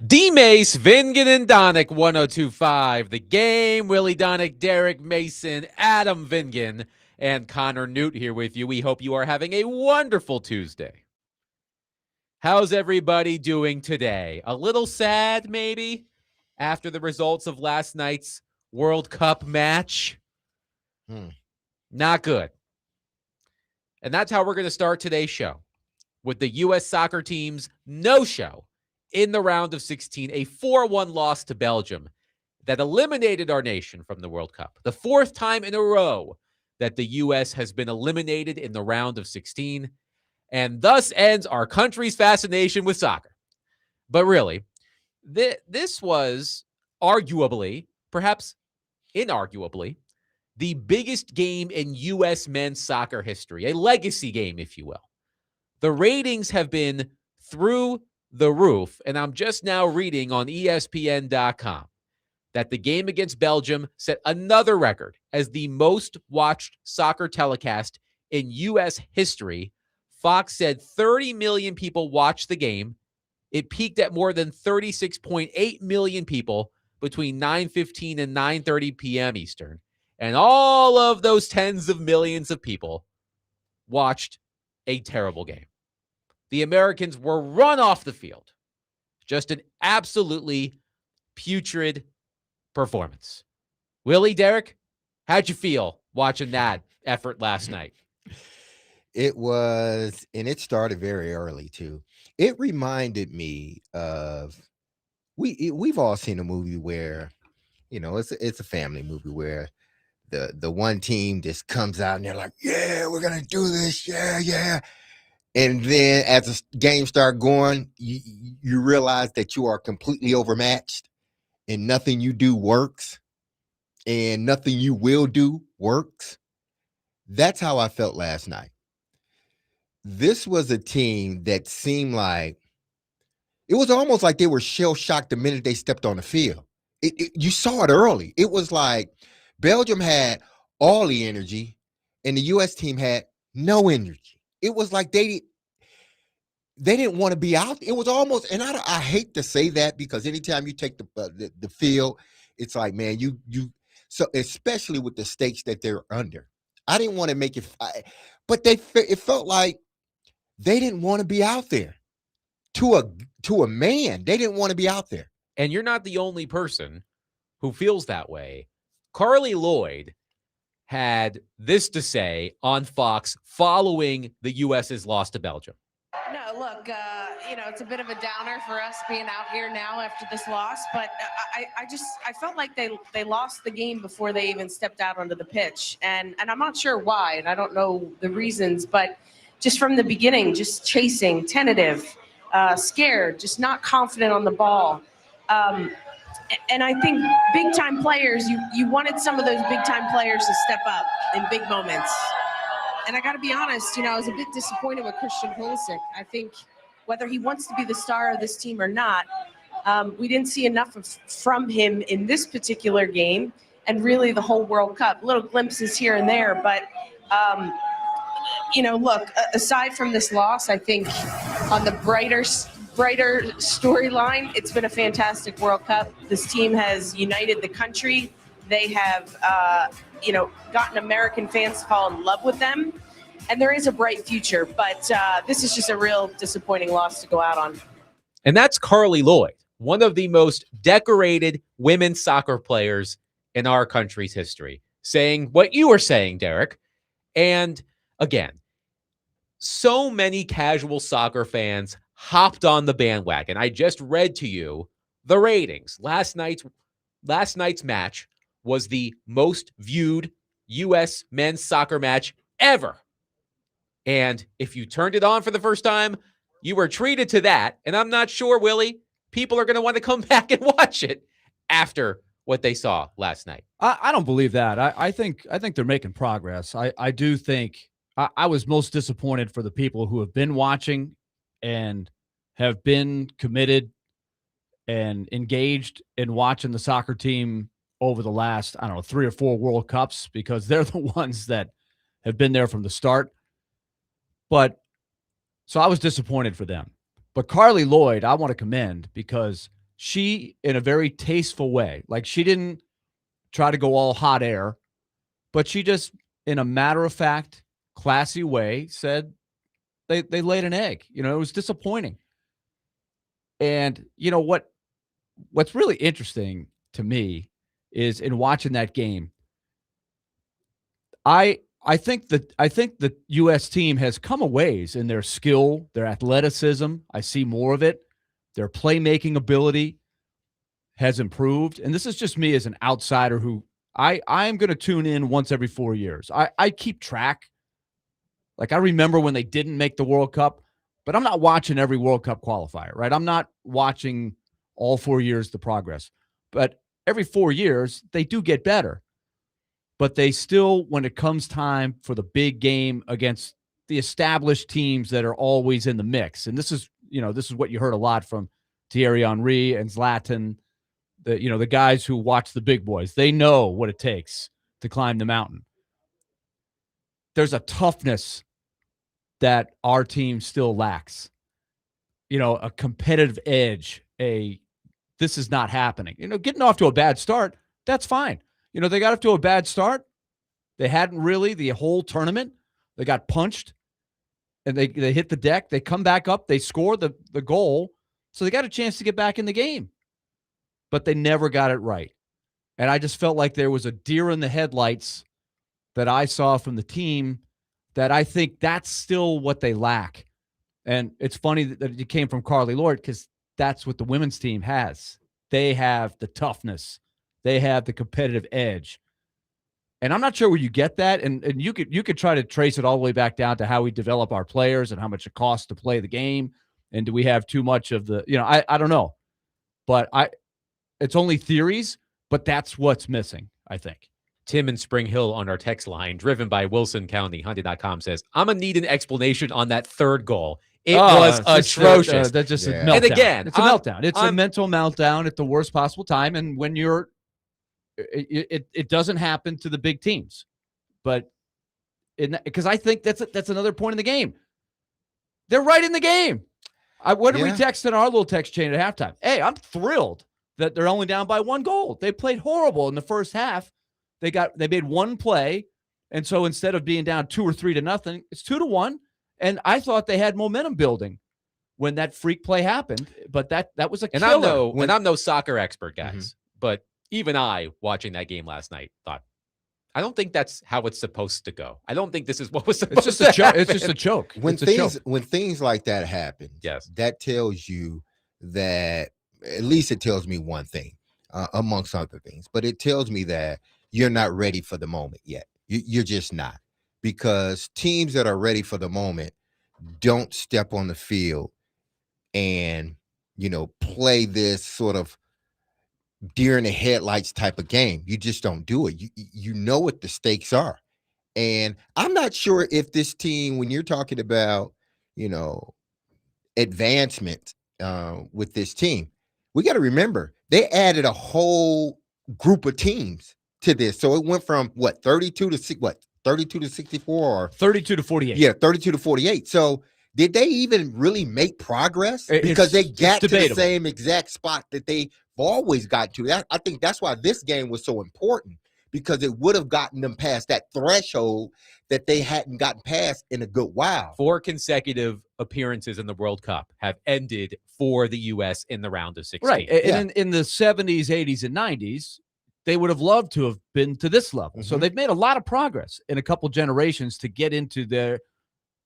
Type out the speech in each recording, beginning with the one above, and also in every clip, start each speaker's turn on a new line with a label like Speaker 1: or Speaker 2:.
Speaker 1: DMase, Vingan and Donick, 1025. The Game, Willy Donick, Derek Mason, Adam Vingan, and Connor Newt here with you. We hope you are having a wonderful Tuesday. How's everybody doing today? A little sad, maybe, after the results of last night's World Cup match? Not good. And that's how we're going to start today's show, with the U.S. soccer team's no-show in the round of 16, a 4-1 loss to Belgium that eliminated our nation from the World Cup. The fourth time in a row that the U.S. has been eliminated in the round of 16, and thus ends our country's fascination with soccer. But really, this was arguably, perhaps inarguably, the biggest game in U.S. men's soccer history, a legacy game, if you will. The ratings have been through the roof, and I'm just now reading on ESPN.com that the game against Belgium set another record as the most watched soccer telecast in U.S. history. Fox said 30 million people watched the game. It peaked at more than 36.8 million people between 9:15 and 9:30 p.m. Eastern. And all of those tens of millions of people watched a terrible game. The Americans were run off the field. Just an absolutely putrid performance. Willie, Derek, how'd you feel watching that effort last night?
Speaker 2: It was, and it started very early too. It reminded me of we've all seen a movie where, it's a family movie where the one team just comes out and they're like, yeah, we're gonna do this, yeah. And then as the game start going, you realize that you are completely overmatched and nothing you do works and nothing you will do works. That's how I felt last night. This was a team that seemed like it was almost like they were shell-shocked the minute they stepped on the field. You saw it early. It was like Belgium had all the energy and the U.S. team had no energy. It was like they didn't want to be out. It was almost, and I hate to say that because anytime you take the field, it's like, man, you so especially with the stakes that they're under. I didn't want to make it, but it felt like they didn't want to be out there. To a man, they didn't want to be out there.
Speaker 1: And you're not the only person who feels that way. Carly Lloyd had this to say on Fox following the U.S.'s loss to Belgium.
Speaker 3: No, look, it's a bit of a downer for us being out here now after this loss, but I felt like they lost the game before they even stepped out onto the pitch, and I'm not sure why, and I don't know the reasons, but just from the beginning, just chasing, tentative, scared, just not confident on the ball. And I think big-time players, you wanted some of those big-time players to step up in big moments. And I got to be honest, I was a bit disappointed with Christian Pulisic. I think whether he wants to be the star of this team or not, we didn't see enough from him in this particular game and really the whole World Cup. Little glimpses here and there, but, look, aside from this loss, I think on the brighter storyline, it's been a fantastic World Cup. This team has united the country. They have, gotten American fans to fall in love with them. And there is a bright future, but this is just a real disappointing loss to go out on.
Speaker 1: And that's Carly Lloyd, one of the most decorated women's soccer players in our country's history, saying what you were saying, Derek. And again, so many casual soccer fans hopped on the bandwagon. I just read to you the ratings. Last night's match was the most viewed U.S. men's soccer match ever. And if you turned it on for the first time, you were treated to that. And I'm not sure, Willie, people are going to want to come back and watch it after what they saw last night.
Speaker 4: I don't believe that. I think they're making progress. I do think I was most disappointed for the people who have been watching and have been committed and engaged in watching the soccer team over the last, 3 or 4 World Cups, because they're the ones that have been there from the start. So I was disappointed for them. But Carly Lloyd, I want to commend, because she, in a very tasteful way, like she didn't try to go all hot air, but she just, in a matter-of-fact, classy way, said they laid an egg. It was disappointing. And what's really interesting to me is in watching that game, I think the U.S. team has come a ways in their skill, their athleticism. I see more of it. Their playmaking ability has improved. And this is just me as an outsider who I am going to tune in once every 4 years. I keep track. Like, I remember when they didn't make the World Cup, but I'm not watching every World Cup qualifier, right? I'm not watching all 4 years the progress. But every 4 years, they do get better. But they still, when it comes time for the big game against the established teams that are always in the mix, and this is what you heard a lot from Thierry Henry and Zlatan, the guys who watch the big boys. They know what it takes to climb the mountain. There's a toughness that our team still lacks. A competitive edge, this is not happening. Getting off to a bad start, that's fine. They got off to a bad start. They hadn't really the whole tournament. They got punched, and they hit the deck. They come back up. They score the goal, so they got a chance to get back in the game. But they never got it right. And I just felt like there was a deer in the headlights that I saw from the team that I think that's still what they lack. And it's funny that it came from Carly Lloyd, because that's what the women's team has. They have the toughness. They have the competitive edge. And I'm not sure where you get that. And you could try to trace it all the way back down to how we develop our players and how much it costs to play the game. And do we have too much of the, I don't know. But it's only theories, but that's what's missing, I think.
Speaker 1: Tim in Spring Hill on our text line, driven by Wilson County, Hyundai.com, says, I'm going to need an explanation on that third goal. It was atrocious.
Speaker 4: That's just a
Speaker 2: Yeah.
Speaker 4: meltdown.
Speaker 1: And again,
Speaker 4: it's a meltdown. It's a mental meltdown at the worst possible time. And when it doesn't happen to the big teams, but because I think that's another point in the game. They're right in the game. What did we text in our little text chain at halftime? Hey, I'm thrilled that they're only down by 1 goal. They played horrible in the first half. They made one play, and so instead of being down 2 or 3 to nothing, it's 2-1. And I thought they had momentum building when that freak play happened, but that was a killer.
Speaker 1: And I'm no soccer expert, guys, but even I, watching that game last night, thought, I don't think that's how it's supposed to go. I don't think this is what was supposed to happen.
Speaker 4: It's just a joke.
Speaker 2: When things like that happen,
Speaker 1: yes,
Speaker 2: that tells you that, at least it tells me one thing, amongst other things, but it tells me that you're not ready for the moment yet. You're just not, because teams that are ready for the moment don't step on the field and, play this sort of deer in the headlights type of game. You just don't do it. You know what the stakes are. And I'm not sure if this team, when you're talking about, advancement with this team, we got to remember they added a whole group of teams to this. So it went from 32 to 64 or
Speaker 4: 32 to 48.
Speaker 2: Yeah, 32 to 48. So did they even really make progress? Because they got to the same exact spot that they've always got to. I think that's why this game was so important, because it would have gotten them past that threshold that they hadn't gotten past in a good while.
Speaker 1: 4 consecutive appearances in the World Cup have ended for the U.S. in the round of 16.
Speaker 4: Right. And in the 70s, 80s, and 90s, they would have loved to have been to this level. So they've made a lot of progress in a couple generations to get into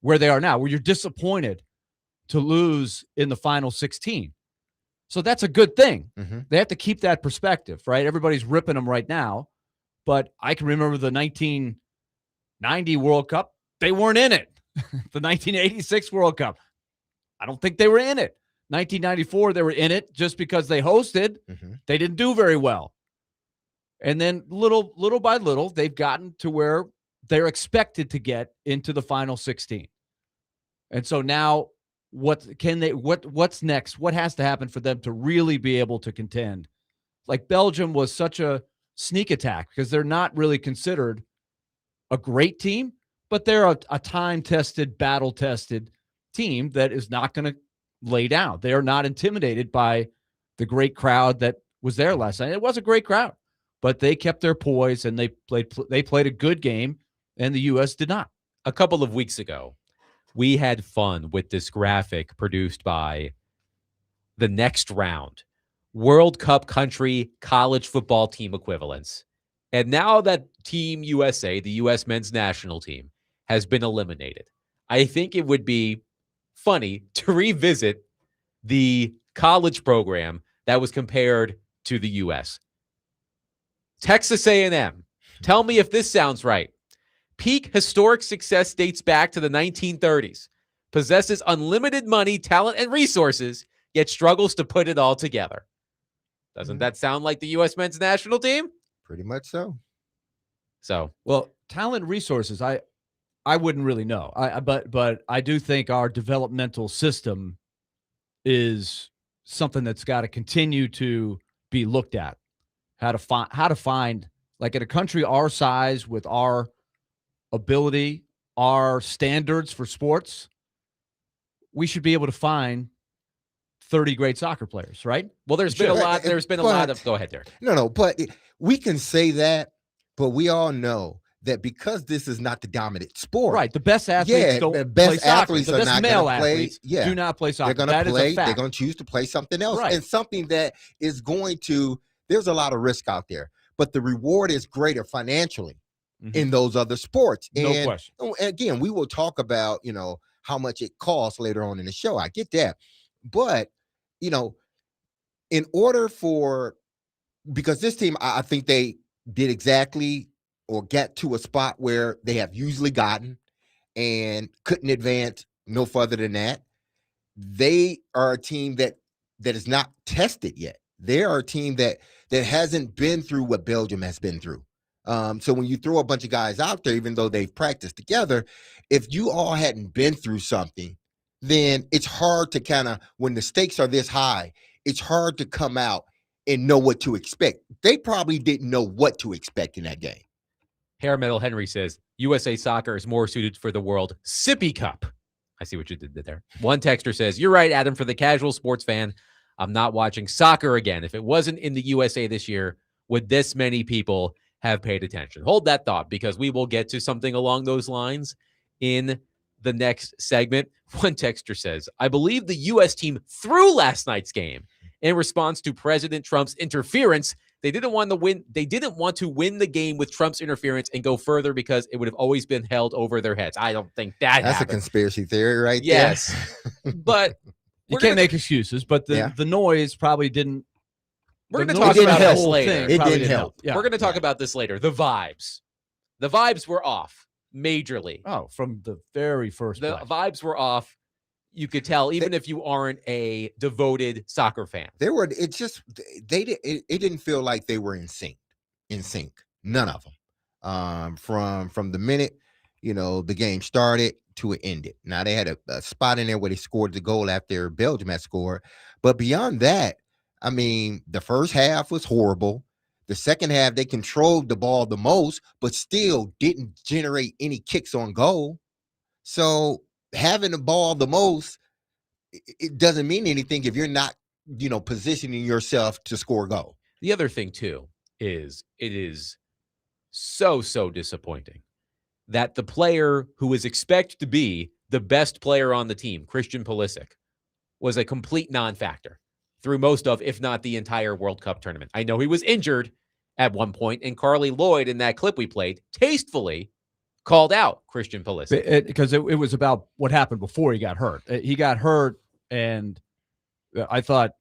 Speaker 4: where they are now, where you're disappointed to lose in the final 16. So that's a good thing. They have to keep that perspective, right? Everybody's ripping them right now. But I can remember the 1990 World Cup. They weren't in it. The 1986 World Cup, I don't think they were in it. 1994, they were in it just because they hosted. They didn't do very well. And then little by little, they've gotten to where they're expected to get into the final 16. And so now what's next? What has to happen for them to really be able to contend? Like Belgium was such a sneak attack because they're not really considered a great team, but they're a time-tested, battle-tested team that is not going to lay down. They are not intimidated by the great crowd that was there last night. It was a great crowd, but they kept their poise and they played a good game, and the U.S. did not.
Speaker 1: A couple of weeks ago, we had fun with this graphic produced by the Next Round, World Cup country college football team equivalents. And now that Team USA, the U.S. men's national team, has been eliminated, I think it would be funny to revisit the college program that was compared to the U.S. Texas A&M. Tell me if this sounds right. Peak historic success dates back to the 1930s. Possesses unlimited money, talent, and resources, yet struggles to put it all together. Doesn't that sound like the U.S. men's national team?
Speaker 2: Pretty much so.
Speaker 1: So,
Speaker 4: well, talent resources, I wouldn't really know. But I do think our developmental system is something that's got to continue to be looked at. How to find, like, in a country our size, with our ability, our standards for sports, we should be able to find 30 great soccer players, right?
Speaker 1: Well, there's been a lot. There's been a lot of. Go ahead, Derek.
Speaker 2: No, but we can say that, but we all know that because this is not the dominant sport,
Speaker 4: right? The best athletes don't
Speaker 2: the best
Speaker 4: play soccer.
Speaker 2: athletes
Speaker 4: The
Speaker 2: are
Speaker 4: best
Speaker 2: not
Speaker 4: male
Speaker 2: going to play.
Speaker 4: athletes do not play soccer.
Speaker 2: They're going to play.
Speaker 4: They're
Speaker 2: going to choose to play something else,
Speaker 4: right.
Speaker 2: And something that is going to. There's a lot of risk out there, but the reward is greater financially in those other sports.
Speaker 4: No question.
Speaker 2: Again, we will talk about how much it costs later on in the show. I get that, but in order for, because this team, I think they did exactly or get to a spot where they have usually gotten and couldn't advance no further than that. They are a team that is not tested yet. They are a team that hasn't been through what Belgium has been through. So when you throw a bunch of guys out there, even though they've practiced together, if you all hadn't been through something, then it's hard to kind of, when the stakes are this high, it's hard to come out and know what to expect. They probably didn't know what to expect in that game.
Speaker 1: Hair Metal Henry says, USA soccer is more suited for the World Sippy Cup. I see what you did there. One texter says, you're right, Adam, for the casual sports fan, I'm not watching soccer again. If it wasn't in the USA this year, would this many people have paid attention? Hold that thought, because we will get to something along those lines in the next segment. One texter says, I believe the U.S. team threw last night's game in response to President Trump's interference. They didn't want to win. They didn't want to win the game with Trump's interference and go further because it would have always been held over their heads. I don't think that's
Speaker 2: a conspiracy theory right there.
Speaker 1: Yes. But
Speaker 4: you can't make excuses, but the noise probably didn't.
Speaker 1: We're going to talk about this later.
Speaker 2: It didn't help.
Speaker 1: Yeah. We're going to talk about this later. The vibes. The vibes were off majorly.
Speaker 4: Oh, from the very first
Speaker 1: The
Speaker 4: play.
Speaker 1: vibes were off. You could tell, even if you aren't a devoted soccer fan.
Speaker 2: It didn't feel like they were in sync. None of them. From the minute, the game started to it ended. Now they had a spot in there where they scored the goal after Belgium had scored. But beyond that, I mean, the first half was horrible. The second half, they controlled the ball the most, but still didn't generate any kicks on goal. So having the ball the most, it doesn't mean anything if you're not, positioning yourself to score a goal.
Speaker 1: The other thing, too, is it is so disappointing that the player who is expected to be the best player on the team, Christian Pulisic, was a complete non-factor through most of, if not the entire World Cup tournament. I know he was injured at one point, and Carly Lloyd, in that clip we played, tastefully called out Christian Pulisic.
Speaker 4: Because it was about what happened before he got hurt. He got hurt, and I thought,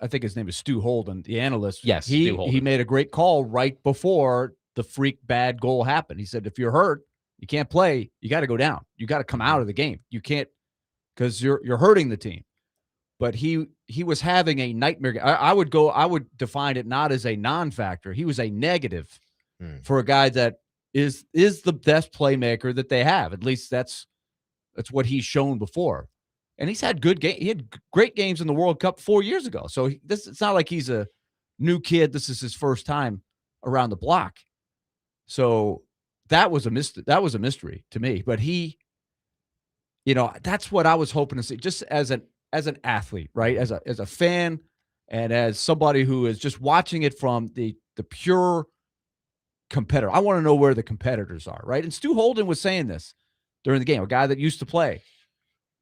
Speaker 4: I think his name is Stu Holden, the analyst.
Speaker 1: Yes,
Speaker 4: he made a great call right before the freak bad goal happened. He said, if you're hurt, you can't play. You got to go down. You got to come out of the game. You can't, because you're hurting the team. But he was having a nightmare. I would define it not as a non-factor. He was a negative for a guy that is the best playmaker that they have. At least that's what he's shown before. And he's had good game. He had great games in the World Cup 4 years ago. So it's not like he's a new kid. This is his first time around the block. So that was a mystery to me. But he, that's what I was hoping to see, just as an athlete, right? As a fan, And as somebody who is just watching it from the pure competitor, I want to know where the competitors are, right? And Stu Holden was saying this during the game, a guy that used to play.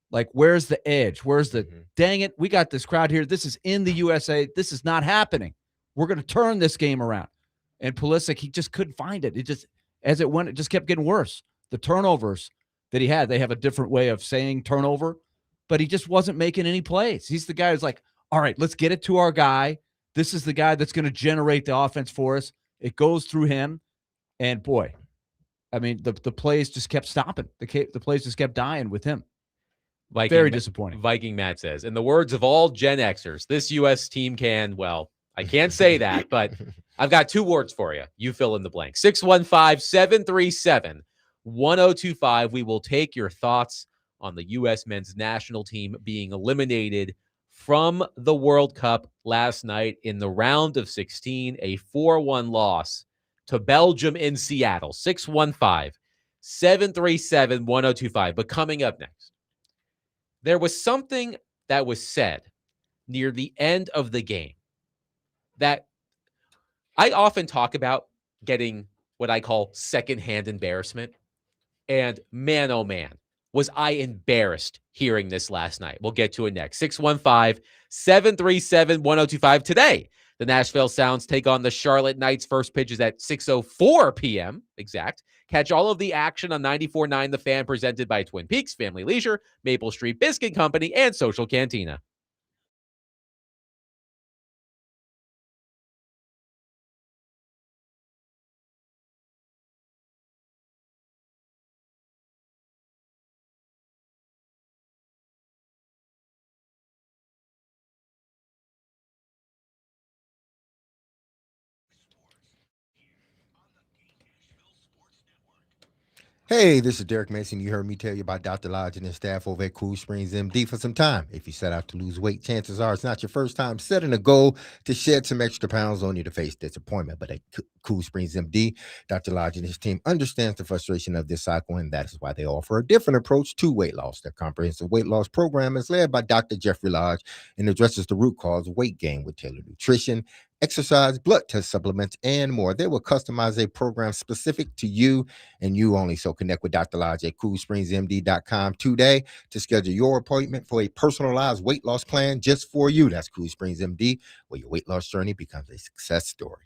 Speaker 4: Like, where's the edge? Where's the dang it? We got this crowd here. This is in the USA. This is not happening. We're going to turn this game around. And Pulisic, he just couldn't find it. It just, as it went, it just kept getting worse. The turnovers that he had, they have a different way of saying turnover, but he just wasn't making any plays. He's the guy who's like, all right, let's get it to our guy. This is the guy that's going to generate the offense for us. It goes through him. And boy, I mean, the plays just kept stopping. The plays just kept dying with him. Very disappointing.
Speaker 1: Viking Matt says, in the words of all Gen Xers, this U.S. team can, well, I can't say that, but I've got 2 words for you. You fill in the blank. 615-737-1025. We will take your thoughts on the U.S. men's national team being eliminated from the World Cup last night in the round of 16, a 4-1 loss to Belgium in Seattle. 615-737-1025. But coming up next, there was something that was said near the end of the game that I often talk about getting what I call secondhand embarrassment. And man, oh man, was I embarrassed hearing this last night. We'll get to it next. 615-737-1025. Today, the Nashville Sounds take on the Charlotte Knights. First pitch is at 6:04 p.m. exact. Catch all of the action on 94.9 The Fan, presented by Twin Peaks Family Leisure, Maple Street Biscuit Company, and Social Cantina.
Speaker 2: Hey, this is Derek Mason. You heard me tell you about Dr. Lodge and his staff over at Cool Springs MD for some time. If you set out to lose weight, chances are it's not your first time setting a goal to shed some extra pounds only to face disappointment. But at Cool Springs MD, Dr. Lodge and his team understands the frustration of this cycle, and that is why they offer a different approach to weight loss. Their comprehensive weight loss program is led by Dr. Jeffrey Lodge and addresses the root cause of weight gain with tailored nutrition, exercise, blood test supplements, and more. They will customize a program specific to you and you only. So connect with Dr. Lodge at CoolSpringsMD.com today to schedule your appointment for a personalized weight loss plan just for you. That's Cool Springs MD, where your weight loss journey becomes a success story.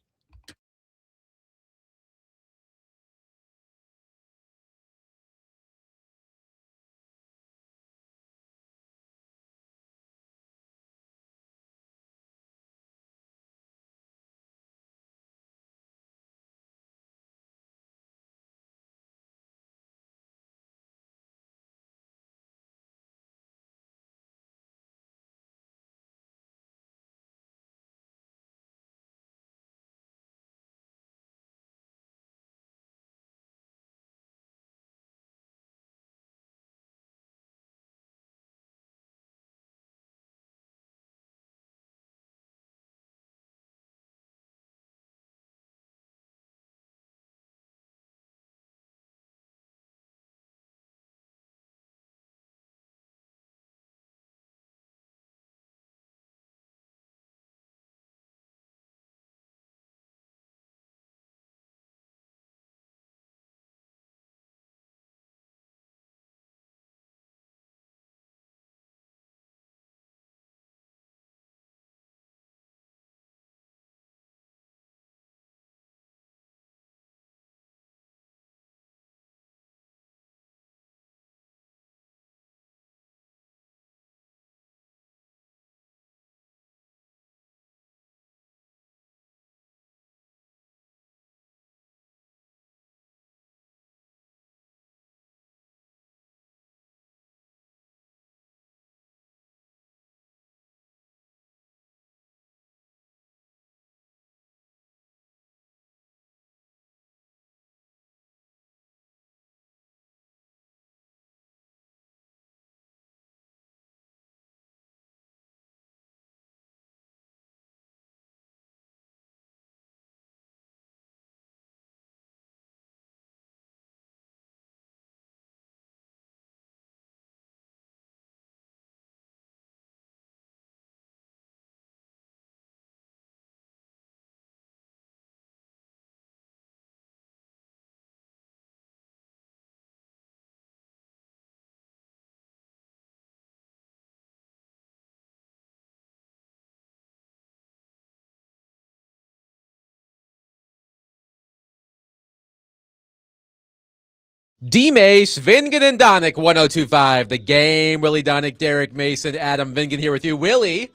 Speaker 1: DMase, Vingan and Donick, 1025. The Game. Willy Donick, Derek Mason, Adam Vingan here with you. Willy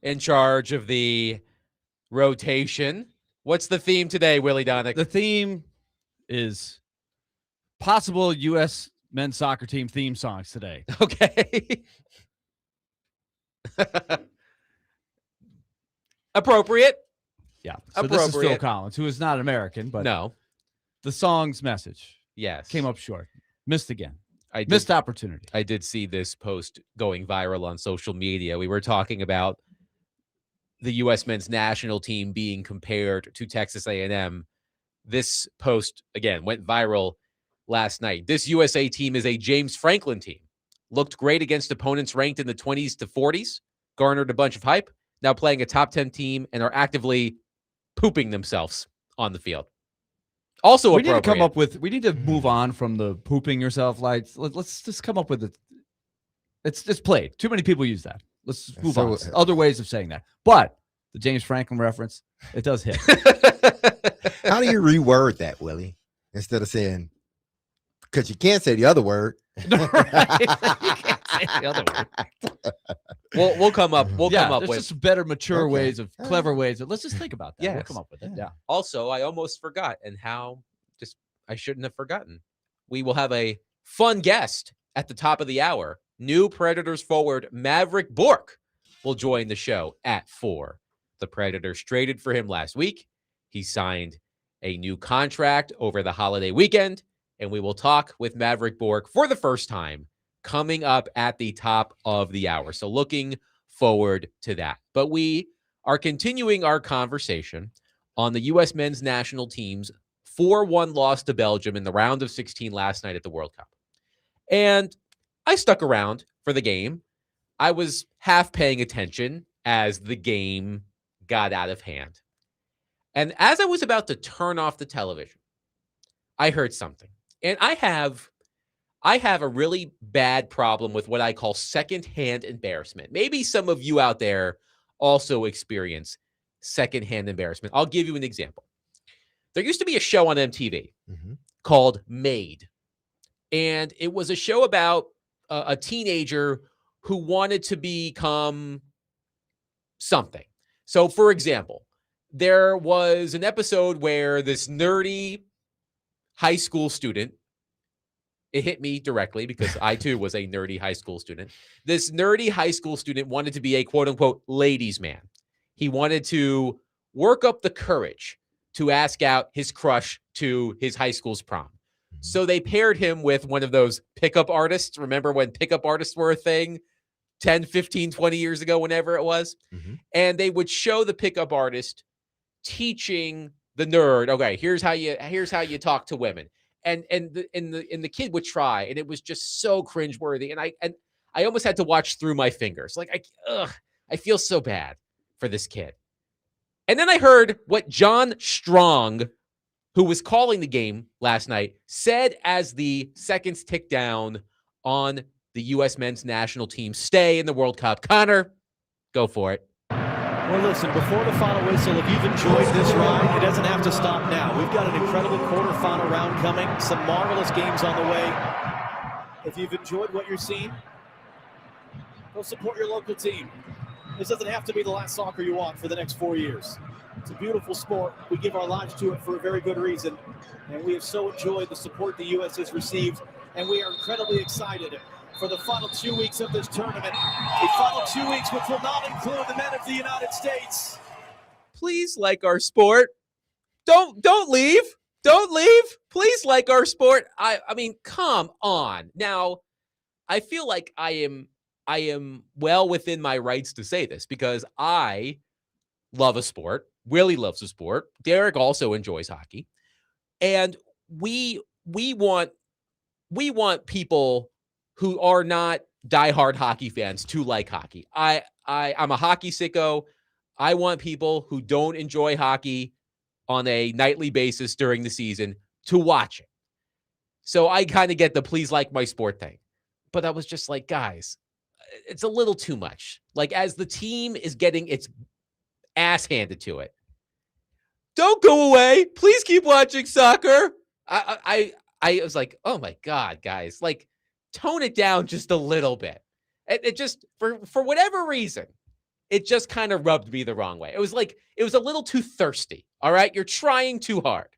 Speaker 1: in charge of the rotation. What's the theme today, Willy Donick?
Speaker 4: The theme is possible U.S. men's soccer team theme songs today.
Speaker 1: Okay. Appropriate.
Speaker 4: Yeah. So this is Phil
Speaker 1: Appropriate.
Speaker 4: Collins, who is not American, but
Speaker 1: No.
Speaker 4: the song's message
Speaker 1: Yes.
Speaker 4: came up short. Missed again.
Speaker 1: I
Speaker 4: Missed opportunity.
Speaker 1: I did see this post going viral on social media. We were talking about the U.S. men's national team being compared to Texas A&M. This post, again, went viral last night. This USA team is a James Franklin team. Looked great against opponents ranked in the 20s to 40s, garnered a bunch of hype, now playing a top 10 team and are actively pooping themselves on the field. Also,
Speaker 4: we need to come up with. We need to move on from the pooping yourself lights. Let's just come up with it. It's played. Too many people use that. Let's move on. Other ways of saying that. But the James Franklin reference, it does hit.
Speaker 2: How do you reword that, Willie? Instead of saying, because you can't say the other word.
Speaker 4: Right. You can't say the other word.
Speaker 1: We'll come up. We'll come up
Speaker 4: there's
Speaker 1: with
Speaker 4: just better, mature ways of clever ways. Let's just think about that. We'll
Speaker 1: Yes.
Speaker 4: come up with it. Yeah.
Speaker 1: Also, I almost forgot, and how just I shouldn't have forgotten. We will have a fun guest at the top of the hour. New Predators forward Mavrik Bourque will join the show at 4. The Predators traded for him last week. He signed a new contract over the holiday weekend, and we will talk with Mavrik Bourque for the first time coming up at the top of the hour. So looking forward to that. But we are continuing our conversation on the U.S. men's national team's 4-1 loss to Belgium in the round of 16 last night at the World Cup. And I stuck around for the game. I was half paying attention as the game got out of hand. And as I was about to turn off the television, I heard something. And I have a really bad problem with what I call secondhand embarrassment. Maybe some of you out there also experience secondhand embarrassment. I'll give you an example. There used to be a show on MTV called Made. And it was a show about a teenager who wanted to become something. So, for example, there was an episode where this nerdy high school student, it hit me directly because I too was a nerdy high school student. This nerdy high school student wanted to be a quote unquote ladies' man. He wanted to work up the courage to ask out his crush to his high school's prom. So they paired him with one of those pickup artists. Remember when pickup artists were a thing 10, 15, 20 years ago, whenever it was? And they would show the pickup artist teaching the nerd, okay, here's how you talk to women. And the kid would try, and it was just so cringeworthy. And I almost had to watch through my fingers. Like I feel so bad for this kid. And then I heard what John Strong, who was calling the game last night, said as the seconds ticked down on the U.S. men's national team stay in the World Cup. Connor, go for it.
Speaker 5: Well, listen, before the final whistle, if you've enjoyed this ride, it doesn't have to stop now. We've got an incredible quarterfinal round coming, some marvelous games on the way. If you've enjoyed what you're seeing, go support your local team. This doesn't have to be the last soccer you want for the next 4 years. It's a beautiful sport. We give our lives to it for a very good reason. And we have so enjoyed the support the U.S. has received. And we are incredibly excited for the final 2 weeks of this tournament. The final 2 weeks, which will not include the men of the United States.
Speaker 1: Please like our sport. Don't leave. Don't leave. Please like our sport. I mean, come on. Now, I feel like I am well within my rights to say this because I love a sport. Willie loves a sport. Derek also enjoys hockey. And we want people who are not diehard hockey fans to like hockey. I'm a hockey sicko. I want people who don't enjoy hockey on a nightly basis during the season to watch it. So I kind of get the please like my sport thing. But I was just like, guys, it's a little too much. Like, as the team is getting its ass handed to it, don't go away. Please keep watching soccer. I was like, oh my God, guys, like tone it down just a little bit. It just, for whatever reason, it just kind of rubbed me the wrong way. It was like, it was a little too thirsty. All right. You're trying too hard.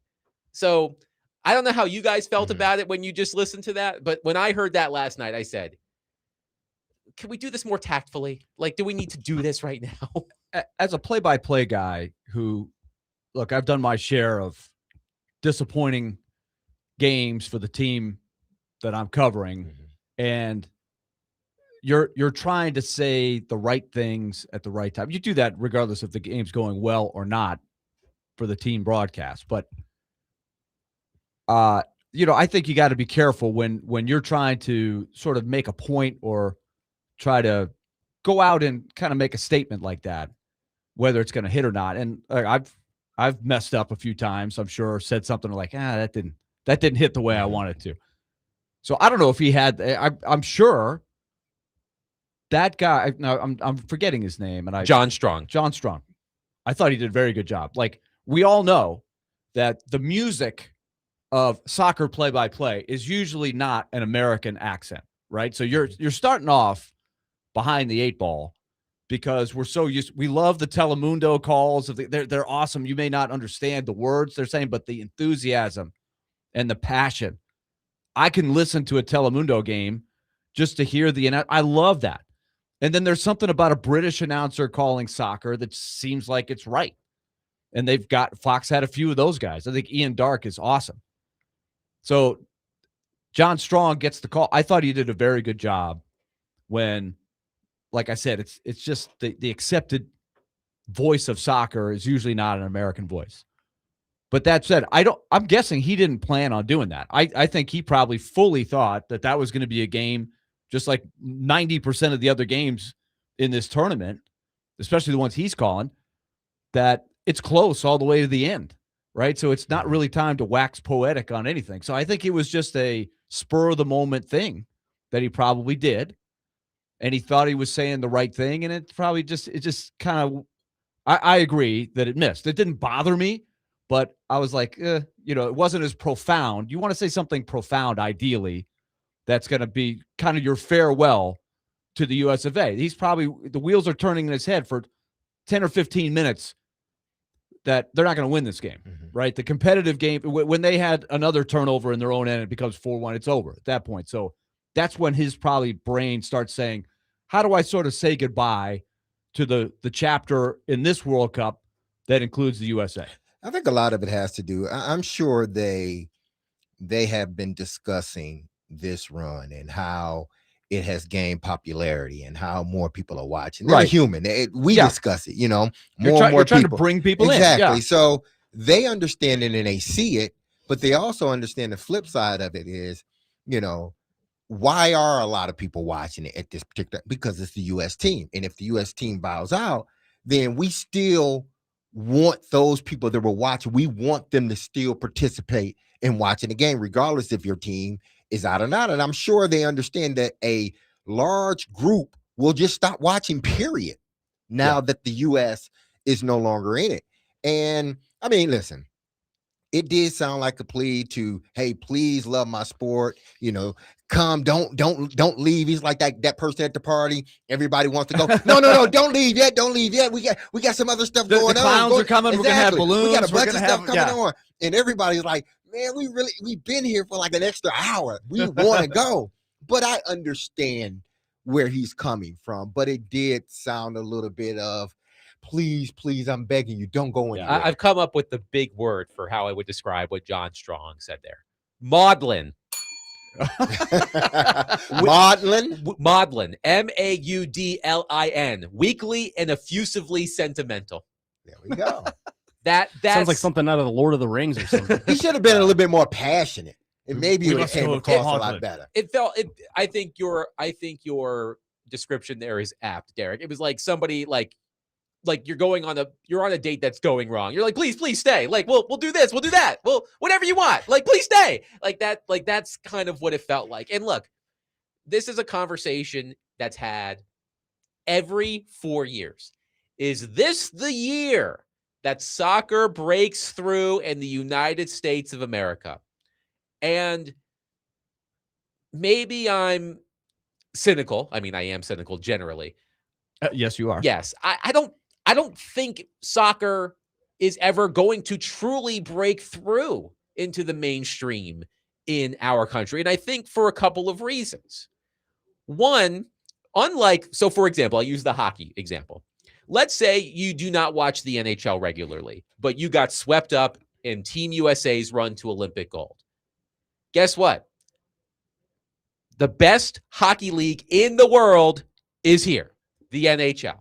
Speaker 1: So I don't know how you guys felt about it when you just listened to that. But when I heard that last night, I said, can we do this more tactfully? Like, do we need to do this right now?
Speaker 4: As a play-by-play guy who, look, I've done my share of disappointing games for the team that I'm covering, and you're trying to say the right things at the right time. You do that regardless if the game's going well or not for the team broadcast. But I think you got to be careful when you're trying to sort of make a point or try to go out and kind of make a statement like that, whether it's going to hit or not. And I've messed up a few times, I'm sure, said something like, that didn't hit the way I wanted to. So I don't know if he had, I'm sure that guy, no, I'm forgetting his name. And
Speaker 1: John Strong.
Speaker 4: I thought he did a very good job. Like, we all know that the music of soccer play-by-play is usually not an American accent, right? So you're starting off behind the 8 ball because we're so used. We love the Telemundo calls. They're awesome. You may not understand the words they're saying, but the enthusiasm and the passion. I can listen to a Telemundo game just to hear I love that. And then there's something about a British announcer calling soccer that seems like it's right. And Fox had a few of those guys. I think Ian Dark is awesome. So John Strong gets the call. I thought he did a very good job when, like I said, it's just the accepted voice of soccer is usually not an American voice. But that said, I'm guessing he didn't plan on doing that. I think he probably fully thought that was going to be a game just like 90% of the other games in this tournament, especially the ones he's calling, that it's close all the way to the end, right? So it's not really time to wax poetic on anything. So I think it was just a spur of the moment thing that he probably did. And he thought he was saying the right thing. And it just kind of, I agree that it missed. It didn't bother me, but I was like, it wasn't as profound. You want to say something profound, ideally, that's going to be kind of your farewell to the US of A. He's probably, the wheels are turning in his head for 10 or 15 minutes that they're not going to win this game, right? The competitive game, when they had another turnover in their own end, it becomes 4-1, it's over at that point. So that's when his probably brain starts saying, how do I sort of say goodbye to the chapter in this World Cup that includes the USA?
Speaker 2: I think a lot of it has to do, I'm sure they have been discussing this run and how it has gained popularity and how more people are watching. They're human. We discuss it, more and more
Speaker 4: trying
Speaker 2: people.
Speaker 4: To bring people
Speaker 2: exactly.
Speaker 4: in. Yeah.
Speaker 2: So they understand it and they see it, but they also understand the flip side of it is, why are a lot of people watching it at this particular? Because it's the U.S. team. And if the U.S. team bows out, then we still want those people that will watch. We want them to still participate in watching the game, regardless if your team is out or not. And I'm sure they understand that a large group will just stop watching, period, now that the U.S. is no longer in it. And I mean, listen, it did sound like a plea to, hey, please love my sport, come, don't leave. He's like that person at the party. Everybody wants to go. No, don't leave yet. We got some other stuff going on.
Speaker 4: The clowns are coming.
Speaker 2: Exactly.
Speaker 4: We're gonna have balloons.
Speaker 2: We got a bunch of stuff coming
Speaker 4: on.
Speaker 2: And everybody's like, man, we've been here for like an extra hour. We want to go. But I understand where he's coming from. But it did sound a little bit of, please, I'm begging you, don't go anywhere.
Speaker 1: I've come up with the big word for how I would describe what John Strong said there. Maudlin. Maudlin. Maudlin. Weakly and effusively sentimental.
Speaker 2: There we go.
Speaker 6: That sounds like something out of the Lord of the Rings or something.
Speaker 2: He should have been a little bit more passionate, and maybe it came across a lot better.
Speaker 1: I think your description there is apt, Derek. It was like somebody like you're on a date that's going wrong. You're like, please stay. Like, we'll do this, we'll do that. Well, whatever you want. Like, please stay. Like that. Like that's kind of what it felt like. And look, this is a conversation that's had every 4 years. Is this the year that soccer breaks through in the United States of America? And maybe I'm cynical. I mean, I am cynical generally.
Speaker 4: Yes, you are.
Speaker 1: Yes. I don't think soccer is ever going to truly break through into the mainstream in our country. And I think for a couple of reasons. One, so for example, I'll use the hockey example. Let's say you do not watch the NHL regularly, but you got swept up in Team USA's run to Olympic gold. Guess what? The best hockey league in the world is here, the NHL.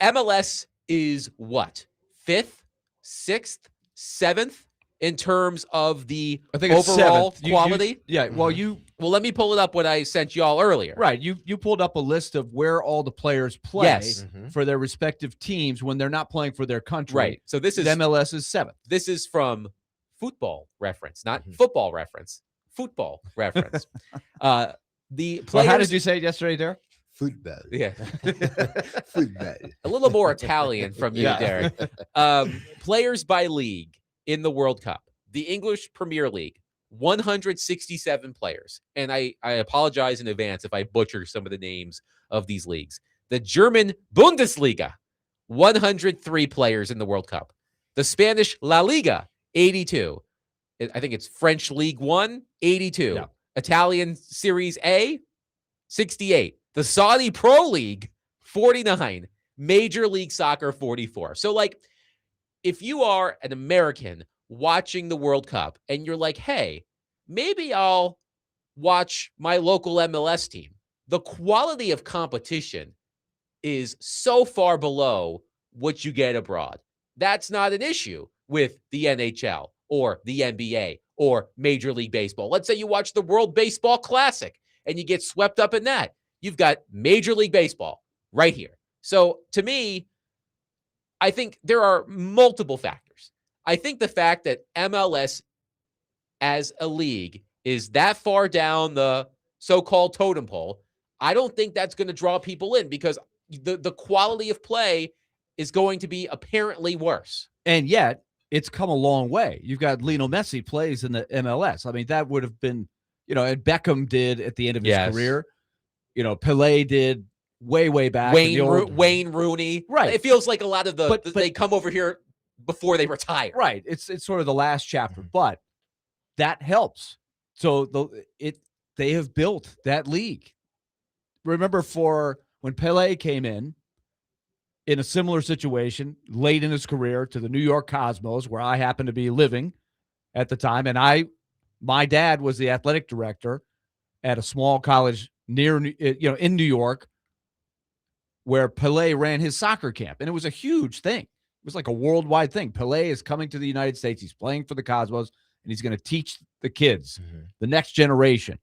Speaker 1: MLS is what? 5th, 6th, 7th in terms of the overall quality? Well, let me pull it up what I sent y'all earlier.
Speaker 4: Right. You pulled up a list of where all the players play for their respective teams when they're not playing for their country.
Speaker 1: Right. So this is
Speaker 4: MLS is 7th.
Speaker 1: This is from Football Reference, not Football Reference. Football Reference. The players.
Speaker 4: How did you say it yesterday, Derek?
Speaker 2: Football.
Speaker 1: Yeah.
Speaker 2: Football.
Speaker 1: A little more Italian from you, Derek. Players by league in the World Cup. The English Premier League, 167 players. And I apologize in advance if I butcher some of the names of these leagues. The German Bundesliga, 103 players in the World Cup. The Spanish La Liga, 82. I think it's French League One, 82.
Speaker 4: Yeah.
Speaker 1: Italian Series A, 68. The Saudi Pro League, 49. Major League Soccer, 44. So, like, if you are an American watching the World Cup and you're like, hey, maybe I'll watch my local MLS team, the quality of competition is so far below what you get abroad. That's not an issue with the NHL or the NBA or Major League Baseball. Let's say you watch the World Baseball Classic and you get swept up in that. You've got Major League Baseball right here. So to me, I think there are multiple factors. I think the fact that MLS as a league is that far down the so-called totem pole, I don't think that's going to draw people in because the quality of play is going to be apparently worse.
Speaker 4: And yet, it's come a long way. You've got Lionel Messi plays in the MLS. I mean, that would have been, and Beckham did at the end of his career. Pelé did way back.
Speaker 1: Wayne Rooney.
Speaker 4: Right.
Speaker 1: It feels like a lot of they come over here before they retire.
Speaker 4: Right. It's sort of the last chapter, but that helps. So they have built that league. Remember when Pelé came in a similar situation late in his career to the New York Cosmos, where I happened to be living at the time. And my dad was the athletic director at a small college in New York, where Pelé ran his soccer camp. And it was a huge thing. It was like a worldwide thing. Pelé is coming to the United States. He's playing for the Cosmos, and he's going to teach the kids, the next generation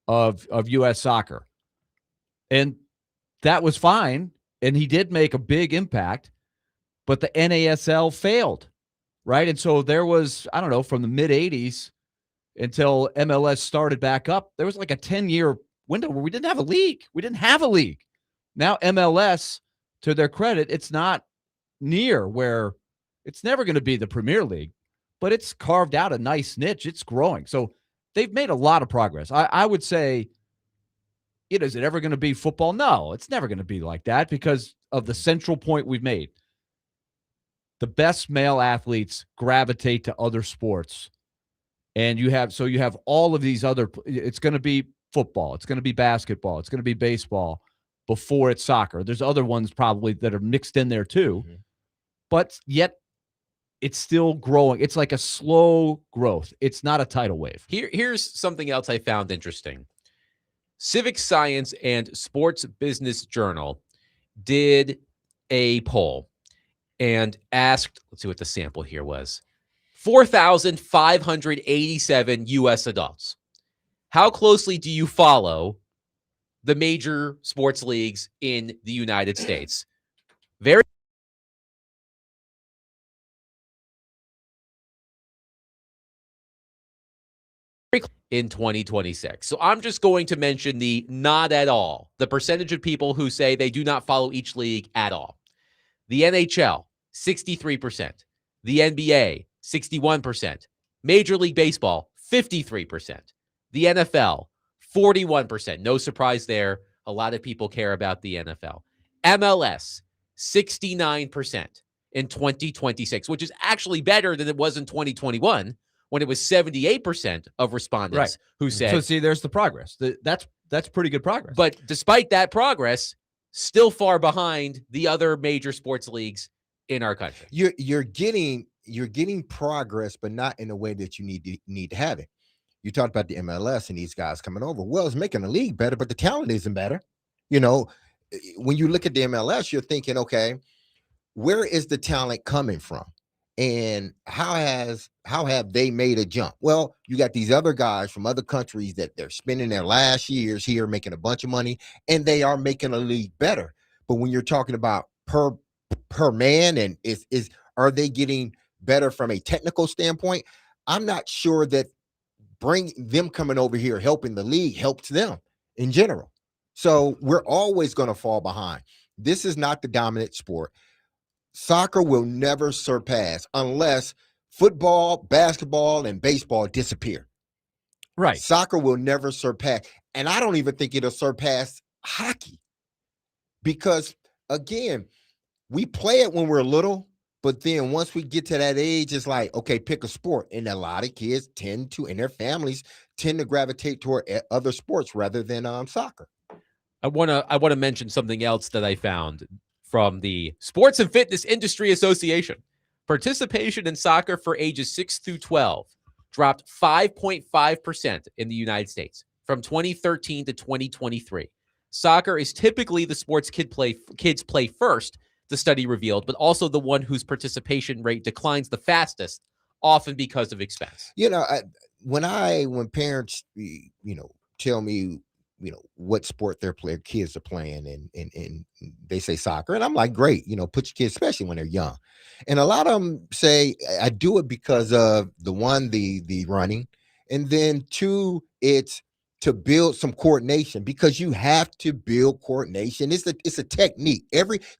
Speaker 4: of U.S. soccer. And that was fine. And he did make a big impact, but the NASL failed, right? And so there was, I don't know, from the mid-'80s until MLS started back up, there was like a 10-year window where we didn't have a league. We didn't have a league. Now MLS, to their credit, it's not near where it's never going to be the Premier League, but it's carved out a nice niche. It's growing. So they've made a lot of progress. I would say, is it ever going to be football? No, it's never going to be like that because of the central point we've made. The best male athletes gravitate to other sports. And you have all of these other, it's going to be football. It's going to be basketball. It's going to be baseball before it's soccer. There's other ones probably that are mixed in there too, but yet it's still growing. It's like a slow growth. It's not a tidal wave.
Speaker 1: Here's something else I found interesting. Civic Science and Sports Business Journal did a poll and asked, let's see what the sample here was, 4,587 U.S. adults. How closely do you follow the major sports leagues in the United States? Very in 2026. So I'm just going to mention the not at all, the percentage of people who say they do not follow each league at all. The NHL, 63%. The NBA, 61%. Major League Baseball, 53%. The NFL, 41%. No surprise there. A lot of people care about the NFL. MLS, 69% in 2026, which is actually better than it was in 2021 when it was 78% of respondents who said.
Speaker 4: So see, there's the progress. That's pretty good progress.
Speaker 1: But despite that progress, still far behind the other major sports leagues in our country.
Speaker 2: You're getting progress, but not in a way that you need to have it. You talked about the MLS and these guys coming over. Well, it's making the league better, but the talent isn't better. You know, when you look at the MLS, you're thinking, okay, where is the talent coming from? And how have they made a jump? Well, you got these other guys from other countries that they're spending their last years here making a bunch of money, and they are making a league better. But when you're talking about per man, and are they getting better from a technical standpoint? I'm not sure that bring them coming over here helping the league helps them in general. So we're always going to fall behind. This is not the dominant sport. Soccer will never surpass unless football, basketball, and baseball disappear.
Speaker 4: Right.
Speaker 2: Soccer will never surpass. And I don't even think it'll surpass hockey. Because, again, we play it when we're little, but then once we get to that age, it's like, okay, pick a sport. And a lot of kids and their families tend to gravitate toward other sports rather than soccer.
Speaker 1: I want to mention something else that I found from the Sports and Fitness Industry Association. Participation in soccer for ages 6 through 12 dropped 5.5% in the United States from 2013 to 2023. Soccer is typically the sports kids play first, the study revealed, but also the one whose participation rate declines the fastest, often because of expense.
Speaker 2: You know, when parents, tell me, what sport their kids are playing, and they say soccer, and I'm like, great, put your kids, especially when they're young. And a lot of them say, I do it because of the running, and then two, it's to build some coordination, because you have to build coordination. It's a technique.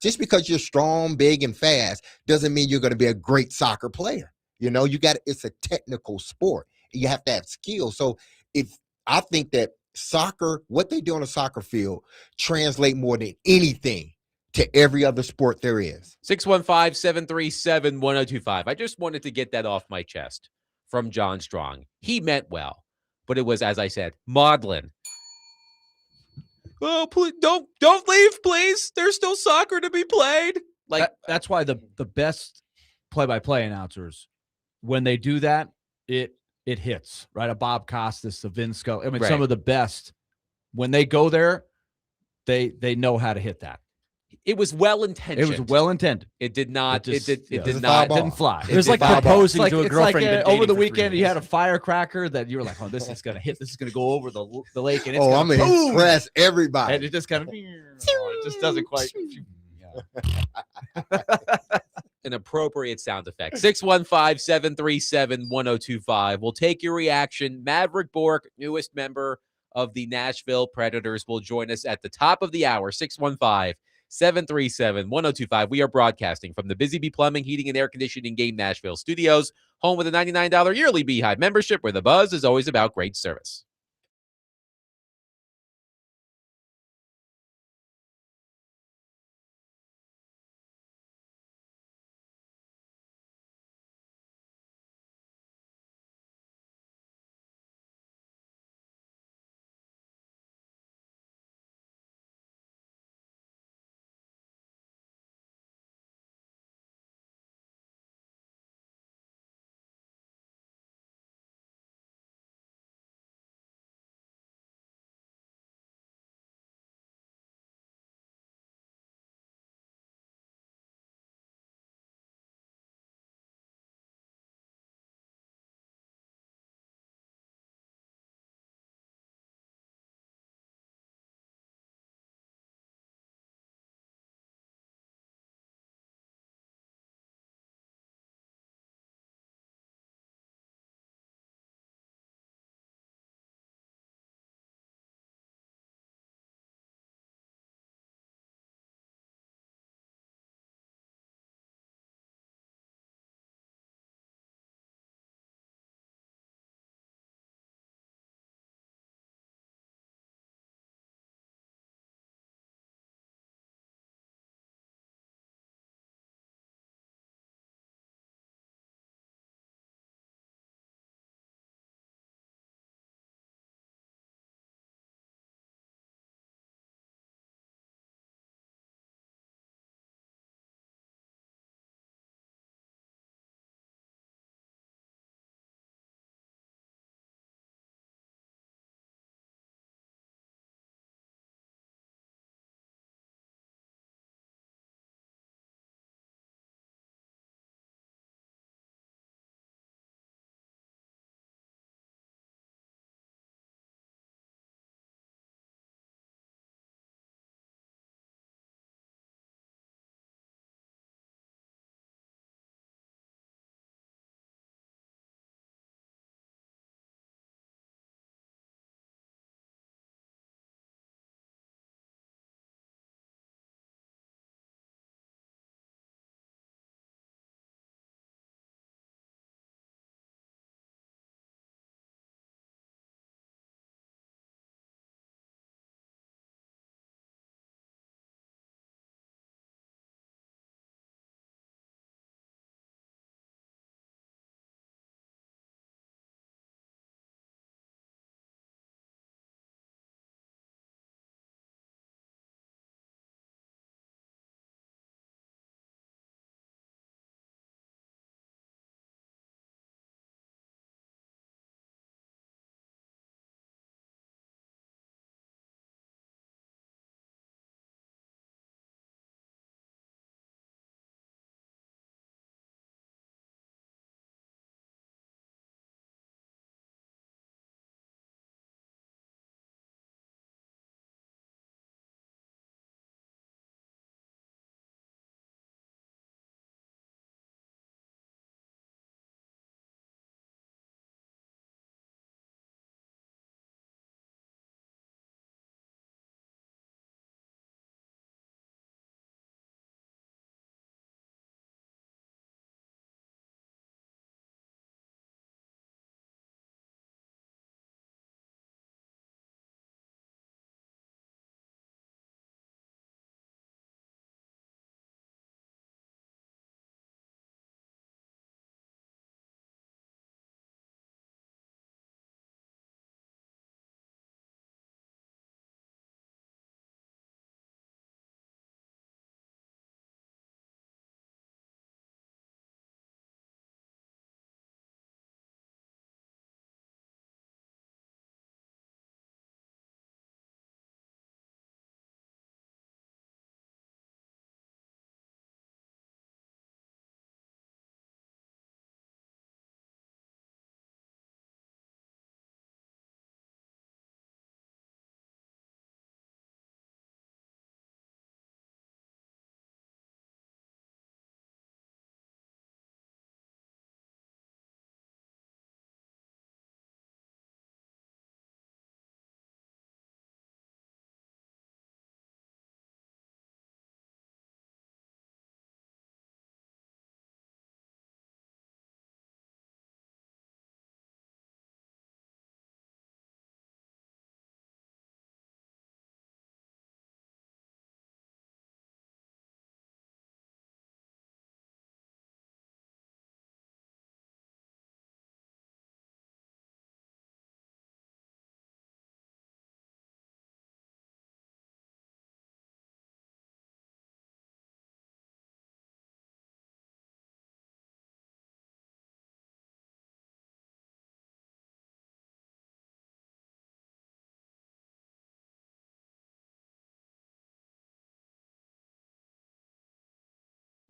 Speaker 2: Just because you're strong, big, and fast doesn't mean you're going to be a great soccer player. It's a technical sport. You have to have skill. So I think that soccer, what they do on a soccer field, translate more than anything to every other sport there is.
Speaker 1: 615-737-1025. I just wanted to get that off my chest from John Strong. He meant well, but it was, as I said, maudlin. Oh, please, don't leave, please. There's still soccer to be played.
Speaker 4: That's why the best play-by-play announcers, when they do that, it hits, right? A Bob Costas, a Vinsco. I mean, some of the best, when they go there, they know how to hit that.
Speaker 1: It was well intentioned.
Speaker 4: It was well intended.
Speaker 1: It did not. It didn't fly.
Speaker 6: It was like proposing to a girlfriend.
Speaker 4: Like, over the weekend, you had a firecracker that you were like, "Oh, this is gonna hit. This is gonna go over the lake." And it's
Speaker 2: I'm gonna impress everybody.
Speaker 4: And it just kind of, it just doesn't quite.
Speaker 1: An appropriate sound effect. 615-737-1025. We'll take your reaction. Mavrik Bourque, newest member of the Nashville Predators, will join us at the top of the hour. 615-737-1025. We are broadcasting from the Busy Bee Plumbing, Heating, and Air Conditioning Game Nashville studios, home with a $99 yearly Beehive membership, where the buzz is always about great service.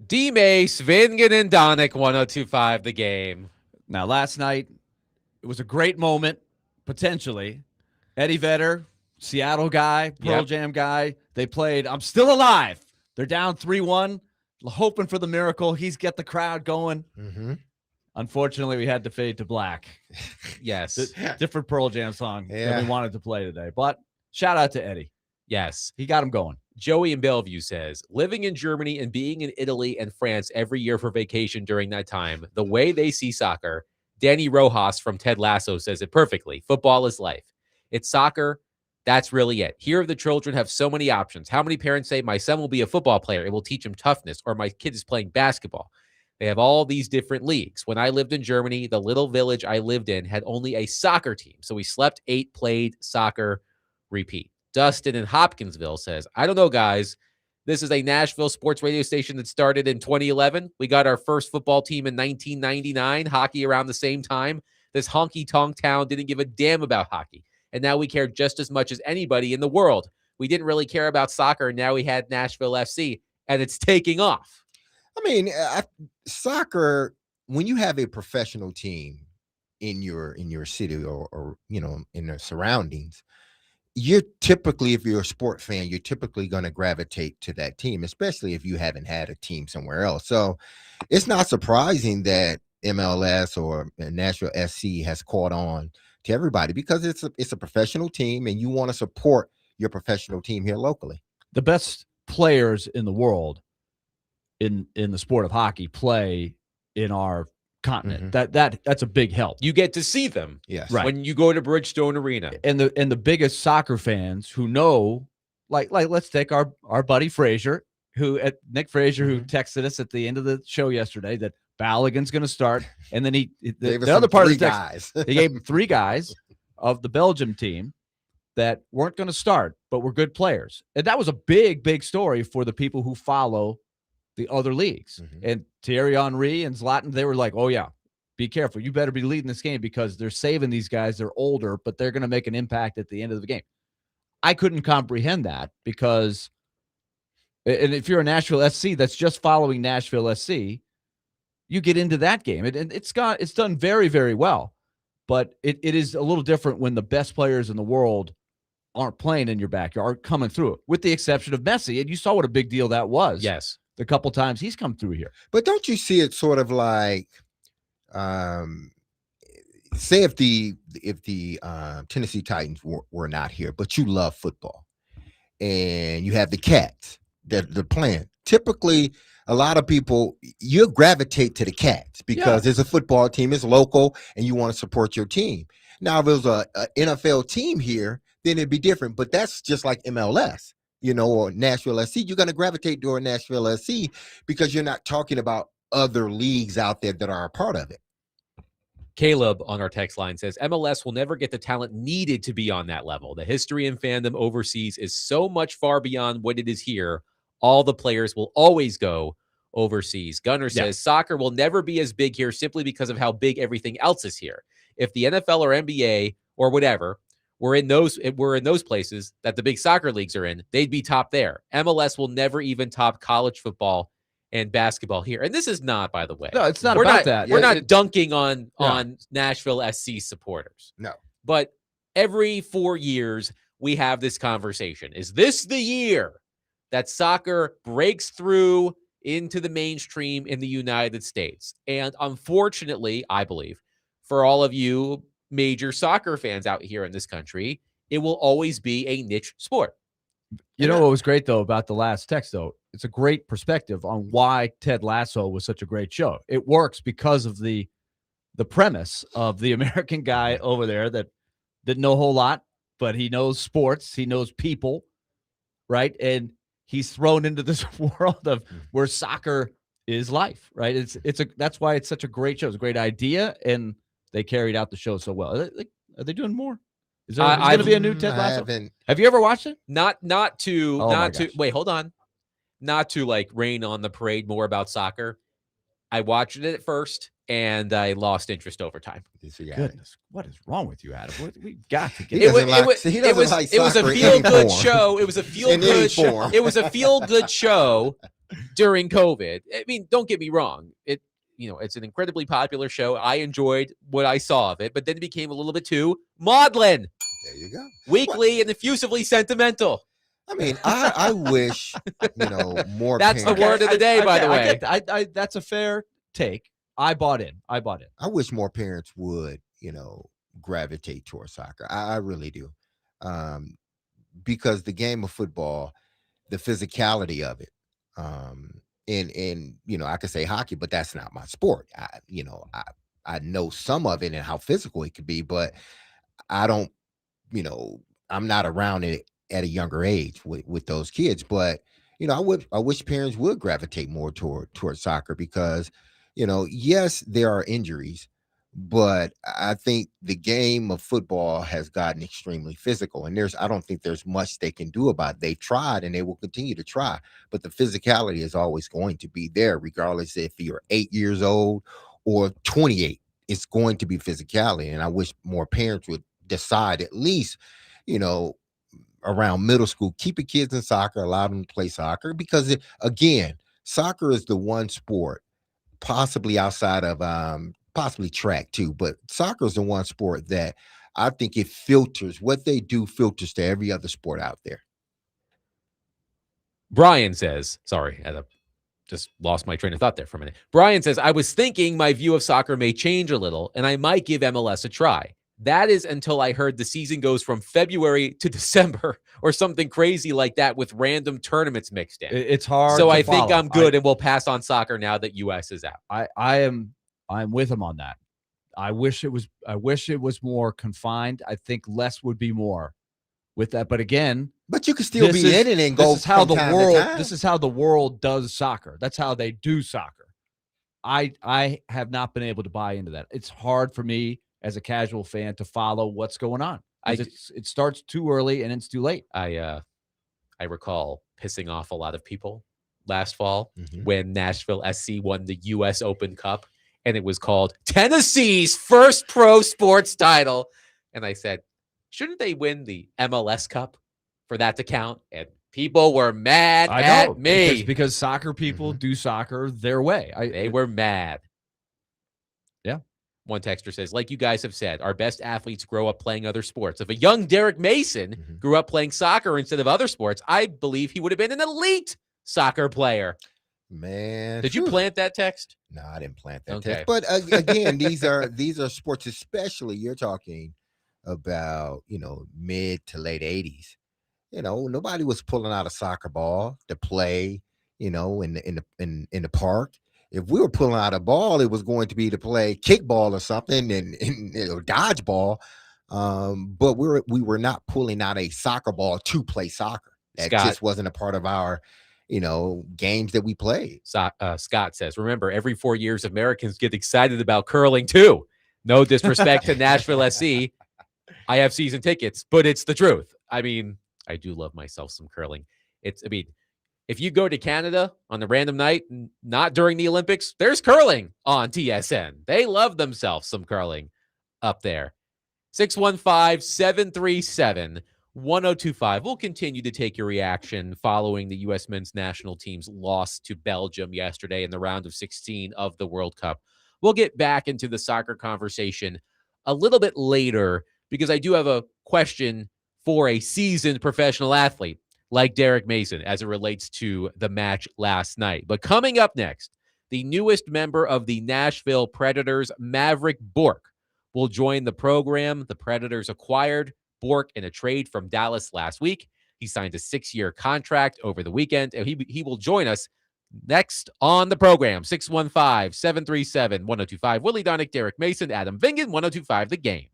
Speaker 1: DMase, Vingan, and Donick, 102.5 The Game.
Speaker 4: Now, last night, it was a great moment, potentially. Eddie Vedder, Seattle guy, Pearl Jam guy, they played I'm Still Alive. They're down 3-1, hoping for the miracle. He's get the crowd going.
Speaker 2: Mm-hmm.
Speaker 4: Unfortunately, we had to fade to black.
Speaker 1: Yes.
Speaker 4: Different Pearl Jam song
Speaker 2: Yeah.
Speaker 4: than we wanted to play today. But shout out to Eddie.
Speaker 1: Yes.
Speaker 4: He got him going.
Speaker 1: Joey in Bellevue says, living in Germany and being in Italy and France every year for vacation during that time, the way they see soccer, Danny Rojas from Ted Lasso says it perfectly. Football is life. It's soccer. That's really it. Here, the children have so many options. How many parents say, my son will be a football player, it will teach him toughness, or my kid is playing basketball? They have all these different leagues. When I lived in Germany, the little village I lived in had only a soccer team. So we slept, ate, played soccer, repeat. Dustin in Hopkinsville says, I don't know, guys. This is a Nashville sports radio station that started in 2011. We got our first football team in 1999, hockey around the same time. This honky-tonk town didn't give a damn about hockey. And now we care just as much as anybody in the world. We didn't really care about soccer, and now we had Nashville FC, and it's taking off.
Speaker 2: I mean, soccer, when you have a professional team in your city or in the surroundings, you're typically, if you're a sport fan, you're typically going to gravitate to that team, especially if you haven't had a team somewhere else. So it's not surprising that MLS or Nashville SC has caught on to everybody because it's a professional team and you want to support your professional team here locally.
Speaker 4: The best players in the world in the sport of hockey play in our continent.
Speaker 2: Mm-hmm.
Speaker 4: That's a big help.
Speaker 1: You get to see them when you go to Bridgestone Arena.
Speaker 4: And the biggest soccer fans who know, like let's take our buddy Frazier, Nick Frazier, who texted us at the end of the show yesterday that Balogun's going to start, and then the other part of the text, he gave him 3 guys of the Belgium team that weren't going to start, but were good players, and that was a big story for the people who follow the other leagues. And Thierry Henry and Zlatan, they were like, oh yeah, be careful. You better be leading this game because they're saving these guys. They're older, but they're going to make an impact at the end of the game. I couldn't comprehend that because, and if you're a Nashville SC that's just following Nashville SC, you get into that game. And it's done very, very well, but it is a little different when the best players in the world aren't playing in your backyard, aren't coming through it, with the exception of Messi. And you saw what a big deal that was.
Speaker 1: Yes.
Speaker 4: The couple times he's come through here.
Speaker 2: But don't you see it sort of like, say if the Tennessee Titans were not here, but you love football and you have the Cats that they're playing. Typically, a lot of people, you gravitate to the Cats because it's a football team, it's local, and you want to support your team. Now, if it was a NFL team here, then it'd be different. But that's just like MLS. Or Nashville SC, you're going to gravitate toward Nashville SC because you're not talking about other leagues out there that are a part of it.
Speaker 1: Caleb on our text line says, MLS will never get the talent needed to be on that level. The history and fandom overseas is so much far beyond what it is here. All the players will always go overseas. Gunner says, soccer will never be as big here simply because of how big everything else is here. If the NFL or NBA or whatever we're in those places that the big soccer leagues are in, they'd be top there. MLS will never even top college football and basketball here. And this is not, by the way.
Speaker 4: No, it's not about that.
Speaker 1: We're not dunking on Nashville SC supporters.
Speaker 2: No.
Speaker 1: But every 4 years, we have this conversation. Is this the year that soccer breaks through into the mainstream in the United States? And unfortunately, I believe, for all of you major soccer fans out here in this country, it will always be a niche sport.
Speaker 4: You know what was great, though, about the last text, though? It's a great perspective on why Ted Lasso was such a great show. It works because of the premise of the American guy over there that didn't know a whole lot, but he knows sports, he knows people, right? And he's thrown into this world of where soccer is life, right? That's why it's such a great show. It's a great idea, and they carried out the show so well. Are they doing more? Is there going to be a new Ted Lasso? Have you ever watched it?
Speaker 1: Not to wait, hold on. Not to like rain on the parade more about soccer. I watched it at first and I lost interest over time.
Speaker 4: Goodness, what is wrong with you, Adam? We got to get
Speaker 2: it was a
Speaker 1: feel good show. It was a feel good show during COVID. I mean, don't get me wrong. It's an incredibly popular show. I enjoyed what I saw of it, but then it became a little bit too maudlin,
Speaker 2: There you go.
Speaker 1: weakly, and effusively sentimental.
Speaker 2: I mean, I wish, more
Speaker 1: That's the
Speaker 2: parents.
Speaker 1: word of the day, by the
Speaker 4: I
Speaker 1: way.
Speaker 4: get that. That's a fair take. I bought in.
Speaker 2: I wish more parents would, gravitate towards soccer. I really do. Um, because the game of football, the physicality of it, and I could say hockey, but that's not my sport. I know some of it and how physical it could be, but I don't, I'm not around it at a younger age with those kids. But I wish parents would gravitate more towards soccer because, yes, there are injuries, but I think the game of football has gotten extremely physical, and I don't think there's much they can do about it. They've tried and they will continue to try, but the physicality is always going to be there, regardless if you're 8 years old or 28. It's going to be physicality, and I wish more parents would decide at least, you know, around middle school, keep your kids in soccer, allow them to play soccer, because again, soccer is the one sport, possibly outside of possibly track too, but soccer is the one sport that I think it filters what they do, filters to every other sport out there.
Speaker 1: Brian says, sorry, I just lost my train of thought there for a minute. Brian says, I was thinking my view of soccer may change a little, and I might give MLS a try. That is until I heard the season goes from February to December or something crazy like that with random tournaments mixed in.
Speaker 4: It's hard.
Speaker 1: So
Speaker 4: to
Speaker 1: I think
Speaker 4: follow.
Speaker 1: I'm good, and we'll pass on soccer now that US is out.
Speaker 4: I'm with him on that. I wish it was more confined. I think less would be more with that. But again,
Speaker 2: but you could still be in it and go.
Speaker 4: This is how the world. This is how the world does soccer. That's how they do soccer. I have not been able to buy into that. It's hard for me as a casual fan to follow what's going on. It starts too early and it's too late.
Speaker 1: I recall pissing off a lot of people last fall when Nashville SC won the US Open Cup, and it was called Tennessee's first pro sports title. And I said, shouldn't they win the MLS Cup for that to count? And people were mad at me.
Speaker 4: Because soccer people do soccer their way.
Speaker 1: They were mad.
Speaker 4: Yeah.
Speaker 1: One texter says, like you guys have said, our best athletes grow up playing other sports. If a young Derek Mason grew up playing soccer instead of other sports, I believe he would have been an elite soccer player.
Speaker 2: Man,
Speaker 1: did you plant that text?
Speaker 2: No, I didn't plant that text. But again, these are sports, especially you're talking about, mid to late 80s. Nobody was pulling out a soccer ball to play, in the park. If we were pulling out a ball, it was going to be to play kickball or something and dodgeball. But we were not pulling out a soccer ball to play soccer. That just wasn't a part of our, games that we played.
Speaker 1: Scott says, remember, every 4 years, Americans get excited about curling too. No disrespect to Nashville SC. I have season tickets, but it's the truth. I mean, I do love myself some curling. If you go to Canada on a random night, not during the Olympics, there's curling on TSN. They love themselves some curling up there. 615-737-1025. We'll continue to take your reaction following the U.S. men's national team's loss to Belgium yesterday in the round of 16 of the World Cup. We'll get back into the soccer conversation a little bit later because I do have a question for a seasoned professional athlete like Derek Mason as it relates to the match last night. But coming up next, the newest member of the Nashville Predators, Mavrik Bourque, will join the program. The Predators acquired Bourque in a trade from Dallas last week. He signed a 6-year contract over the weekend, and he will join us next on the program. 615-737-1025. Willy Donick, Derek Mason, Adam Vingan, 1025 The Game.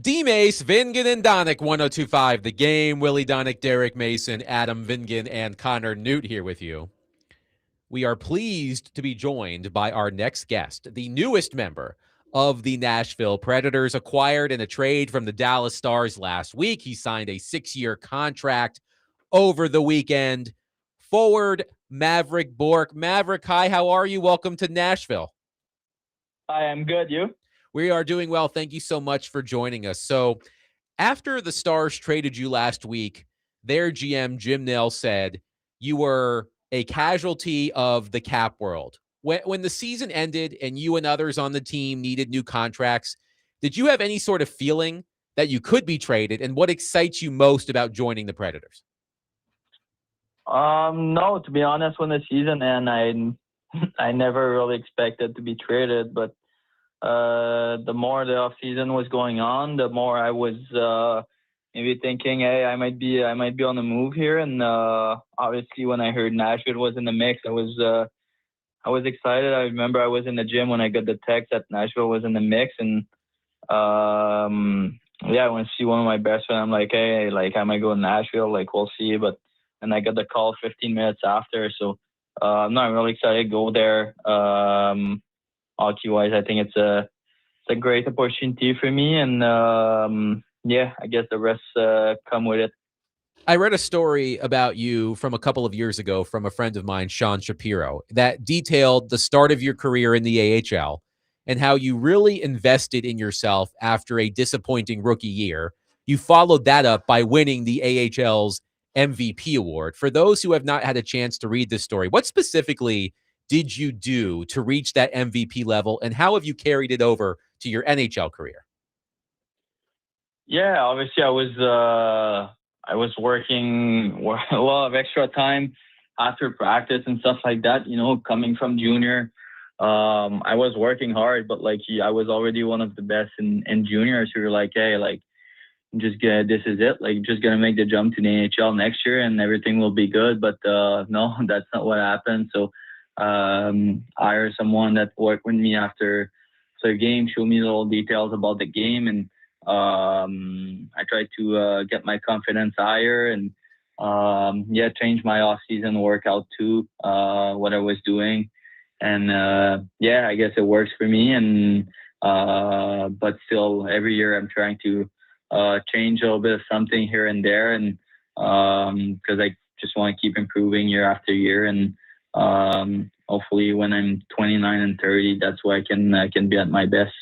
Speaker 1: DMase, Vingan, and Donick, 102.5 The Game. Willy Donick, Derek Mason, Adam Vingan, and Connor Newt here with you. We are pleased to be joined by our next guest, the newest member of the Nashville Predators, acquired in a trade from the Dallas Stars last week. He signed a 6-year contract over the weekend. Forward Mavrik Bourque. Mavrik, hi, how are you? Welcome to Nashville.
Speaker 7: Hi, I'm good. You?
Speaker 1: We are doing well. Thank you so much for joining us. So, after the Stars traded you last week, their GM, Jim Nill, said you were a casualty of the cap world. When the season ended and you and others on the team needed new contracts, did you have any sort of feeling that you could be traded? And what excites you most about joining the Predators?
Speaker 7: No, to be honest, when the season ended, I never really expected to be traded, but the more the off season was going on, the more I was maybe thinking, hey, I might be on the move here. And obviously, when I heard Nashville was in the mix, I was excited. I remember I was in the gym when I got the text that Nashville was in the mix, and I went to see one of my best friends. I'm like, hey, like I might go to Nashville, like we'll see. But then I got the call 15 minutes after, so I'm not really excited to go there. Hockey-wise, I think it's a great opportunity for me, and I guess the rest come with it.
Speaker 1: I read a story about you from a couple of years ago from a friend of mine, Sean Shapiro, that detailed the start of your career in the AHL and how you really invested in yourself after a disappointing rookie year. You followed that up by winning the AHL's MVP award. For those who have not had a chance to read this story, what specifically did you do to reach that MVP level, and how have you carried it over to your NHL career?
Speaker 7: Yeah, obviously I was working a lot of extra time after practice and stuff like that. You know, coming from junior, I was working hard, but like I was already one of the best in junior. So you're like, hey, like this is it. Like just gonna make the jump to the NHL next year, and everything will be good. But no, that's not what happened. So I hired someone that worked with me after the game, showed me little details about the game, and I tried to get my confidence higher and change my off-season workout too, what I was doing. And I guess it works for me. And but still, every year I'm trying to change a little bit of something here and there, and because I just want to keep improving year after year. And hopefully when I'm 29 and 30, that's where I can be at my best.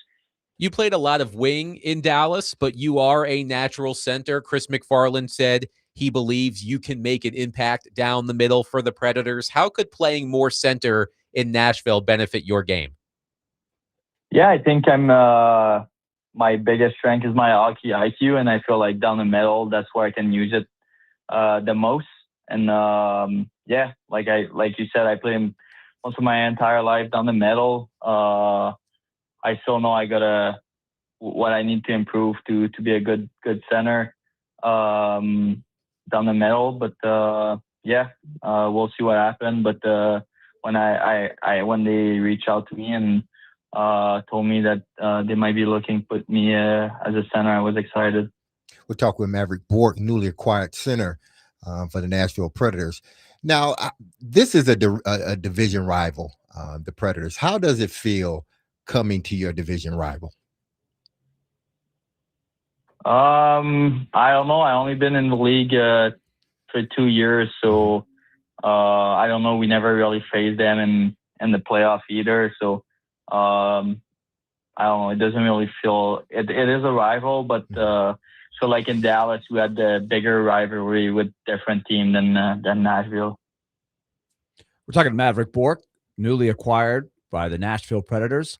Speaker 1: You played a lot of wing in Dallas, but you are a natural center. Chris McFarland said he believes you can make an impact down the middle for the Predators. How could playing more center in Nashville benefit your game?
Speaker 7: Yeah, I think my biggest strength is my hockey IQ, and I feel like down the middle, that's where I can use it the most. And like you said, I played most of my entire life down the middle. I still know I gotta what I need to improve to be a good center down the middle. But we'll see what happens. But when they reached out to me and told me that they might be looking to put me as a center, I was excited.
Speaker 2: We'll talk with Mavrik Bourque, newly acquired center for the Nashville Predators. Now, this is a division rival, the Predators. How does it feel coming to your division rival?
Speaker 7: I don't know. I only been in the league for 2 years, so I don't know. We never really faced them in the playoff either. So I don't know. It doesn't really feel it is a rival, but so like in Dallas, we had the bigger rivalry with different team than Nashville.
Speaker 4: We're talking Mavrik Bourque, newly acquired by the Nashville Predators.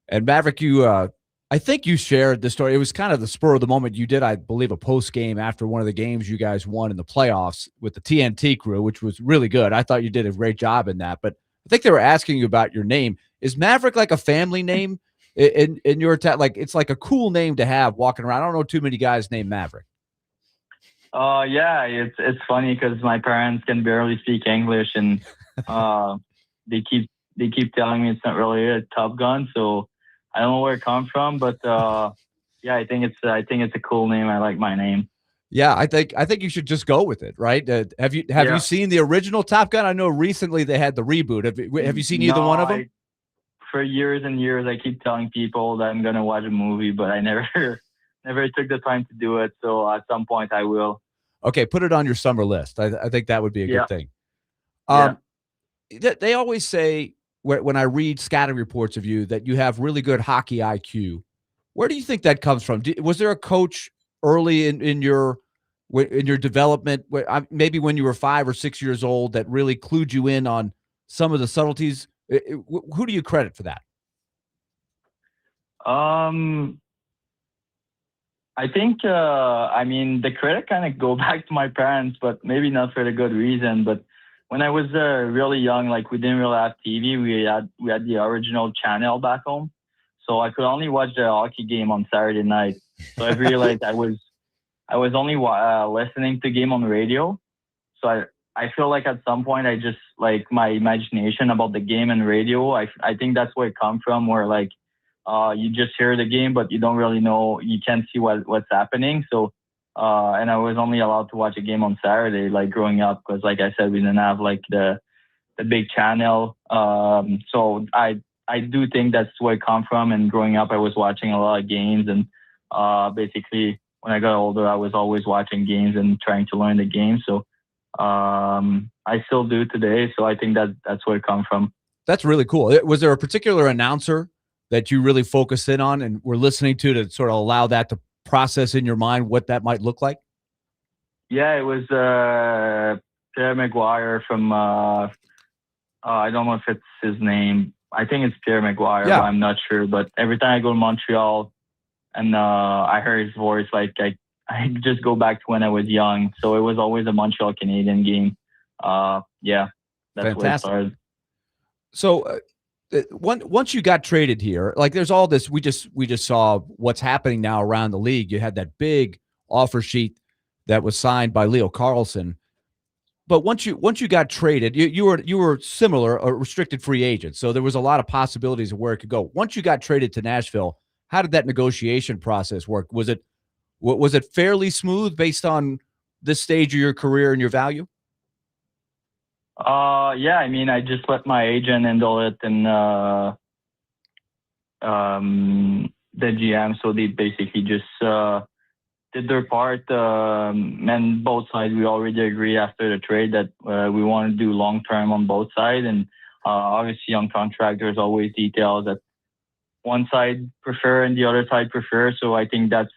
Speaker 4: And Mavrik, you, I think you shared the story. It was kind of the spur of the moment. You did, I believe, a post game after one of the games you guys won in the playoffs with the TNT crew, which was really good. I thought you did a great job in that. But I think they were asking you about your name. Is Mavrik like a family name in your town? Like it's like a cool name to have walking around. I don't know too many guys named Mavrik.
Speaker 7: Yeah, it's funny because my parents can barely speak English, and they keep telling me it's not really a Top Gun, so I don't know where it comes from, but yeah, I think it's a cool name. I like my name.
Speaker 4: Yeah, I think you should just go with it, right? Have you seen the original Top Gun? I know recently they had the reboot. Have you seen either one of them?
Speaker 7: For years and years, I keep telling people that I'm gonna watch a movie, but I never took the time to do it. So at some point, I will.
Speaker 4: Okay, put it on your summer list. I think that would be a good thing. They always say when I read scouting reports of you that you have really good hockey IQ. Where do you think that comes from? Was there a coach early in your development, maybe when you were 5 or 6 years old, that really clued you in on some of the subtleties? Who do you credit for that?
Speaker 7: I think, the credit kind of go back to my parents, but maybe not for the good reason. But when I was really young, like we didn't really have TV. We had the original channel back home. So I could only watch the hockey game on Saturday night. So I realized I was only listening to game on the radio. So I feel like at some point I just like my imagination about the game and radio. I think that's where it comes from, where like you just hear the game, but you don't really know, you can't see what's happening. So and I was only allowed to watch a game on Saturday, like growing up, because like I said, we didn't have like the big channel. So I do think that's where it comes from. And growing up, I was watching a lot of games, and basically when I got older, I was always watching games and trying to learn the game. So I still do today. So I think that's where it comes from.
Speaker 4: That's really cool. Was there a particular announcer that you really focused in on and were listening to sort of allow that to process in your mind what that might look like?
Speaker 7: Yeah, it was Trevor Matich from I don't know if it's his name. I think it's Pierre Maguire,
Speaker 4: yeah.
Speaker 7: But I'm not sure. But every time I go to Montreal and I heard his voice, like I just go back to when I was young. So it was always a Montreal Canadian game. Yeah, that's
Speaker 4: Fantastic.
Speaker 7: where it started.
Speaker 4: So once you got traded here, like there's all this, we just saw what's happening now around the league. You had that big offer sheet that was signed by Leo Carlsson. But once you got traded, you were similar, a restricted free agent. So there was a lot of possibilities of where it could go. Once you got traded to Nashville, how did that negotiation process work? Was it fairly smooth based on this stage of your career and your value?
Speaker 7: Yeah, I mean, I just let my agent handle it, and the GM, so they basically just did their part. And both sides, we already agree after the trade that we want to do long term on both sides. And obviously, on contract, there's always details that one side prefer and the other side prefer. So I think that's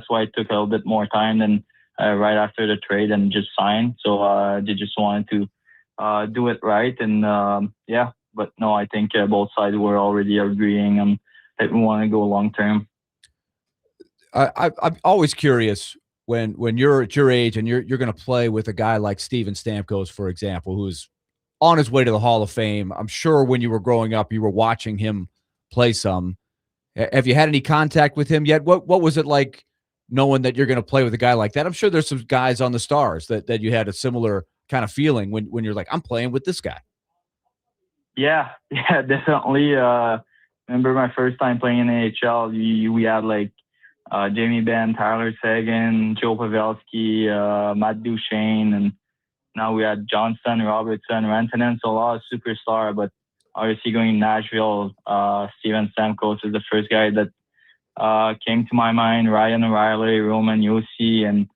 Speaker 7: why it took a little bit more time than right after the trade and just sign. So they just wanted to do it right. And yeah, but no, I think both sides were already agreeing on that we want to go long term.
Speaker 4: I'm always curious when you're at your age and you're going to play with a guy like Steven Stamkos, for example, who's on his way to the Hall of Fame. I'm sure when you were growing up, you were watching him play some. Have you had any contact with him yet? What was it like knowing that you're going to play with a guy like that? I'm sure there's some guys on the Stars that you had a similar kind of feeling when you're like, I'm playing with this guy.
Speaker 7: Yeah, definitely. Remember my first time playing in AHL, we had like Jamie Benn, Tyler Seguin, Joe Pavelski, Matt Duchene, and now we had Johnston, Robertson, Rantanen, so a lot of superstar. But obviously going to Nashville, Steven Stamkos is the first guy that came to my mind. Ryan O'Reilly, Roman Josi, and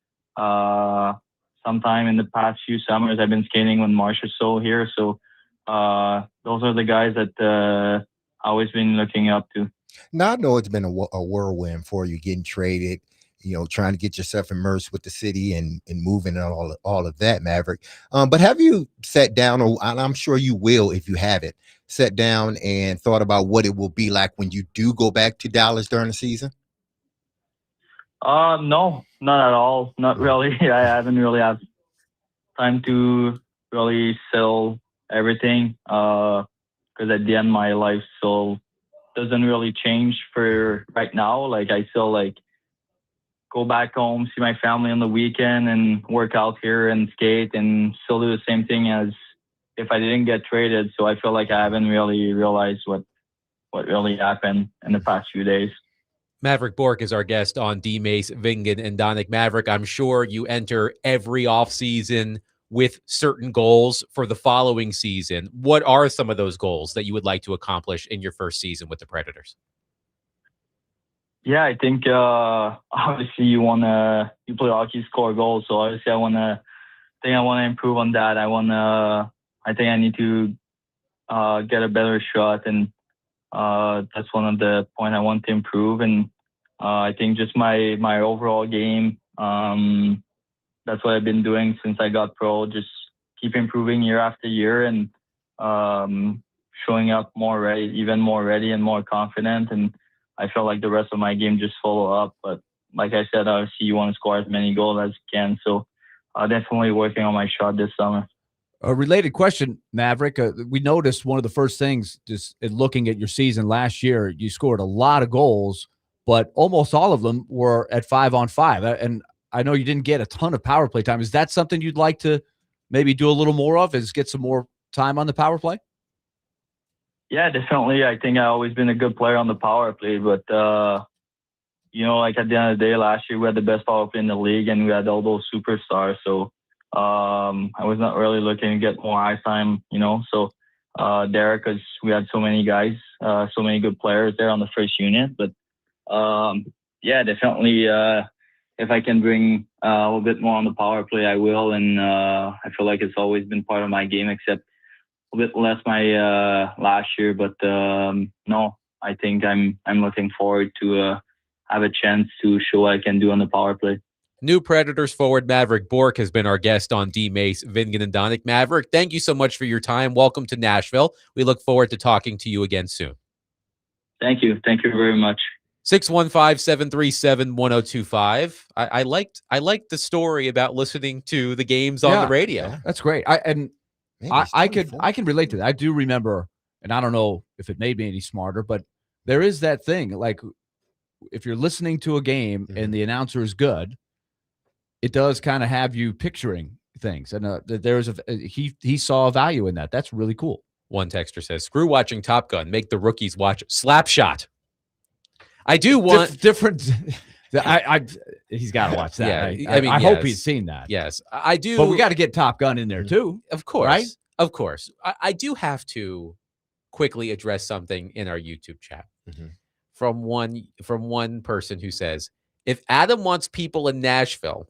Speaker 7: sometime in the past few summers I've been skating with Marcia Soul here. So those are the guys that I've always been looking up to.
Speaker 2: Now, I know it's been a whirlwind for you getting traded, trying to get yourself immersed with the city and moving and all of that, Mavrik. But have you sat down, and I'm sure you will if you haven't, sat down and thought about what it will be like when you do go back to Dallas during the season?
Speaker 7: No, not at all. Not really. I haven't really had time to really sell everything because at the end, my life still doesn't really change for right now. Like I still like go back home, see my family on the weekend and work out here and skate and still do the same thing as if I didn't get traded. So I feel like I haven't really realized what really happened in the past few days.
Speaker 1: Mavrik Bourque is our guest on DMase, Vingan, and Donick. Mavrik, I'm sure you enter every offseason with certain goals for the following season. What are some of those goals that you would like to accomplish in your first season with the Predators?
Speaker 7: Yeah, I think obviously you play hockey, score goals. So obviously I want to improve on that. I think I need to get a better shot, and that's one of the points I want to improve. And I think just my overall game, that's what I've been doing since I got pro. Just keep improving year after year, and showing up even more ready and more confident. And I feel like the rest of my game just follow up. But like I said, obviously you want to score as many goals as you can. So definitely working on my shot this summer.
Speaker 4: A related question, Mavrik. We noticed one of the first things, just in looking at your season last year, you scored a lot of goals, but almost all of them were at 5-on-5. And I know you didn't get a ton of power play time. Is that something you'd like to maybe do a little more of, is get some more time on the power play?
Speaker 7: Yeah, definitely. I think I've always been a good player on the power play, but like at the end of the day, last year we had the best power play in the league, and we had all those superstars. So I was not really looking to get more ice time, So there, because we had so many guys, so many good players there on the first unit. But yeah, definitely. If I can bring a little bit more on the power play, I will. And I feel like it's always been part of my game, except a bit less my last year. But no, I think I'm looking forward to have a chance to show what I can do on the power play.
Speaker 1: New Predators forward Mavrik Bourque has been our guest on DMase, Vingan, and Donick. Mavrik, thank you so much for your time. Welcome to Nashville. We look forward to talking to you again soon.
Speaker 7: Thank you. Thank you very much.
Speaker 1: 615-737-1025. I liked the story about listening to the games on the radio.
Speaker 2: Yeah.
Speaker 4: That's great. I can relate to that. I do remember, and I don't know if it made me any smarter, but there is that thing, like if you're listening to a game and the announcer is good, it does kind of have you picturing things. And he saw a value in that. That's really cool.
Speaker 1: One texter says, "Screw watching Top Gun. Make the rookies watch Slapshot." I do want
Speaker 4: different. He's got to watch that.
Speaker 1: Yeah,
Speaker 4: I hope he's seen that.
Speaker 1: Yes, I do.
Speaker 4: But we got to get Top Gun in there too.
Speaker 1: Of course,
Speaker 4: right?
Speaker 1: Of course. I do have to quickly address something in our YouTube chat from one person who says, "If Adam wants people in Nashville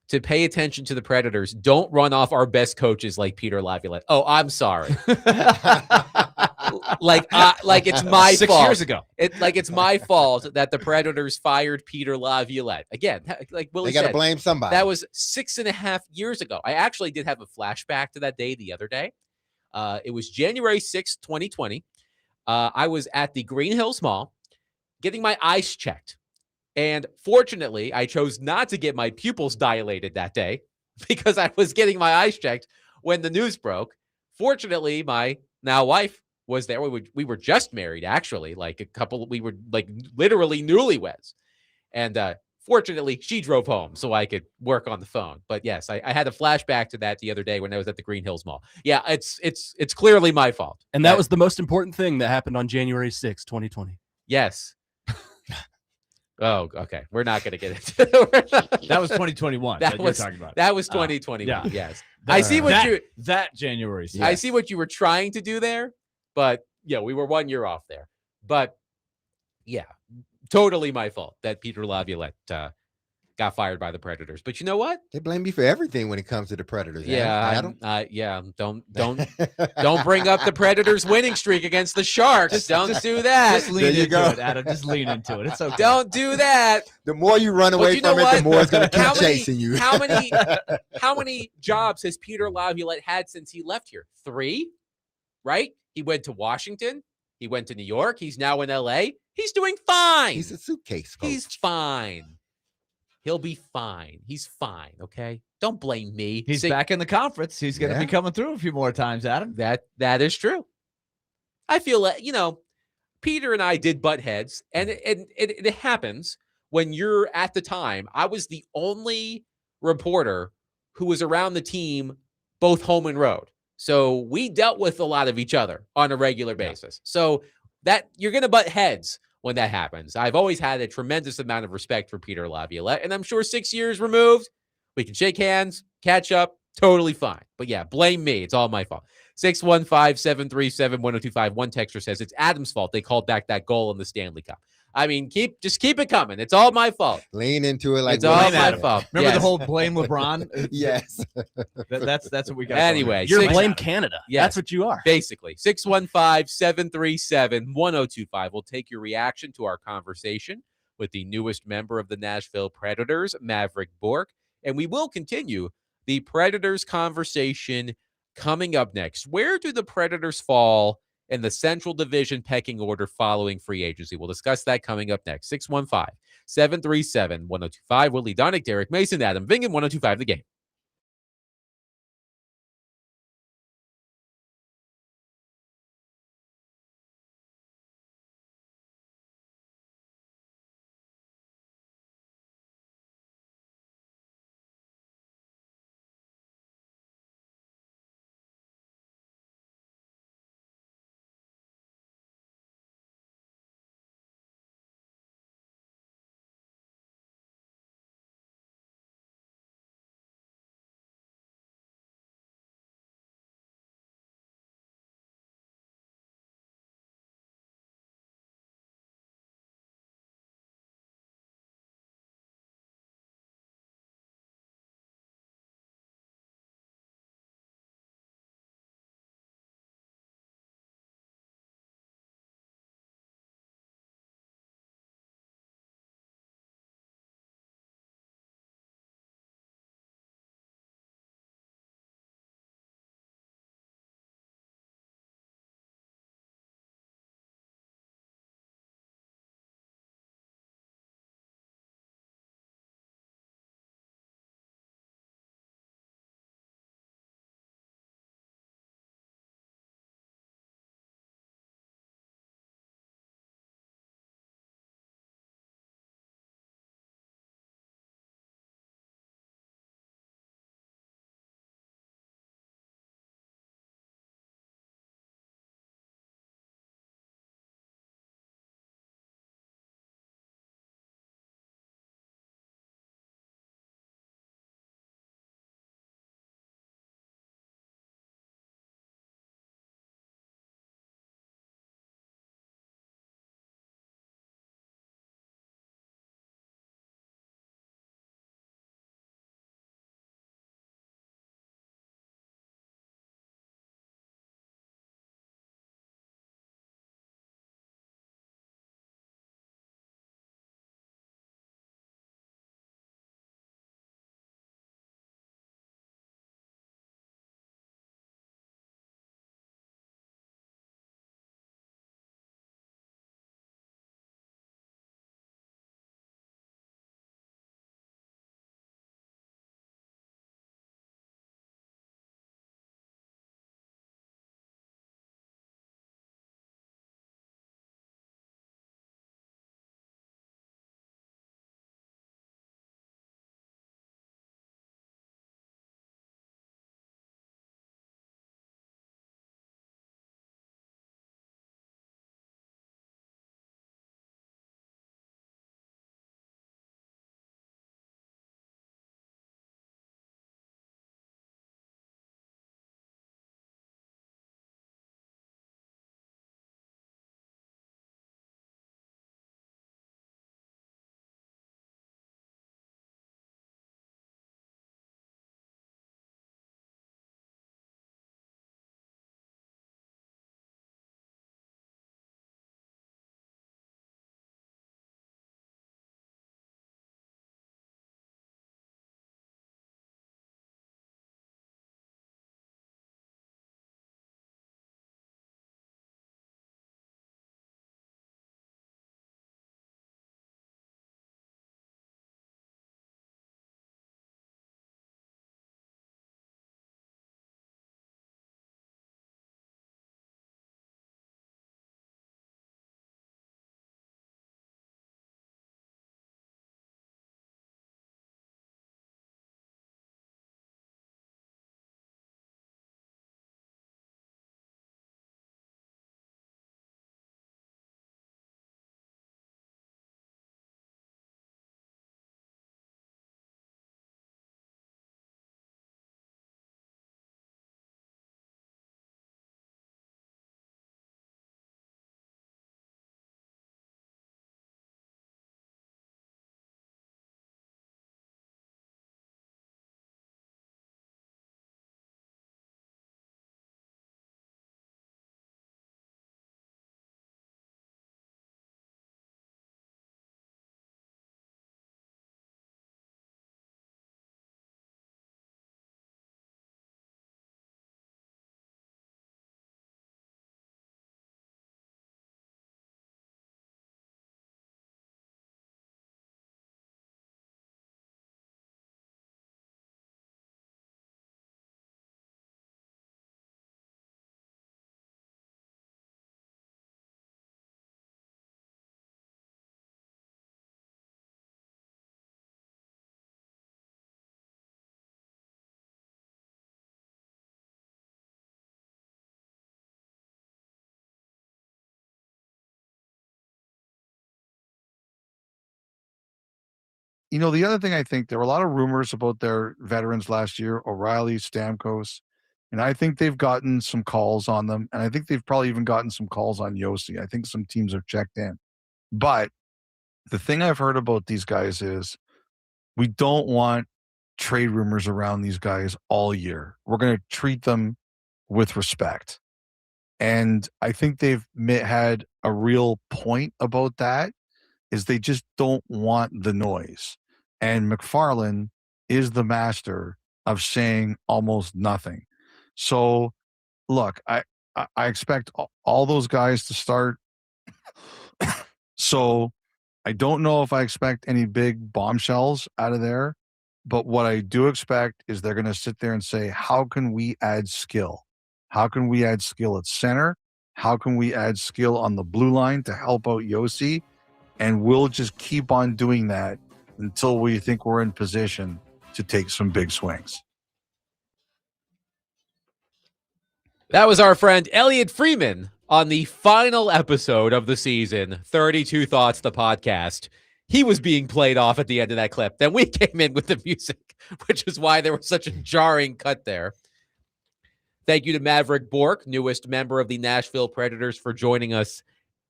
Speaker 1: to pay attention to the Predators, don't run off our best coaches like Peter Laviolette." Oh, I'm sorry. like it's my
Speaker 4: 6
Speaker 1: fault.
Speaker 4: years ago.
Speaker 1: It's my fault that the Predators fired Peter Laviolette. Again, like Willy
Speaker 2: They got
Speaker 1: said,
Speaker 2: to blame somebody.
Speaker 1: that was 6.5 years ago. I actually did have a flashback to that day the other day. It was January 6th, 2020. I was at the Green Hills Mall getting my eyes checked. And fortunately, I chose not to get my pupils dilated that day because I was getting my eyes checked when the news broke. Fortunately, my now wife was there. We were just married, actually, we were like literally newlyweds. And fortunately, she drove home so I could work on the phone. But yes, I had a flashback to that the other day when I was at the Green Hills Mall. Yeah, it's clearly my fault.
Speaker 6: And that was the most important thing that happened on January 6th, 2020.
Speaker 1: Yes. Oh, okay. We're not going to get into
Speaker 4: That was 2021.
Speaker 1: That
Speaker 4: you're talking about.
Speaker 1: That was 2021.
Speaker 4: yeah.
Speaker 1: Yes. I see what
Speaker 4: that January.
Speaker 1: Yes. I see what you were trying to do there, but yeah, we were 1 year off there. But yeah, totally my fault that Peter Laviolette got fired by the Predators. But you know what?
Speaker 2: They blame me for everything when it comes to the Predators.
Speaker 1: Yeah, Don't bring up the Predators' winning streak against the Sharks. Don't do that.
Speaker 4: Just lean into it, Adam. Just lean into it. It's okay.
Speaker 1: Don't do that.
Speaker 2: The more you run away from it, the more it's going to keep chasing you.
Speaker 1: How many jobs has Peter Laviolette had since he left here? 3, right? He went to Washington. He went to New York. He's now in LA. He's doing fine.
Speaker 2: He's a suitcase coach.
Speaker 1: He's fine. He'll be fine. He's fine, okay? Don't blame me.
Speaker 4: He's back in the conference. He's going to be coming through a few more times, Adam.
Speaker 1: That is true. I feel like, Peter and I did butt heads, and it happens when you're at the time. I was the only reporter who was around the team, both home and road. So we dealt with a lot of each other on a regular basis. So that you're going to butt heads when that happens. I've always had a tremendous amount of respect for Peter Laviolette, and I'm sure 6 years removed, we can shake hands, catch up, totally fine. But yeah, blame me. It's all my fault. 615-737-1025. One texter says it's Adam's fault they called back that goal in the Stanley Cup. I mean, just keep it coming. It's all my fault.
Speaker 2: Lean into it like
Speaker 1: It's all
Speaker 2: Willie
Speaker 1: my
Speaker 2: said.
Speaker 1: fault.
Speaker 4: Remember
Speaker 1: Yes.
Speaker 4: the whole blame LeBron?
Speaker 2: Yes.
Speaker 4: That's what we got.
Speaker 1: Anyway,
Speaker 6: You're
Speaker 1: six-
Speaker 6: blame Canada.
Speaker 1: Yes.
Speaker 6: That's what you are.
Speaker 1: Basically, 615-737-1025. We'll take your reaction to our conversation with the newest member of the Nashville Predators, Mavrik Bourque. And we will continue the Predators conversation coming up next. Where do the Predators fall in the Central Division pecking order following free agency? We'll discuss that coming up next. 615-737-1025. Willy Donick, Derek Mason, Adam Vingan, 1025 The Game.
Speaker 8: the other thing I think there were a lot of rumors about their veterans last year, O'Reilly, Stamkos, and I think they've gotten some calls on them, and I think they've probably even gotten some calls on Yossi. I think some teams have checked in. But the thing I've heard about these guys is we don't want trade rumors around these guys all year. We're going to treat them with respect. And I think they've had a real point about that, is they just don't want the noise. And McFarland is the master of saying almost nothing. So, look, I expect all those guys to start. So I don't know if I expect any big bombshells out of there, but what I do expect is they're going to sit there and say, how can we add skill? How can we add skill at center? How can we add skill on the blue line to help out Yossi? And we'll just keep on doing that until we think we're in position to take some big swings.
Speaker 1: That was our friend Elliot Freeman on the final episode of the season, 32 Thoughts, the podcast. He was being played off at the end of that clip. Then we came in with the music, which is why there was such a jarring cut there. Thank you to Mavrik Bourque, newest member of the Nashville Predators, for joining us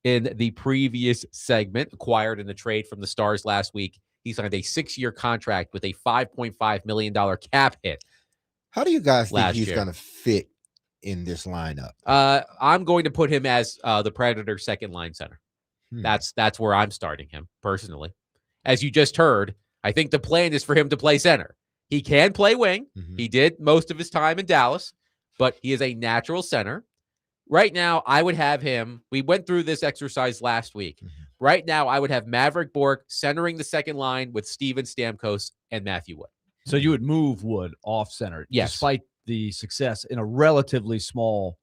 Speaker 1: in the previous segment. Acquired in the trade from the Stars last week. He signed a 6-year contract with a $5.5 million cap hit.
Speaker 2: How do you guys think
Speaker 1: last
Speaker 2: he's
Speaker 1: year.
Speaker 2: going to fit in this lineup?
Speaker 1: I'm going to put him as the Predator second line center. That's where I'm starting him personally. As you just heard, I think the plan is for him to play center. He can play wing. He did most of his time in Dallas, but he is a natural center. Right now, I would have him. We went through this exercise last week. Right now, I would have Mavrik Bourque centering the second line with Steven Stamkos and Matthew Wood.
Speaker 4: So you would move Wood off center, despite the success in a relatively small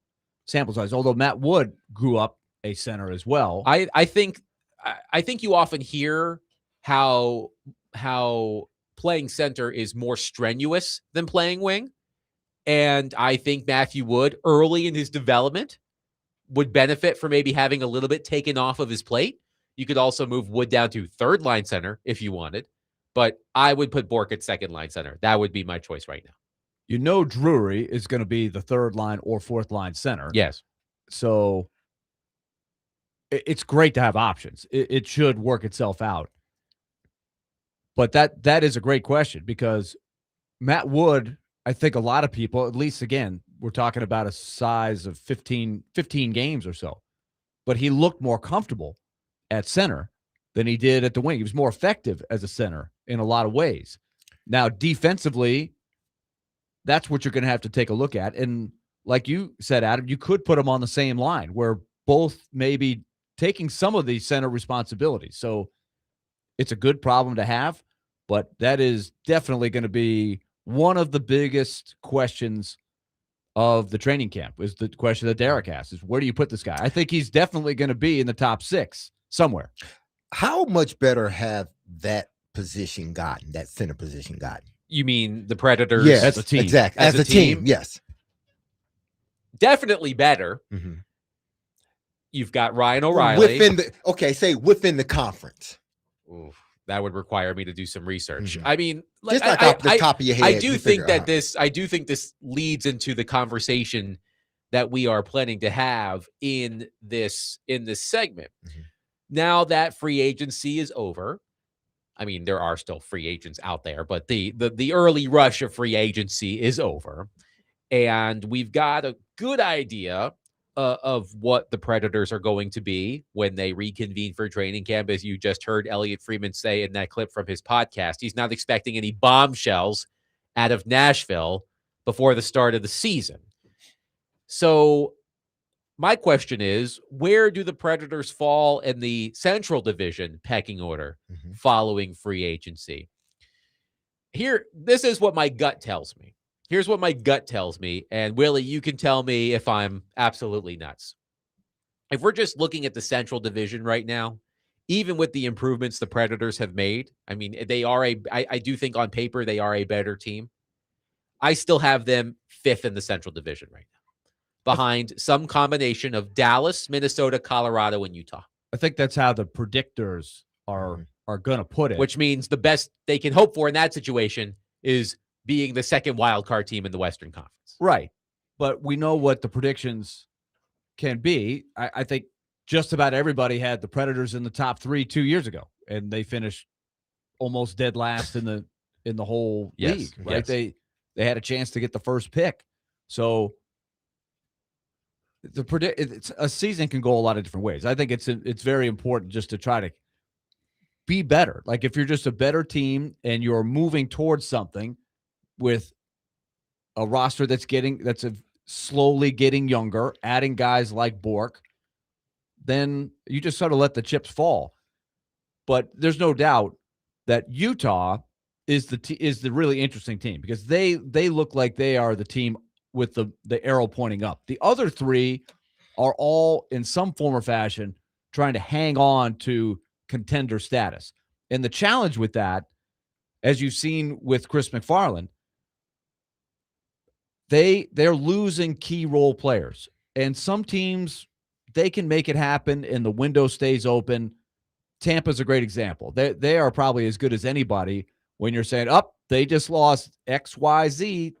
Speaker 4: sample size. Although Matt Wood grew up a center as well.
Speaker 1: I think you often hear how playing center is more strenuous than playing wing. And I think Matthew Wood, early in his development, would benefit from maybe having a little bit taken off of his plate. You could also move Wood down to third line center if you wanted. But I would put Bourque at second line center. That would be my choice right now.
Speaker 4: You know Drury is going to be the third line or fourth line center.
Speaker 1: Yes.
Speaker 4: So it's great to have options. It should work itself out. But that is a great question, because Matt Wood, I think a lot of people, at least again, we're talking about a size of 15 games or so, but he looked more comfortable at center than he did at the wing. He was more effective as a center in a lot of ways. Now, defensively, that's what you're going to have to take a look at. And like you said, Adam, you could put them on the same line where both may be taking some of the center responsibilities. So it's a good problem to have, but that is definitely going to be one of the biggest questions of the training camp. Is the question that Derek asked, is where do you put this guy? I think he's definitely going to be in the top 6 somewhere.
Speaker 2: How much better have that position gotten, that center position gotten?
Speaker 1: You mean the Predators
Speaker 2: Yes,
Speaker 1: as a team?
Speaker 2: Exactly. As a team, yes.
Speaker 1: Definitely better. You've got Ryan O'Reilly.
Speaker 2: Within the conference.
Speaker 1: Oof, that would require me to do some research.
Speaker 2: Mm-hmm.
Speaker 1: I mean,
Speaker 2: just like off the top of your head.
Speaker 1: I do think this leads into the conversation that we are planning to have in this segment.
Speaker 2: Mm-hmm.
Speaker 1: Now that free agency is over, I mean, there are still free agents out there, but the early rush of free agency is over, and we've got a good idea of what the Predators are going to be when they reconvene for training camp. As you just heard Elliot Freeman say in that clip from his podcast, he's not expecting any bombshells out of Nashville before the start of the season. So my question is, where do the Predators fall in the Central Division pecking order following free agency? This is what my gut tells me. Here's what my gut tells me, and Willie, you can tell me if I'm absolutely nuts. If we're just looking at the Central Division right now, even with the improvements the Predators have made, I mean, I do think on paper they are a better team. I still have them 5th in the Central Division right now, behind some combination of Dallas, Minnesota, Colorado, and Utah.
Speaker 4: I think that's how the predictors are going to put it.
Speaker 1: Which means the best they can hope for in that situation is being the second wild card team in the Western Conference.
Speaker 4: Right. But we know what the predictions can be. I think just about everybody had the Predators in the top 3 2 years ago, and they finished almost dead last in the whole league. Right?
Speaker 1: Yes.
Speaker 4: They had a chance to get the first pick. So it's a season can go a lot of different ways. I think it's very important just to try to be better. Like if you're just a better team and you're moving towards something with a roster that's slowly getting younger, adding guys like Bourque, then you just sort of let the chips fall. But there's no doubt that Utah is the really interesting team because they look like they are the team with the arrow pointing up. The other 3 are all in some form or fashion trying to hang on to contender status. And the challenge with that, as you've seen with Chris McFarland, they're losing key role players. And some teams, they can make it happen and the window stays open. Tampa's a great example. They are probably as good as anybody when you're saying, they just lost XYZ.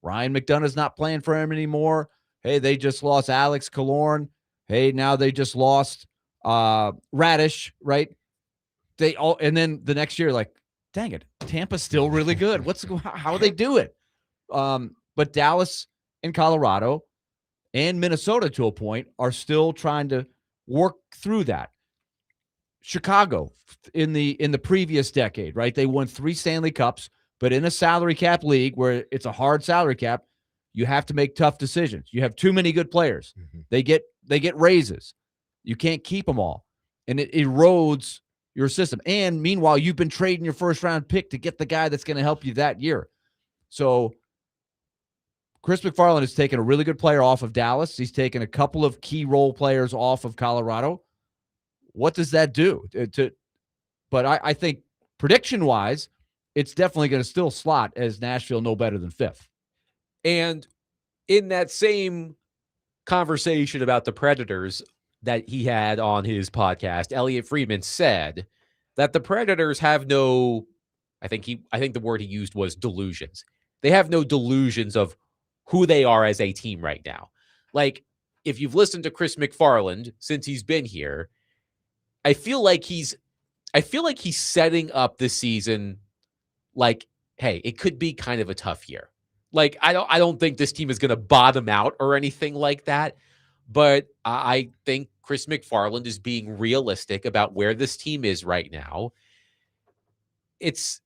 Speaker 4: Ryan McDonough's not playing for him anymore. Hey, they just lost Alex Killorn. Hey, now they just lost Radish, right? And then the next year, like, dang it, Tampa's still really good. How do they do it? But Dallas and Colorado and Minnesota, to a point, are still trying to work through that. Chicago in the previous decade, right? They won 3 Stanley Cups, but in a salary cap league where it's a hard salary cap, you have to make tough decisions. You have too many good players. Mm-hmm. They get raises. You can't keep them all. And it erodes your system. And meanwhile, you've been trading your first round pick to get the guy that's going to help you that year. So Chris McFarland has taken a really good player off of Dallas. He's taken a couple of key role players off of Colorado. What does that do? But I think prediction-wise, it's definitely going to still slot as Nashville no better than 5th.
Speaker 1: And in that same conversation about the Predators that he had on his podcast, Elliot Friedman said that the Predators have no, I think the word he used was delusions. They have no delusions of who they are as a team right now. Like, if you've listened to Chris McFarland since he's been here, I feel like he's setting up this season like, hey, it could be kind of a tough year. Like, I don't think this team is going to bottom out or anything like that. But I think Chris McFarland is being realistic about where this team is right now. The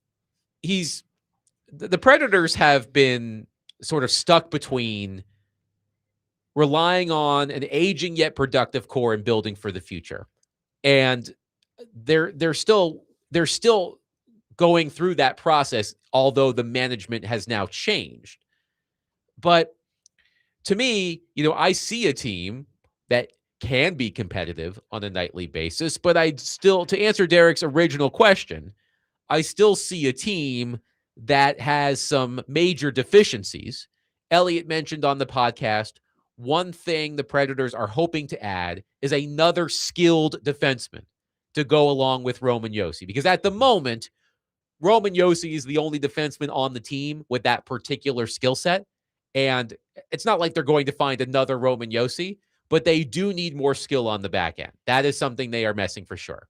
Speaker 1: Predators have been sort of stuck between relying on an aging yet productive core and building for the future. And they're still going through that process, although the management has now changed. But to me, I see a team that can be competitive on a nightly basis, but to answer Derek's original question, I still see a team that has some major deficiencies. Elliot mentioned on the podcast, one thing the Predators are hoping to add is another skilled defenseman to go along with Roman Josi, because at the moment, Roman Josi is the only defenseman on the team with that particular skill set. And it's not like they're going to find another Roman Josi, but they do need more skill on the back end. That is something they are missing for sure.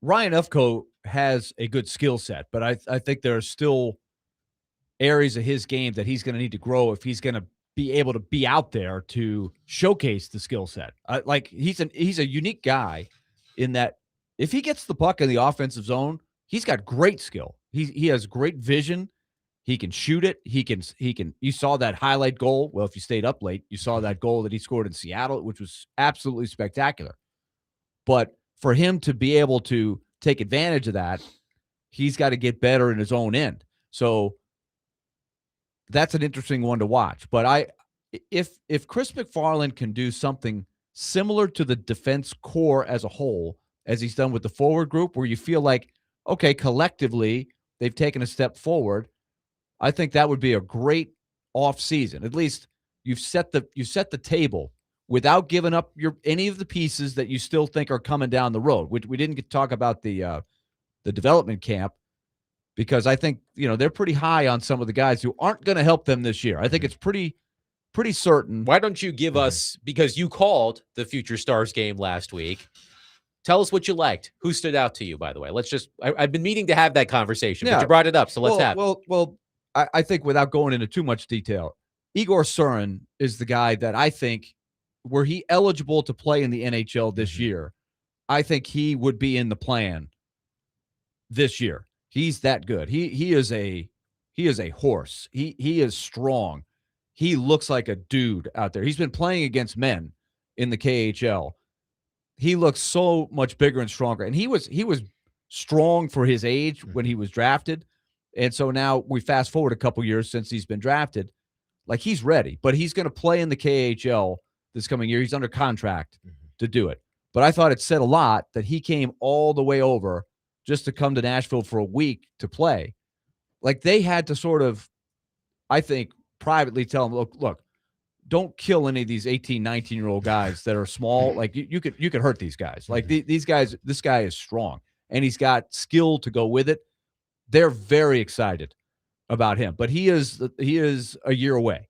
Speaker 4: Ryan Ufko has a good skill set, but I think there are still areas of his game that he's going to need to grow if he's going to be able to be out there to showcase the skill set. Like he's a unique guy in that if he gets the puck in the offensive zone, he's got great skill. He has great vision. He can shoot it. He can. You saw that highlight goal. Well, if you stayed up late, you saw that goal that he scored in Seattle, which was absolutely spectacular. But for him to be able to take advantage of that, he's got to get better in his own end. So that's an interesting one to watch. But if Chris McFarland can do something similar to the defense core as a whole, as he's done with the forward group, where you feel like, okay, collectively they've taken a step forward, I think that would be a great off season. At least you set the table without giving up any of the pieces that you still think are coming down the road. We didn't get to talk about the the development camp, because I think, they're pretty high on some of the guys who aren't going to help them this year. I think it's pretty certain.
Speaker 1: Why don't you give us, because you called the Future Stars game last week, tell us what you liked. Who stood out to you, by the way? I've been meaning to have that conversation, but you brought it up, so let's have it.
Speaker 4: Well, I think without going into too much detail, Igor Surin is the guy that I think, were he eligible to play in the NHL this year, I think he would be in the plan this year. He's that good. He is a horse. He is strong. He looks like a dude out there. He's been playing against men in the KHL. He looks so much bigger and stronger. And he was strong for his age when he was drafted. And so now we fast forward a couple years since he's been drafted. Like, he's ready, but he's going to play in the KHL this coming year. He's under contract to do it. But I thought it said a lot that he came all the way over just to come to Nashville for a week to play. Like, they had to sort of, I think, privately tell him, look, don't kill any of these 18, 19-year-old guys that are small. Like, you could hurt these guys. Like, these guys, this guy is strong, and he's got skill to go with it. They're very excited about him, but he is a year away.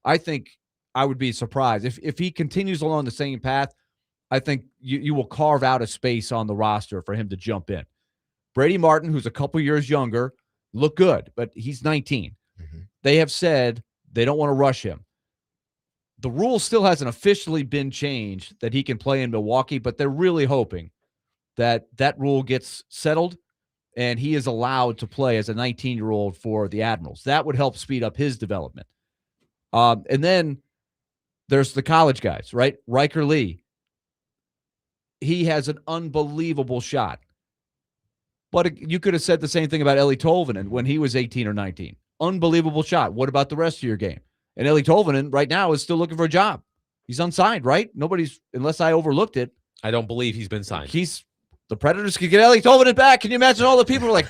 Speaker 4: I think I would be surprised if he continues along the same path. I think you will carve out a space on the roster for him to jump in. Brady Martin, who's a couple years younger, looked good, but he's 19. They have said they don't want to rush him. The rule still hasn't officially been changed that he can play in Milwaukee, but they're really hoping that rule gets settled and he is allowed to play as a 19-year-old for the Admirals. That would help speed up his development. And then there's the college guys, right? Riker Lee. He has an unbelievable shot. But you could have said the same thing about Eeli Tolvanen when he was 18 or 19. Unbelievable shot. What about the rest of your game? And Eeli Tolvanen right now is still looking for a job. He's unsigned, right? Nobody's, unless I overlooked it.
Speaker 1: I don't believe he's been signed.
Speaker 4: The Predators could get Eeli Tolvanen back. Can you imagine all the people were like,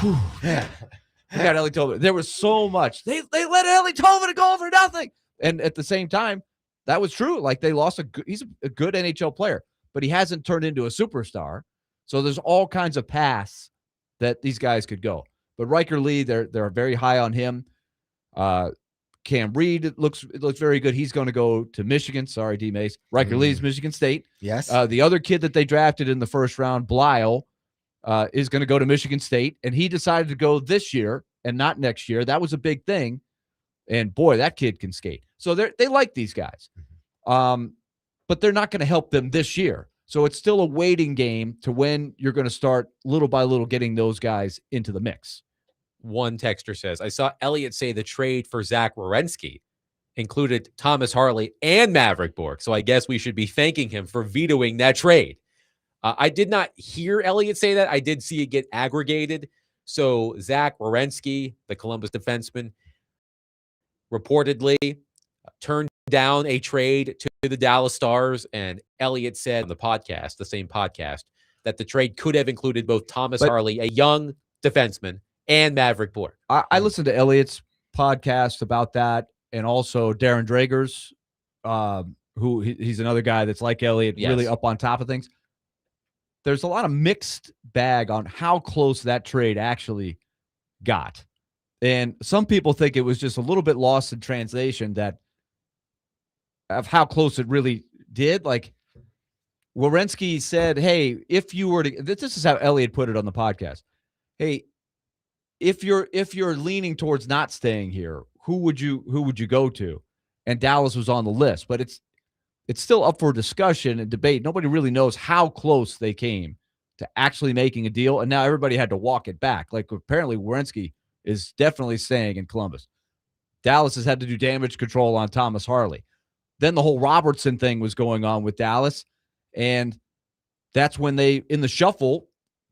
Speaker 4: whew, man, we got Eeli Tolvanen. There was so much. They let Eeli Tolvanen go for nothing. And at the same time, that was true. Like, they lost he's a good NHL player, but he hasn't turned into a superstar. So there's all kinds of paths that these guys could go. But Riker Lee, they're very high on him. Cam Reed looks very good. He's going to go to Michigan. Sorry, DMase. Riker Lee's Michigan State.
Speaker 2: Yes.
Speaker 4: The other kid that they drafted in the first round, Blyle, is going to go to Michigan State, and he decided to go this year and not next year. That was a big thing. And boy, that kid can skate. So they like these guys. But they're not going to help them this year. So it's still a waiting game to when you're going to start little by little getting those guys into the mix.
Speaker 1: One texter says, I saw Elliott say the trade for Zach Werenski included Thomas Harley and Mavrik Bourque. So I guess we should be thanking him for vetoing that trade. I did not hear Elliott say that. I did see it get aggregated. So Zach Werenski, the Columbus defenseman, reportedly turned down a trade to the Dallas Stars, and Elliott said on the podcast, the same podcast, that the trade could have included both Thomas Harley, a young defenseman, and Mavrik Bourque.
Speaker 4: I listened to Elliott's podcast about that, and also Darren Drager's, who he's another guy that's like Elliott, really up on top of things. There's a lot of mixed bag on how close that trade actually got. And some people think it was just a little bit lost in translation of how close it really did. Like, Werenski said, hey, if you were to, this is how Elliott put it on the podcast. Hey, if you're leaning towards not staying here, who would you go to? And Dallas was on the list, but it's still up for discussion and debate. Nobody really knows how close they came to actually making a deal. And now everybody had to walk it back. Like, apparently Werenski is definitely staying in Columbus. Dallas has had to do damage control on Thomas Harley. Then the whole Robertson thing was going on with Dallas. And that's when they, in the shuffle,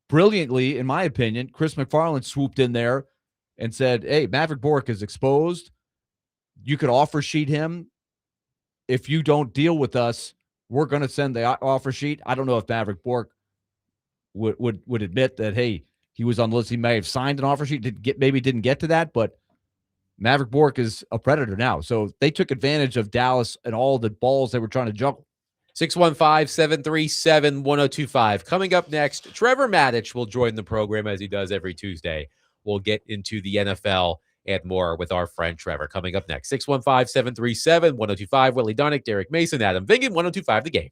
Speaker 4: brilliantly, in my opinion, Chris McFarland swooped in there and said, hey, Mavrik Bourque is exposed. You could offer sheet him. If you don't deal with us, we're going to send the offer sheet. I don't know if Mavrik Bourque would admit that, hey, he was on the list. He may have signed an offer sheet, maybe didn't get to that, but Mavrik Bourque is a Predator now. So they took advantage of Dallas and all the balls they were trying to juggle.
Speaker 1: 615-737-1025. Coming up next, Trevor Matich will join the program as he does every Tuesday. We'll get into the NFL and more with our friend Trevor. Coming up next, 615-737-1025. Willy Donick, Derek Mason, Adam Vingan, 1025 The Game.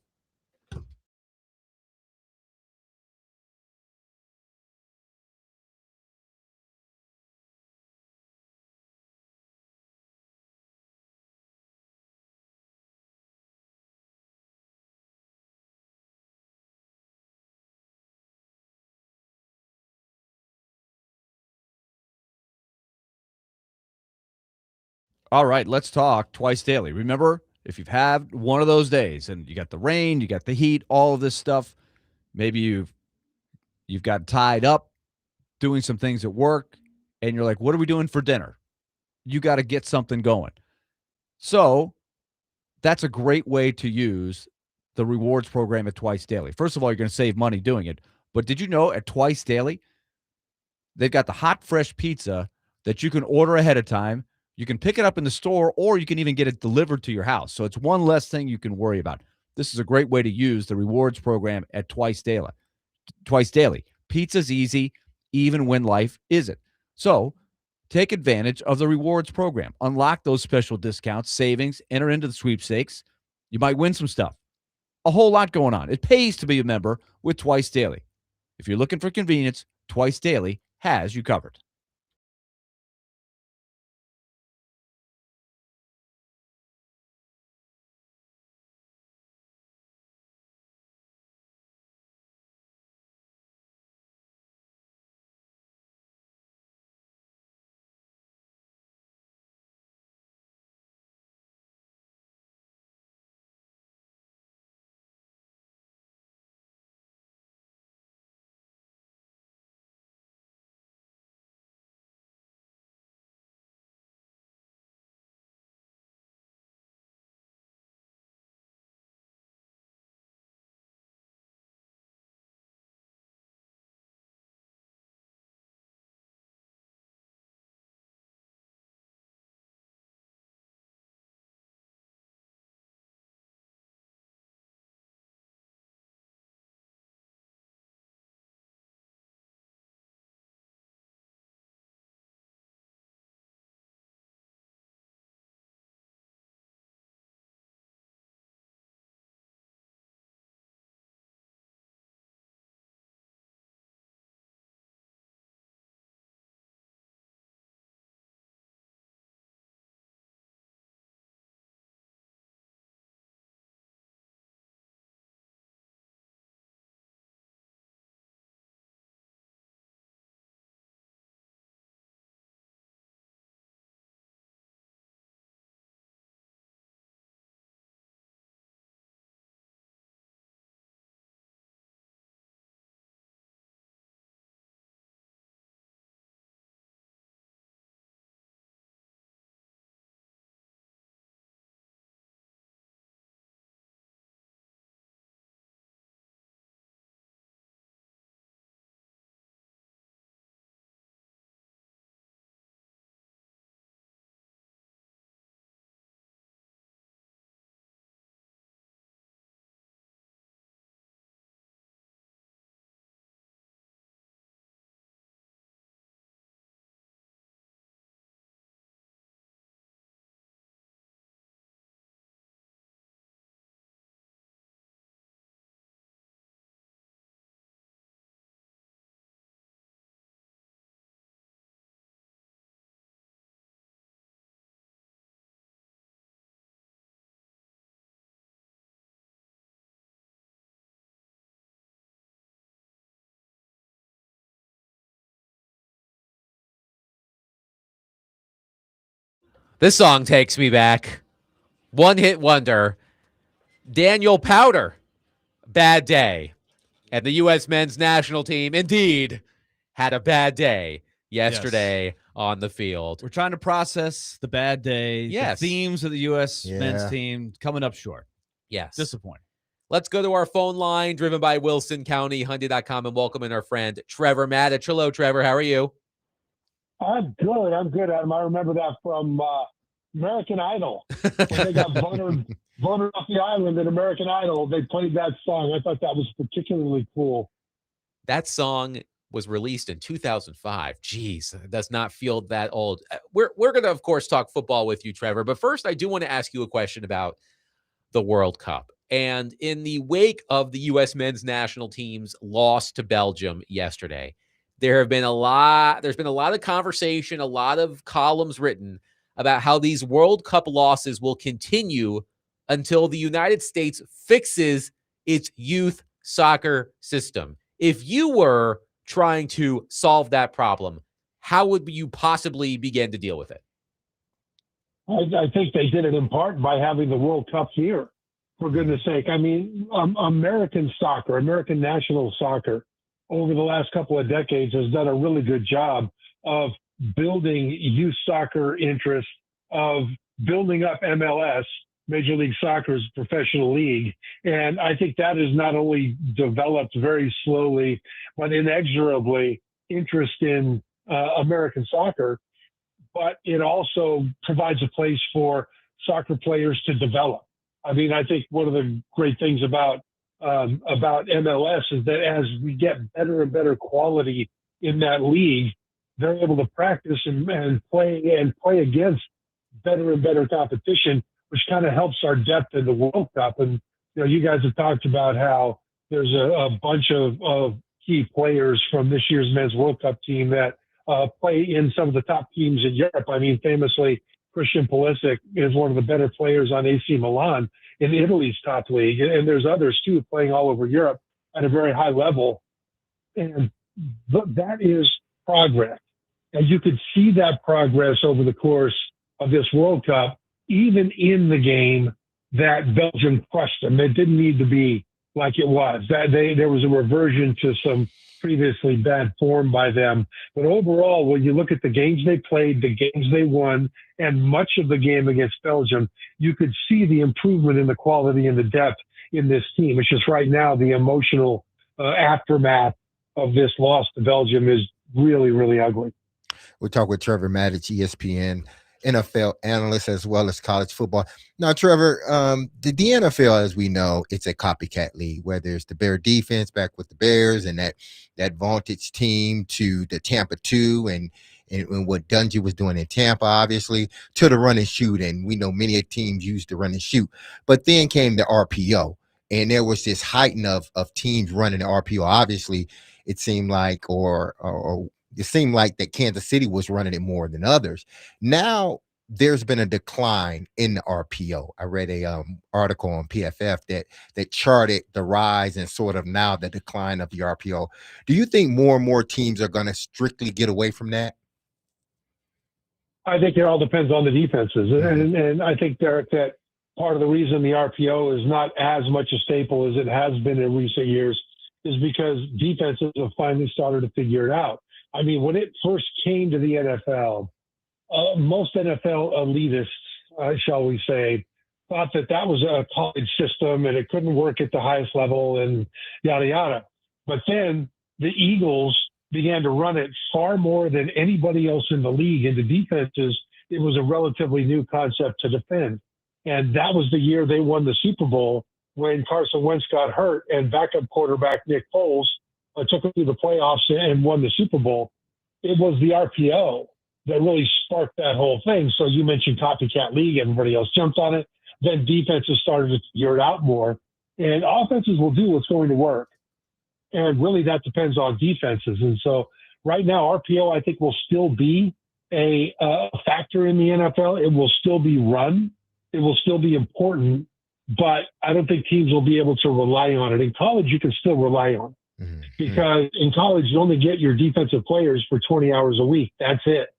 Speaker 4: All right, let's talk twice daily. Remember, if you've had one of those days and you got the rain, you got the heat, all of this stuff, maybe you've got tied up doing some things at work and you're like, what are we doing for dinner? You got to get something going. So that's a great way to use the rewards program at Twice Daily. First of all, you're going to save money doing it. But did you know at Twice Daily, they've got the hot, fresh pizza that you can order ahead of time. You can pick it up in the store, or you can even get it delivered to your house. So it's one less thing you can worry about. This is a great way to use the rewards program at Twice Daily. Twice Daily. Pizza's easy, even when life isn't. So take advantage of the rewards program. Unlock those special discounts, savings, enter into the sweepstakes. You might win some stuff. A whole lot going on. It pays to be a member with Twice Daily. If you're looking for convenience, Twice Daily has you covered.
Speaker 1: This song takes me back. One hit wonder. Daniel Powder, Bad Day. And the U.S. men's national team, indeed, had a bad day yesterday on the field.
Speaker 4: We're trying to process the bad day,
Speaker 1: Yes.
Speaker 4: the themes of the U.S. men's
Speaker 2: Yeah.
Speaker 4: team coming up short.
Speaker 1: Yes.
Speaker 4: Disappointing.
Speaker 1: Let's go to our phone line, driven by Wilson County, Hyundai.com, and welcome in our friend Trevor Matich. Hello, Trevor. How are you?
Speaker 9: I'm good. I'm good, Adam. I remember that from American Idol. When they got voted off the island in American Idol, they played that song. I thought that was particularly cool.
Speaker 1: That song was released in 2005. Jeez, it does not feel that old. We're going to, of course, talk football with you, Trevor. But first, I do want to ask you a question about the World Cup. And in the wake of the U.S. men's national team's loss to Belgium yesterday, there's been a lot of conversation, a lot of columns written about how these World Cup losses will continue until the United States fixes its youth soccer system. If you were trying to solve that problem, how would you possibly begin to deal with it?
Speaker 9: I think they did it in part by having the World Cup here, for goodness sake. I mean, American soccer, American national soccer, over the last couple of decades has done a really good job of building youth soccer interest, of building up MLS, Major League Soccer's professional league. And I think that has not only developed very slowly, but inexorably interest in American soccer, but it also provides a place for soccer players to develop. I mean, I think one of the great things about MLS is that as we get better and better quality in that league, they're able to practice and play against better and better competition, which kind of helps our depth in the World Cup. And you guys have talked about how there's a bunch of key players from this year's men's World Cup team that play in some of the top teams in Europe. I mean, famously, Christian Pulisic is one of the better players on AC Milan in Italy's top league. And there's others, too, playing all over Europe at a very high level. And that is progress. And you could see that progress over the course of this World Cup, even in the game that Belgium crushed them. It didn't need to be like it was. There was a reversion to some previously bad form by them. But overall, when you look at the games they played, the games they won, and much of the game against Belgium, you could see the improvement in the quality and the depth in this team. It's just right now the emotional aftermath of this loss to Belgium is really, really ugly.
Speaker 2: We'll talk with Trevor Matich, ESPN NFL analyst, as well as college football. Now, Trevor, the NFL, as we know, it's a copycat league, whether it's the Bear defense back with the Bears and that Vantage team to the Tampa 2 and what Dungy was doing in Tampa, obviously, to the run and shoot. And we know many teams used to run and shoot. But then came the RPO, and there was this heighten of teams running the RPO. Obviously, it seemed like it seemed like that Kansas City was running it more than others. Now there's been a decline in the RPO. I read a article on PFF that charted the rise and sort of now the decline of the RPO. Do you think more and more teams are going to strictly get away from that?
Speaker 9: I think it all depends on the defenses. And I think, Derek, that part of the reason the RPO is not as much a staple as it has been in recent years is because defenses have finally started to figure it out. I mean, when it first came to the NFL, most NFL elitists, shall we say, thought that was a college system and it couldn't work at the highest level and yada, yada. But then the Eagles began to run it far more than anybody else in the league. And the defenses, it was a relatively new concept to defend. And that was the year they won the Super Bowl when Carson Wentz got hurt and backup quarterback Nick Foles took them through the playoffs and won the Super Bowl. It was the RPO that really sparked that whole thing. So you mentioned copycat league, everybody else jumped on it. Then defenses started to figure it out more. And offenses will do what's going to work. And really that depends on defenses. And so right now, RPO, I think, will still be a factor in the NFL. It will still be run. It will still be important. But I don't think teams will be able to rely on it. In college, you can still rely on it. Because in college, you only get your defensive players for 20 hours a week. That's it.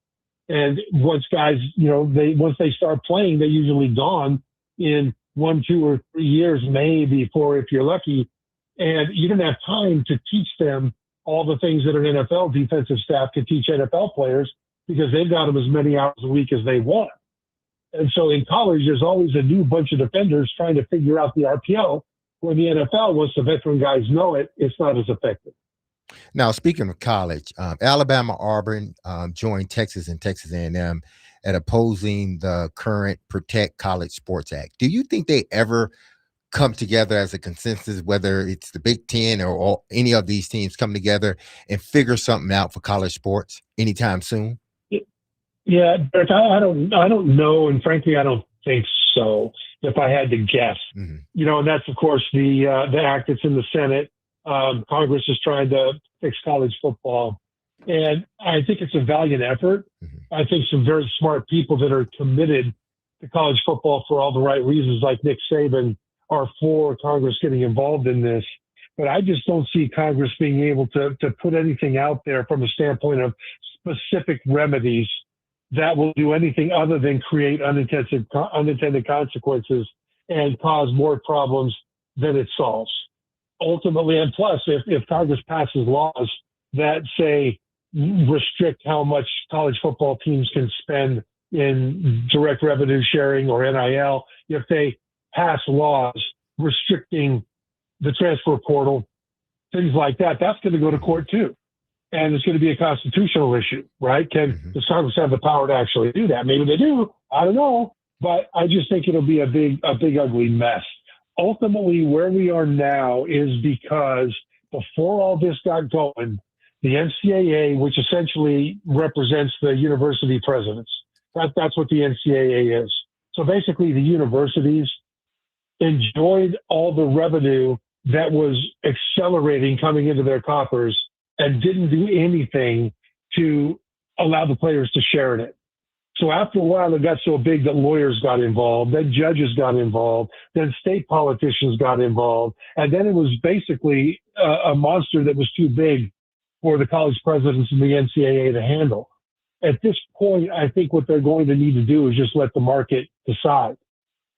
Speaker 9: And once guys, once they start playing, they're usually gone in 1, 2, or 3 years, maybe 4 if you're lucky. And you don't have time to teach them all the things that an NFL defensive staff can teach NFL players because they've got them as many hours a week as they want. And so in college, there's always a new bunch of defenders trying to figure out the RPO. Where the NFL, once the veteran guys know it, it's not as effective.
Speaker 2: Now, speaking of college, Alabama, Auburn joined Texas and Texas A&M at opposing the current Protect College Sports Act. Do you think they ever come together as a consensus, whether it's the Big Ten or any of these teams come together and figure something out for college sports anytime soon?
Speaker 9: Yeah, Derek, I don't know, and frankly, I don't think so. If I had to guess, and that's of course the act that's in the Senate. Congress is trying to fix college football, and I think it's a valiant effort. I think some very smart people that are committed to college football for all the right reasons, like Nick Saban, are for Congress getting involved in this. But I just don't see Congress being able to put anything out there from a standpoint of specific remedies that will do anything other than create unintended consequences and cause more problems than it solves. Ultimately, and plus, if Congress passes laws that say restrict how much college football teams can spend in direct revenue sharing or NIL, if they pass laws restricting the transfer portal, things like that, that's going to go to court too. And it's going to be a constitutional issue, right? Does Congress have the power to actually do that? Maybe they do. I don't know. But I just think it'll be a big ugly mess. Ultimately, where we are now is because before all this got going, the NCAA, which essentially represents the university presidents, that's what the NCAA is. So basically, the universities enjoyed all the revenue that was accelerating coming into their coffers and didn't do anything to allow the players to share in it. So after a while, it got so big that lawyers got involved, then judges got involved, then state politicians got involved, and then it was basically a monster that was too big for the college presidents and the NCAA to handle. At this point, I think what they're going to need to do is just let the market decide.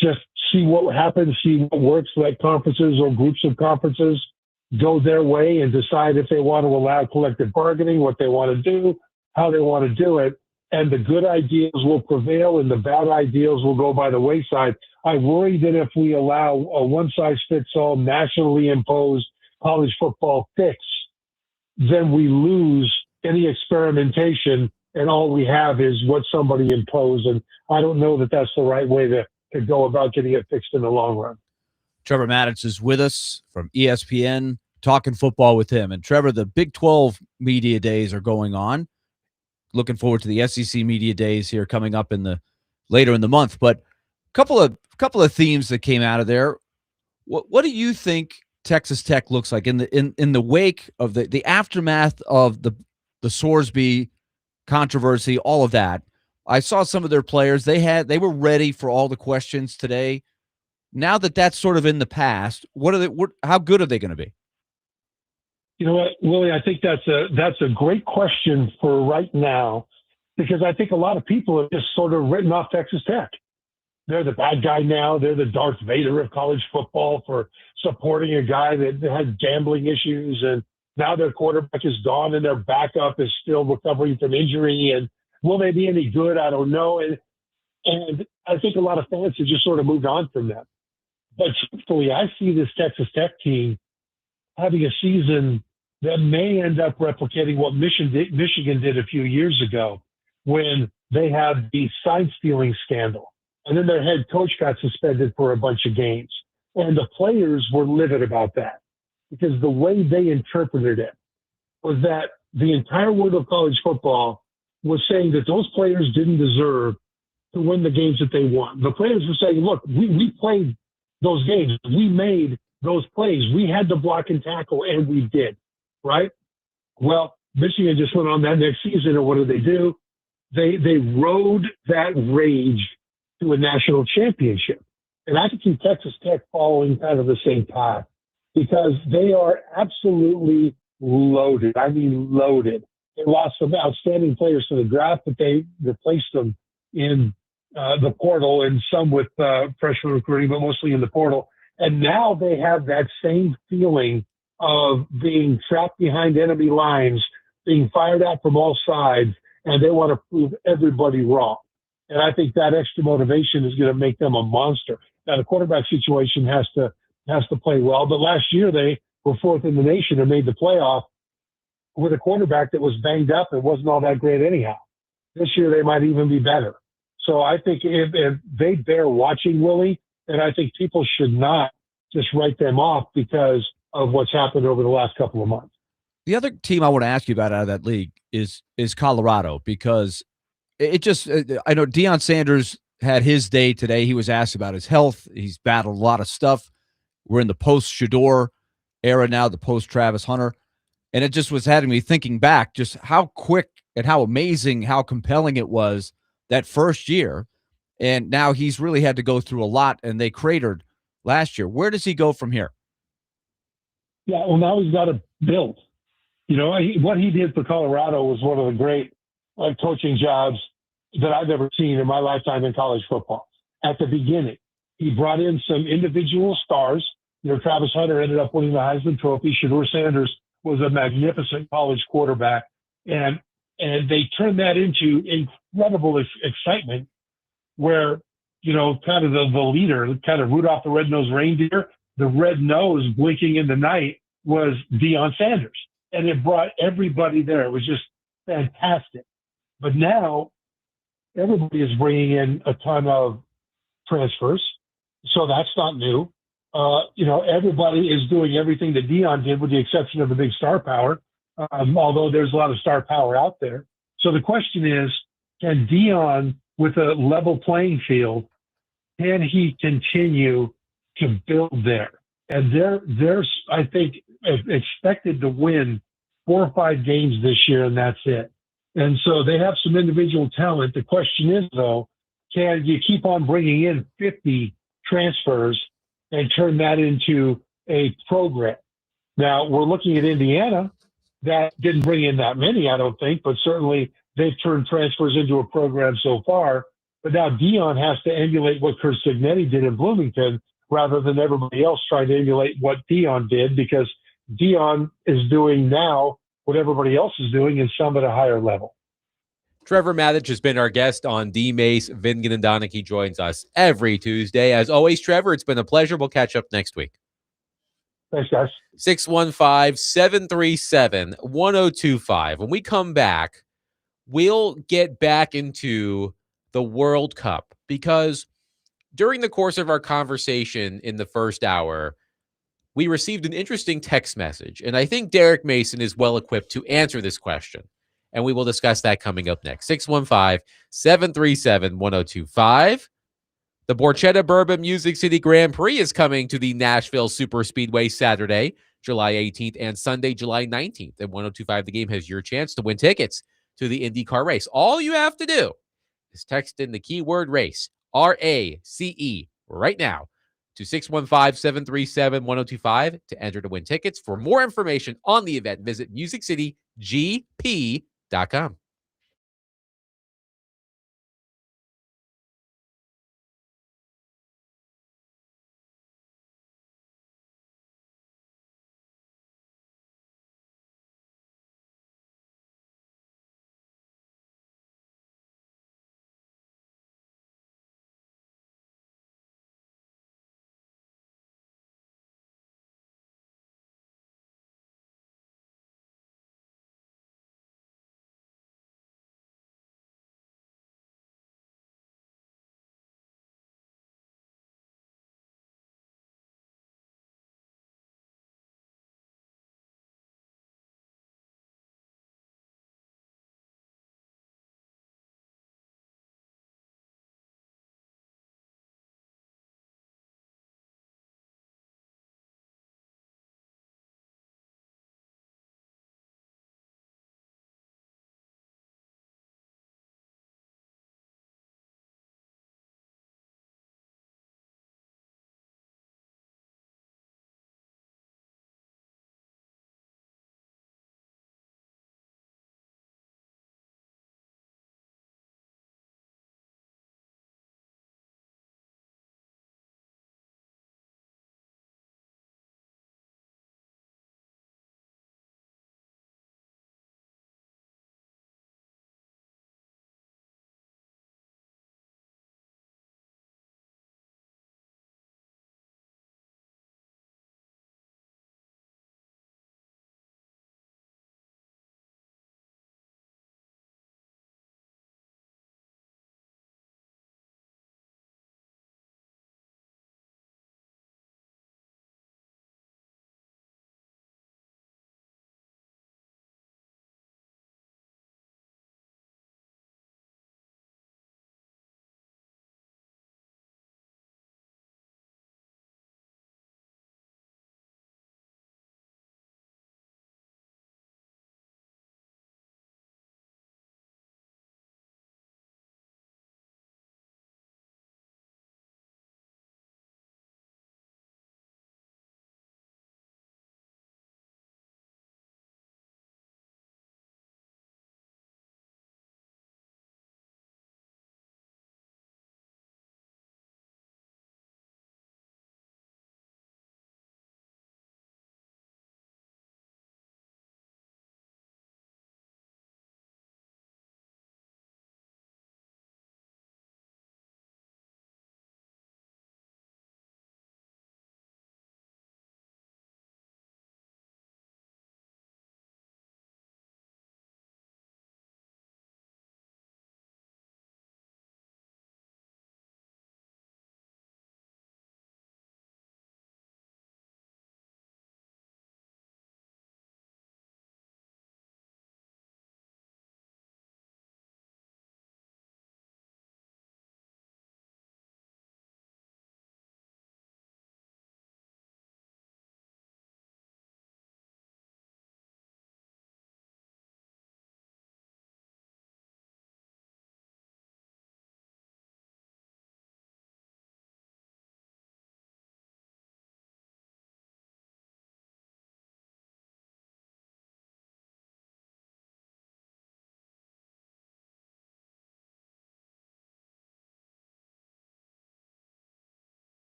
Speaker 9: Just see what happens, see what works, let conferences or groups of conferences go their way and decide if they want to allow collective bargaining, what they want to do, how they want to do it. And the good ideas will prevail and the bad ideas will go by the wayside. I worry that if we allow a one-size-fits-all nationally imposed college football fix, then we lose any experimentation and all we have is what somebody imposed. And I don't know that that's the right way to go about getting it fixed in the long run.
Speaker 4: Trevor Matich is with us from ESPN, talking football with him. And Trevor, the Big 12 media days are going on. Looking forward to the SEC media days here coming up later in the month. But a couple of themes that came out of there. What do you think Texas Tech looks like in the wake of the aftermath of the Sorsby controversy, all of that? I saw some of their players. They were ready for all the questions today. Now that that's sort of in the past, how good are they going to be?
Speaker 9: You know what, Willie, I think that's a great question for right now, because I think a lot of people have just sort of written off Texas Tech. They're the bad guy now. They're the Darth Vader of college football for supporting a guy that had gambling issues, and now their quarterback is gone and their backup is still recovering from injury. And will they be any good? I don't know. And I think a lot of fans have just sort of moved on from them. But truthfully, I see this Texas Tech team having a season that may end up replicating what Michigan did a few years ago when they had the sign stealing scandal. And then their head coach got suspended for a bunch of games. And the players were livid about that because the way they interpreted it was that the entire world of college football was saying that those players didn't deserve to win the games that they won. The players were saying, look, we played those games. We made those plays. We had to block and tackle, and we did. Right? Well, Michigan just went on that next season, and what did they do? They rode that rage to a national championship. And I can see Texas Tech following kind of the same path because they are absolutely loaded. I mean, loaded. They lost some outstanding players to the draft, but they replaced them in the portal and some with freshman recruiting, but mostly in the portal. And now they have that same feeling of being trapped behind enemy lines, being fired at from all sides, and they want to prove everybody wrong. And I think that extra motivation is going to make them a monster. Now, the quarterback situation has to play well, but last year they were fourth in the nation and made the playoff with a quarterback that was banged up and wasn't all that great anyhow. This year they might even be better. So I think if they bear watching, Willie, and I think people should not just write them off because of what's happened over the last couple of months.
Speaker 4: The other team I want to ask you about out of that league is Colorado, because it just I know Deion Sanders had his day today. He was asked about his health. He's battled a lot of stuff. We're in the post Shador era now, the post Travis Hunter, and it just was having me thinking back just how quick and how amazing, how compelling it was that first year. And now he's really had to go through a lot, and they cratered last year. Where does he go from here?
Speaker 9: Yeah, well, now he's got to build. You know, what he did for Colorado was one of the great coaching jobs that I've ever seen in my lifetime in college football. At the beginning, he brought in some individual stars. You know, Travis Hunter ended up winning the Heisman Trophy. Shador Sanders was a magnificent college quarterback, and they turned that into incredible excitement. Where, you know, kind of the leader, kind of Rudolph the Red-Nosed Reindeer, the red nose blinking in the night was Deion Sanders. And it brought everybody there. It was just fantastic. But now everybody is bringing in a ton of transfers. So that's not new. You know, everybody is doing everything that Deion did with the exception of the big star power, although there's a lot of star power out there. So the question is, can Deion, with a level playing field, can he continue to build there? And they're I think, expected to win 4 or 5 games this year, and that's it. And so they have some individual talent. The question is, though, can you keep on bringing in 50 transfers and turn that into a program? Now, we're looking at Indiana. That didn't bring in that many, I don't think, but certainly they've turned transfers into a program so far. But now Deion has to emulate what Curt Cignetti did in Bloomington rather than everybody else trying to emulate what Deion did, because Deion is doing now what everybody else is doing and some at a higher level.
Speaker 1: Trevor Matich has been our guest on DMase, Vingan and Donick. He joins us every Tuesday. As always, Trevor, it's been a pleasure. We'll catch up next week.
Speaker 9: Thanks, guys.
Speaker 1: 615-737-1025. When we come back, we'll get back into the World Cup, because during the course of our conversation in the first hour, we received an interesting text message, and I think Derek Mason is well equipped to answer this question, and we will discuss that coming up next. 615-737-1025. The Borchetta Bourbon Music City Grand Prix is coming to the Nashville Super Speedway Saturday, July 18th, and Sunday, July 19th. And 1025 The Game has your chance to win tickets to the IndyCar race. All you have to do is text in the keyword race, RACE, right now to 615-737-1025 to enter to win tickets. For more information on the event, visit musiccitygp.com.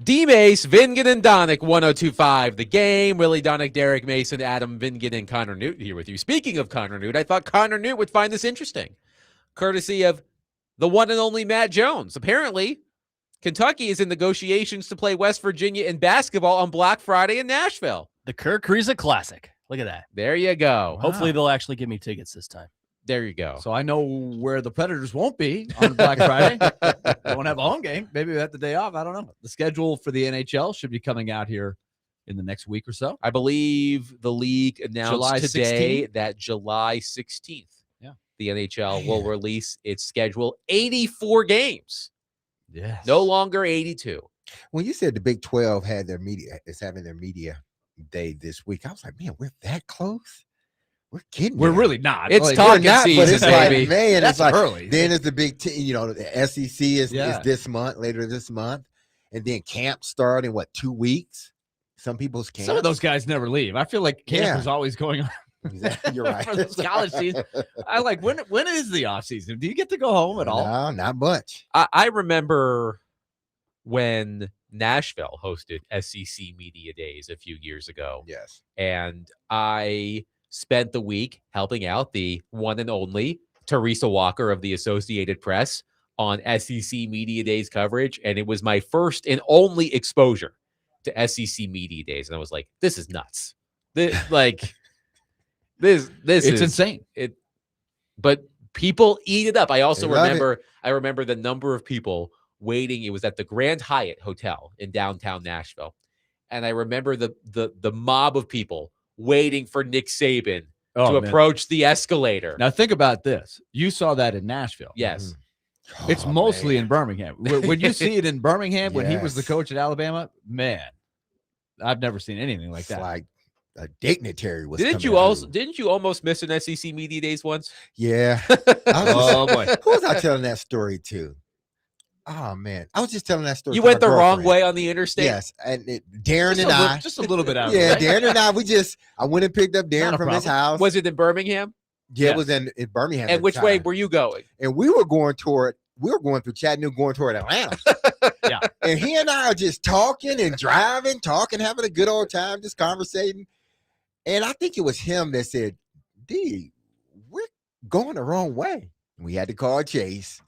Speaker 1: DMase, Vingan, and Donick, 102.5 The Game. Willy, Donick, Derek Mason, Adam Vingan, and Connor Newt here with you. Speaking of Connor Newt, I thought Connor Newt would find this interesting, courtesy of the one and only Matt Jones. Apparently, Kentucky is in negotiations to play West Virginia in basketball on Black Friday in Nashville.
Speaker 6: The Kirk Kriisa Classic. Look at that.
Speaker 1: There you go.
Speaker 6: Hopefully they'll actually give me tickets this time.
Speaker 1: There you go.
Speaker 4: So I know where the Predators won't be on Black Friday. They won't have a home game. Maybe they have the day off. I don't know. The schedule for the NHL should be coming out here in the next week or so.
Speaker 1: I believe the league announced
Speaker 4: July
Speaker 1: today
Speaker 4: 16th?
Speaker 1: that July 16th,
Speaker 4: Yeah.
Speaker 1: the NHL will release its schedule. 84 games.
Speaker 4: Yes.
Speaker 1: No longer 82.
Speaker 2: When you said the Big 12 had their media is having their media day this week, I was like, man, we're that close. We're kidding.
Speaker 4: We're really not.
Speaker 1: It's
Speaker 4: Like,
Speaker 1: talking
Speaker 2: not,
Speaker 1: season,
Speaker 2: but it's
Speaker 1: baby.
Speaker 2: like, man,
Speaker 4: That's
Speaker 2: it's like
Speaker 4: early.
Speaker 2: then it's the Big Ten. You know, the SEC is
Speaker 4: Yeah.
Speaker 2: this month, later this month, and then camp start in what 2 weeks? Some people's camp.
Speaker 4: Some of those guys never leave. I feel like camp
Speaker 2: Yeah.
Speaker 4: is always going on.
Speaker 2: You're right.
Speaker 4: For those college season. I like when is the off season? Do you get to go home at all?
Speaker 2: No, not much.
Speaker 1: I remember when Nashville hosted SEC Media Days a few years ago.
Speaker 2: Yes.
Speaker 1: And I spent the week helping out the one and only Teresa Walker of the Associated Press on SEC Media Days coverage. And it was my first and only exposure to SEC Media Days. And I was like, this is nuts. This
Speaker 4: It's
Speaker 1: is
Speaker 4: insane.
Speaker 1: But people eat it up. I also
Speaker 2: They love
Speaker 1: remember the number of people waiting. It was at the Grand Hyatt Hotel in downtown Nashville. And I remember the mob of people waiting for Nick Saban to
Speaker 4: man.
Speaker 1: approach the escalator.
Speaker 4: Now think about this. You saw that in Nashville.
Speaker 1: Yes.
Speaker 4: It's
Speaker 2: Oh,
Speaker 4: mostly
Speaker 2: man.
Speaker 4: in Birmingham. When you see it in Birmingham, when he was the
Speaker 2: Yes.
Speaker 4: coach at Alabama, man, I've never seen anything like
Speaker 2: It's
Speaker 4: that.
Speaker 2: like a dignitary was.
Speaker 1: Didn't you
Speaker 2: coming through.
Speaker 1: didn't you almost miss an SEC Media Days once?
Speaker 2: Yeah. I was just-
Speaker 4: Oh boy.
Speaker 2: Who was I telling that story to? Oh man, I was just telling that story.
Speaker 1: You
Speaker 2: to my
Speaker 1: went the wrong
Speaker 2: girlfriend.
Speaker 1: way on the interstate?
Speaker 2: Yes, and Darren and I.
Speaker 4: Just a little bit out.
Speaker 2: Yeah,
Speaker 4: right?
Speaker 2: Darren and I. I went and picked up
Speaker 4: Not
Speaker 2: Darren
Speaker 4: a
Speaker 2: from his
Speaker 4: problem.
Speaker 2: house.
Speaker 1: Was it in Birmingham?
Speaker 2: Yeah,
Speaker 4: Yes.
Speaker 2: it was in Birmingham. at
Speaker 1: And
Speaker 2: the
Speaker 1: which way
Speaker 2: time.
Speaker 1: were you going?
Speaker 2: And we were going through Chattanooga, going toward Atlanta.
Speaker 4: Yeah.
Speaker 2: And he and I are just talking and driving, having a good old time, just conversating. And I think it was him that said, D, we're going the wrong way. We had to call Chase.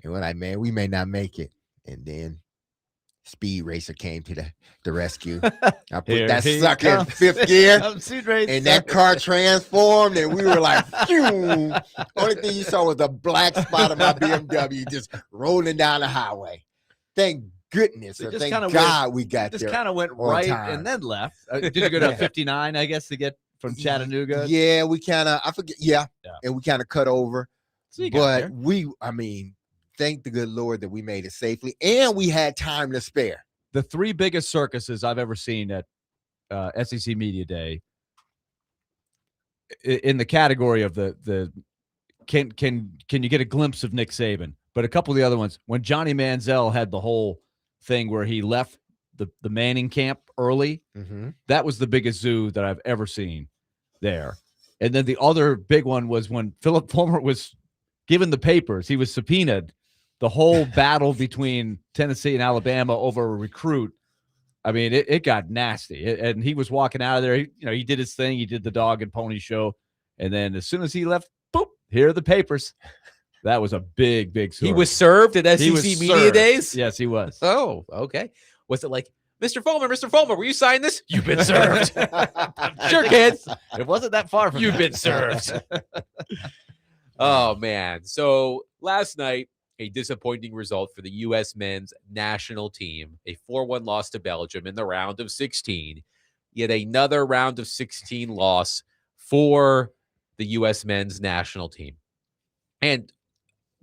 Speaker 2: And we're like, man, we may not make it. And then Speed Racer came to the rescue. I put
Speaker 4: Here
Speaker 2: that
Speaker 4: he
Speaker 2: sucker in
Speaker 4: comes.
Speaker 2: fifth gear.
Speaker 4: And
Speaker 2: And that car transformed, and we were like, phew. Only thing you saw was a black spot of my BMW just rolling down the highway. Thank goodness,
Speaker 4: So
Speaker 2: or
Speaker 4: just
Speaker 2: thank
Speaker 4: kinda
Speaker 2: God we got
Speaker 4: just
Speaker 2: there.
Speaker 4: kind of went
Speaker 2: on
Speaker 4: right
Speaker 2: time.
Speaker 4: and then left. Did you go to
Speaker 2: Yeah.
Speaker 4: 59, I guess, to get from Chattanooga?
Speaker 2: Yeah, we kind of, I forget, yeah, and we kind of cut over.
Speaker 4: So you got
Speaker 2: But
Speaker 4: there.
Speaker 2: thank the good Lord that we made it safely, and we had time to spare.
Speaker 4: The three biggest circuses I've ever seen at SEC Media Day in the category of the can you get a glimpse of Nick Saban? But a couple of the other ones, when Johnny Manziel had the whole thing where he left the Manning camp early, that was the biggest zoo that I've ever seen there. And then the other big one was when Philip Fulmer was given the papers. He was subpoenaed. The whole battle between Tennessee and Alabama over a recruit. I mean, it got nasty. And he was walking out of there. He did his thing. He did the dog and pony show. And then as soon as he left, boop, here are the papers. That was a big, big story.
Speaker 1: He was served at
Speaker 4: He
Speaker 1: SEC
Speaker 4: was
Speaker 1: Media
Speaker 4: served.
Speaker 1: Days?
Speaker 4: Yes, he was.
Speaker 1: Oh, okay. Was it like, Mr. Fulmer, will you sign this? You've been served. Sure, kids.
Speaker 4: It wasn't that far from
Speaker 1: You've
Speaker 4: that.
Speaker 1: been served. Oh, man. So last night, a disappointing result for the U.S. men's national team. A 4-1 loss to Belgium in the round of 16. Yet another round of 16 loss for the U.S. men's national team. And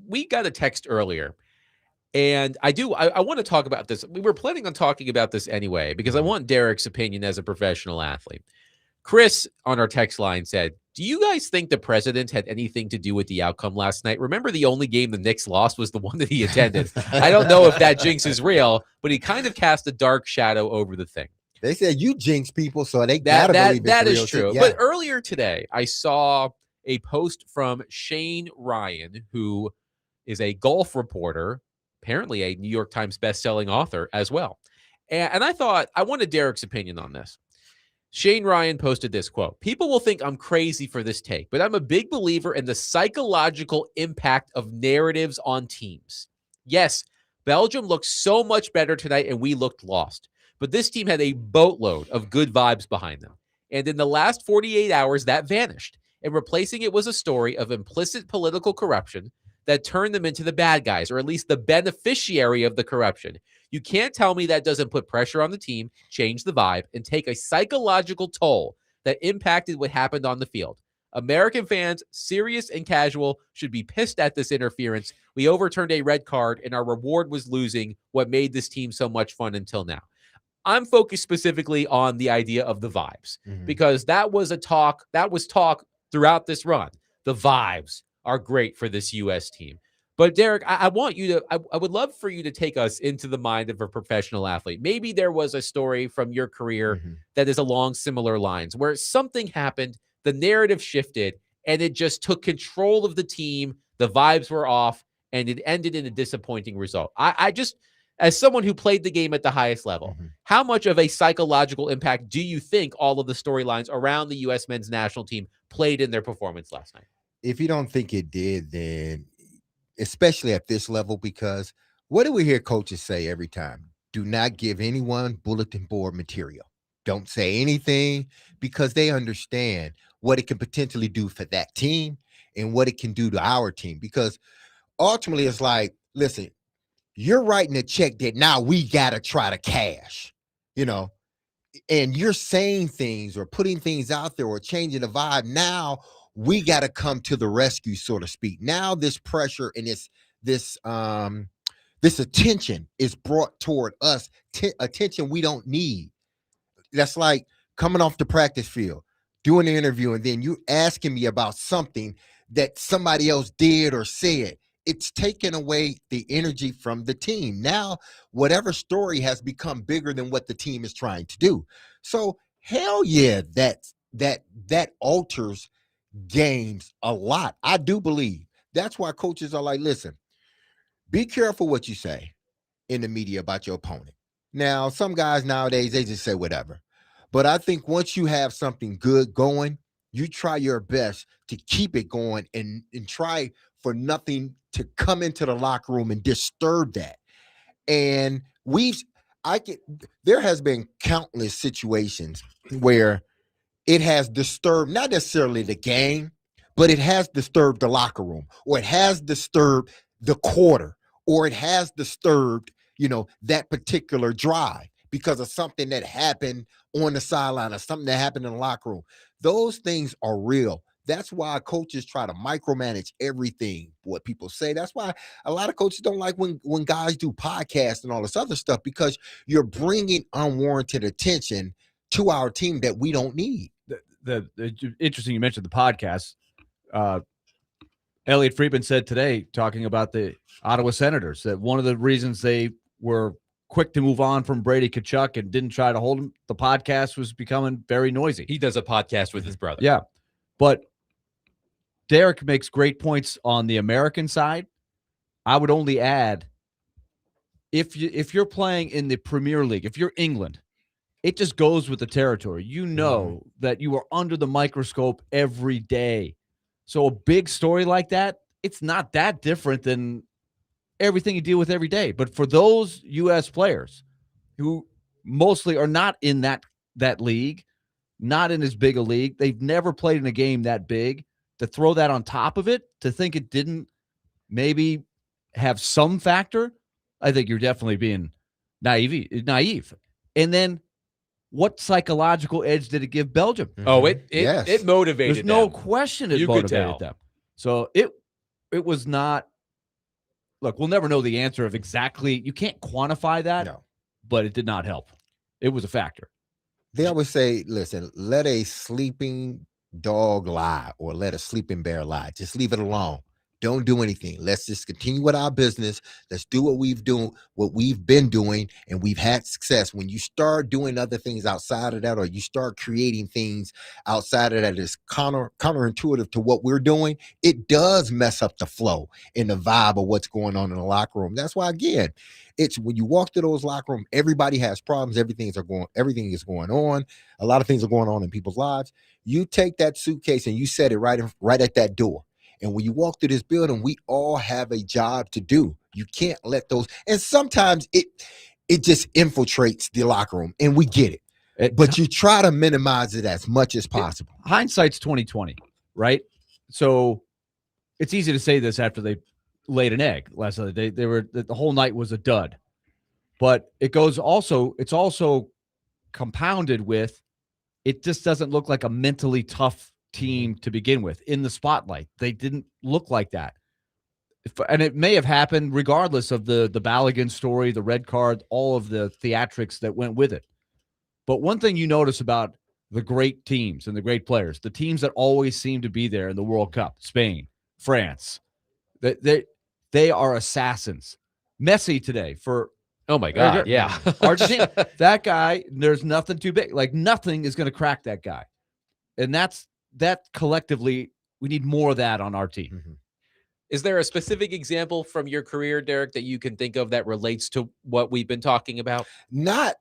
Speaker 1: we got a text earlier. And I want to talk about this. We were planning on talking about this anyway, because I want Derek's opinion as a professional athlete. Chris on our text line said, do you guys think the president had anything to do with the outcome last night? Remember, the only game the Knicks lost was the one that he attended. I don't know if that jinx is real, but he kind of cast a dark shadow over the thing.
Speaker 2: They said you jinx people, so they gotta believe it's
Speaker 1: that
Speaker 2: real
Speaker 1: is true.
Speaker 2: too. Yeah.
Speaker 1: But earlier today, I saw a post from Shane Ryan, who is a golf reporter, apparently a New York Times bestselling author as well. And I thought, I wanted Derek's opinion on this. Shane Ryan posted this quote: "People will think I'm crazy for this take, but I'm a big believer in the psychological impact of narratives on teams. Yes, Belgium looked so much better tonight and we looked lost, but this team had a boatload of good vibes behind them. And in the last 48 hours, that vanished. And replacing it was a story of implicit political corruption that turned them into the bad guys, or at least the beneficiary of the corruption. You can't tell me that doesn't put pressure on the team, change the vibe, and take a psychological toll that impacted what happened on the field. American fans, serious and casual, should be pissed at this interference. We overturned a red card, and our reward was losing what made this team so much fun until now." I'm focused specifically on the idea of the vibes, because that was talk throughout this run. The vibes are great for this U.S. team. But Derek, I want you to, I would love for you to take us into the mind of a professional athlete. Maybe there was a story from your career that is along similar lines where something happened, the narrative shifted, and it just took control of the team. The vibes were off, and it ended in a disappointing result. I just, as someone who played the game at the highest level, how much of a psychological impact do you think all of the storylines around the U.S. men's national team played in their performance last night?
Speaker 2: If you don't think it did, then especially at this level, because what do we hear coaches say every time? Do not give anyone bulletin board material. Don't say anything, because they understand what it can potentially do for that team and what it can do to our team. Because ultimately it's like, listen, you're writing a check that now we got to try to cash, and you're saying things or putting things out there or changing the vibe. Now we got to come to the rescue, so to speak. Now this pressure and this attention is brought toward us, attention we don't need. That's like coming off the practice field, doing an interview, and then you asking me about something that somebody else did or said. It's taken away the energy from the team. Now, whatever story has become bigger than what the team is trying to do. So, hell yeah, that alters games a lot. I do believe that's why coaches are like, listen, be careful what you say in the media about your opponent. Now, some guys nowadays, they just say whatever. But I think once you have something good going, you try your best to keep it going and try for nothing to come into the locker room and disturb that. And there has been countless situations where it has disturbed not necessarily the game, but it has disturbed the locker room, or it has disturbed the quarter, or it has disturbed, that particular drive because of something that happened on the sideline or something that happened in the locker room. Those things are real. That's why coaches try to micromanage everything, what people say. That's why a lot of coaches don't like when guys do podcasts and all this other stuff, because you're bringing unwarranted attention to our team that we don't need.
Speaker 4: The interesting you mentioned the podcast. Elliot Friedman said today, talking about the Ottawa Senators, that one of the reasons they were quick to move on from Brady Tkachuk and didn't try to hold him, the podcast was becoming very noisy.
Speaker 1: He does a podcast with his brother.
Speaker 4: Yeah. But Derek makes great points on the American side. I would only add, if you're playing in the Premier League, if you're England, it just goes with the territory. You know that you are under the microscope every day. So a big story like that, it's not that different than everything you deal with every day. But for those U.S. players who mostly are not in that league, not in as big a league, they've never played in a game that big, to throw that on top of it, to think it didn't maybe have some factor, I think you're definitely being naive. And then what psychological edge did it give Belgium?
Speaker 1: Oh, it motivated
Speaker 4: There's no
Speaker 1: them.
Speaker 4: question it
Speaker 1: You could tell.
Speaker 4: motivated them. So it was not. Look, we'll never know the answer of exactly. You can't quantify that, but it did not help. It was a factor.
Speaker 2: They always say, listen, let a sleeping dog lie or let a sleeping bear lie. Just leave it alone. Don't do anything. Let's just continue with our business. Let's do what we've been doing, and we've had success. When you start doing other things outside of that, or you start creating things outside of that is counterintuitive to what we're doing, it does mess up the flow and the vibe of what's going on in the locker room. That's why, again, it's when you walk to those locker rooms, everybody has problems. Everything is going on. A lot of things are going on in people's lives. You take that suitcase and you set it right at that door. And when you walk through this building, we all have a job to do. You can't let those, and sometimes it just infiltrates the locker room, and we get it. But you try to minimize it as much as possible.
Speaker 4: Hindsight's 2020, right? So it's easy to say this after they laid an egg last night. They were, the whole night was a dud. But it's also compounded with, it just doesn't look like a mentally tough team to begin with in the spotlight. They didn't look like that. And it may have happened regardless of the Balogun story, the red card, all of the theatrics that went with it. But one thing you notice about the great teams and the great players, the teams that always seem to be there in the World Cup, Spain, France, they are assassins. Messi today for,
Speaker 1: oh my God, yeah.
Speaker 4: Argentina, that guy, there's nothing too big. Like, nothing is going to crack that guy. And that collectively, we need more of that on our team.
Speaker 2: Mm-hmm.
Speaker 1: Is there a specific example from your career, Derek, that you can think of that relates to what we've been talking about?
Speaker 2: Not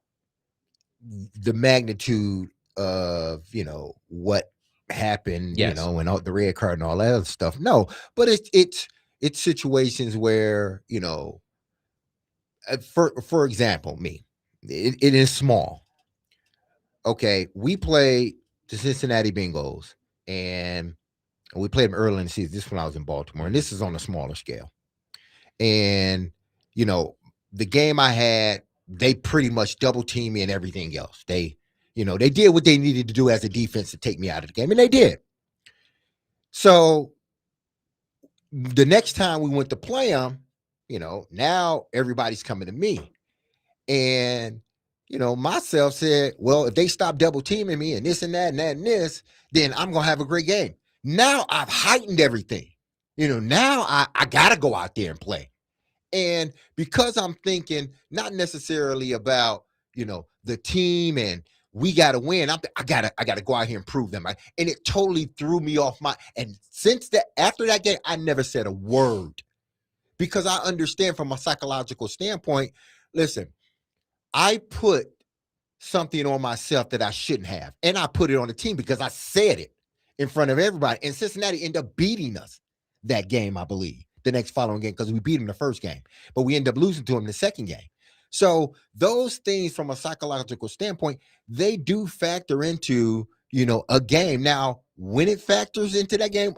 Speaker 2: the magnitude of, what happened,
Speaker 1: Yes.
Speaker 2: and all the red card and all that other stuff. No, but it's situations where, for example, it is small. Okay, we played the Cincinnati Bengals, and we played them early in the season. This is when I was in Baltimore, and this is on a smaller scale. And, the game I had, they pretty much double teamed me and everything else. They did what they needed to do as a defense to take me out of the game, and they did. So the next time we went to play them, now everybody's coming to me. And, myself said, well, if they stop double teaming me and this and that and that and this, then I'm going to have a great game. Now I've heightened everything. Now I got to go out there and play. And because I'm thinking not necessarily about, the team and we got to win, I got to go out here and prove them. And it totally threw me off and after that game, I never said a word, because I understand from a psychological standpoint, listen, I put something on myself that I shouldn't have. And I put it on the team because I said it in front of everybody. And Cincinnati ended up beating us that game, I believe, the next following game, because we beat them the first game. But we ended up losing to them the second game. So those things from a psychological standpoint, they do factor into, a game. Now, when it factors into that game,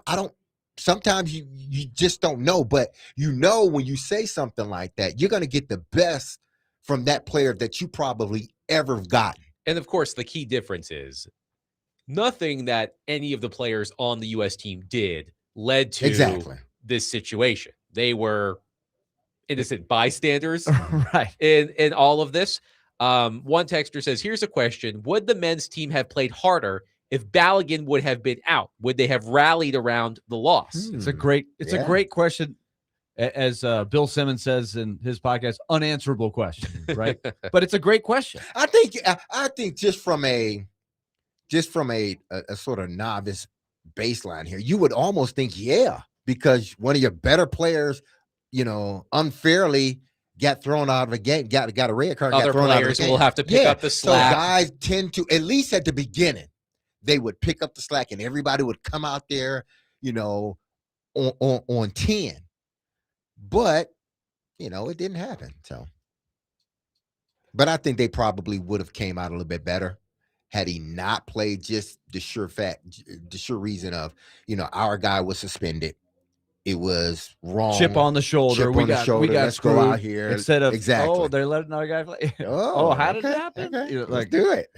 Speaker 2: sometimes you just don't know. But when you say something like that, you're going to get the best from that player that you probably ever have gotten.
Speaker 1: And of course, the key difference is nothing that any of the players on the U.S. team did led to this situation. They were innocent bystanders
Speaker 4: right
Speaker 1: in all of this. One texter says, here's a question. Would the men's team have played harder if Balogun would have been out? Would they have rallied around the loss?
Speaker 4: It's a great question. As Bill Simmons says in his podcast, unanswerable question, right? But it's a great question.
Speaker 2: I think just from a sort of novice baseline here, you would almost think, because one of your better players, unfairly got thrown out of a game, got a red card.
Speaker 1: Other players will have to pick up the slack.
Speaker 2: So guys tend to, at least at the beginning, they would pick up the slack, and everybody would come out there, on 10. But, it didn't happen. So, but I think they probably would have came out a little bit better had he not played, just the sure reason of, our guy was suspended. It was wrong.
Speaker 4: Chip on the shoulder. We got
Speaker 2: Let's go out here.
Speaker 4: Instead of, they're letting our guy play. How did it happen?
Speaker 2: Okay. Let's do it.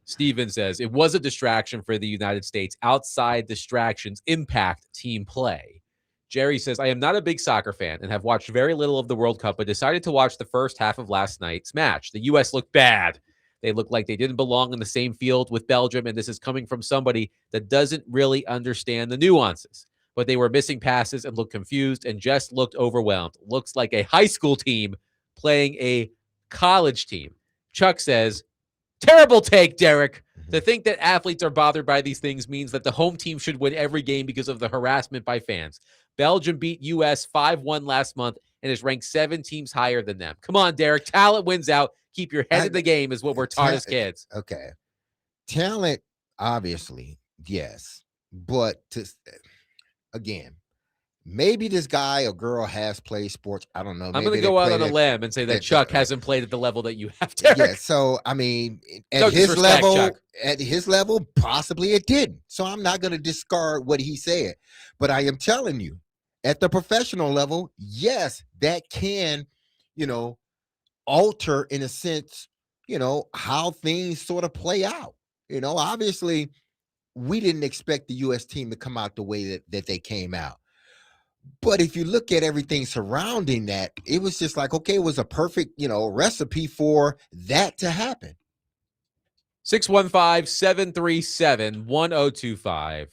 Speaker 1: Steven says, it was a distraction for the United States. Outside distractions impact team play. Jerry says, I am not a big soccer fan and have watched very little of the World Cup, but decided to watch the first half of last night's match. The U.S. looked bad. They looked like they didn't belong in the same field with Belgium, and this is coming from somebody that doesn't really understand the nuances. but they were missing passes and looked confused and just looked overwhelmed. Looks like a high school team playing a college team. Chuck says, terrible take, Derek. To think that athletes are bothered by these things means that the home team should win every game because of the harassment by fans. Belgium beat US 5-1 last month and is ranked 7 teams higher than them. Come on, Derek. Talent wins out. Keep your head in the game is what we're taught as kids.
Speaker 2: Okay. Talent, obviously, yes. But again, maybe this guy or girl has played sports. I don't know.
Speaker 1: I'm going to go out on a limb and say that Chuck hasn't played at the level that you have, Derek.
Speaker 2: Yeah, so I mean,
Speaker 1: at
Speaker 2: his level, possibly it didn't. So I'm not going to discard what he said. But I am telling you, at the professional level, yes, that can, alter in a sense, how things sort of play out. Obviously, we didn't expect the U.S. team to come out the way that they came out. But if you look at everything surrounding that, it was just like, okay, it was a perfect, recipe for that to happen.
Speaker 1: 615-737-1025.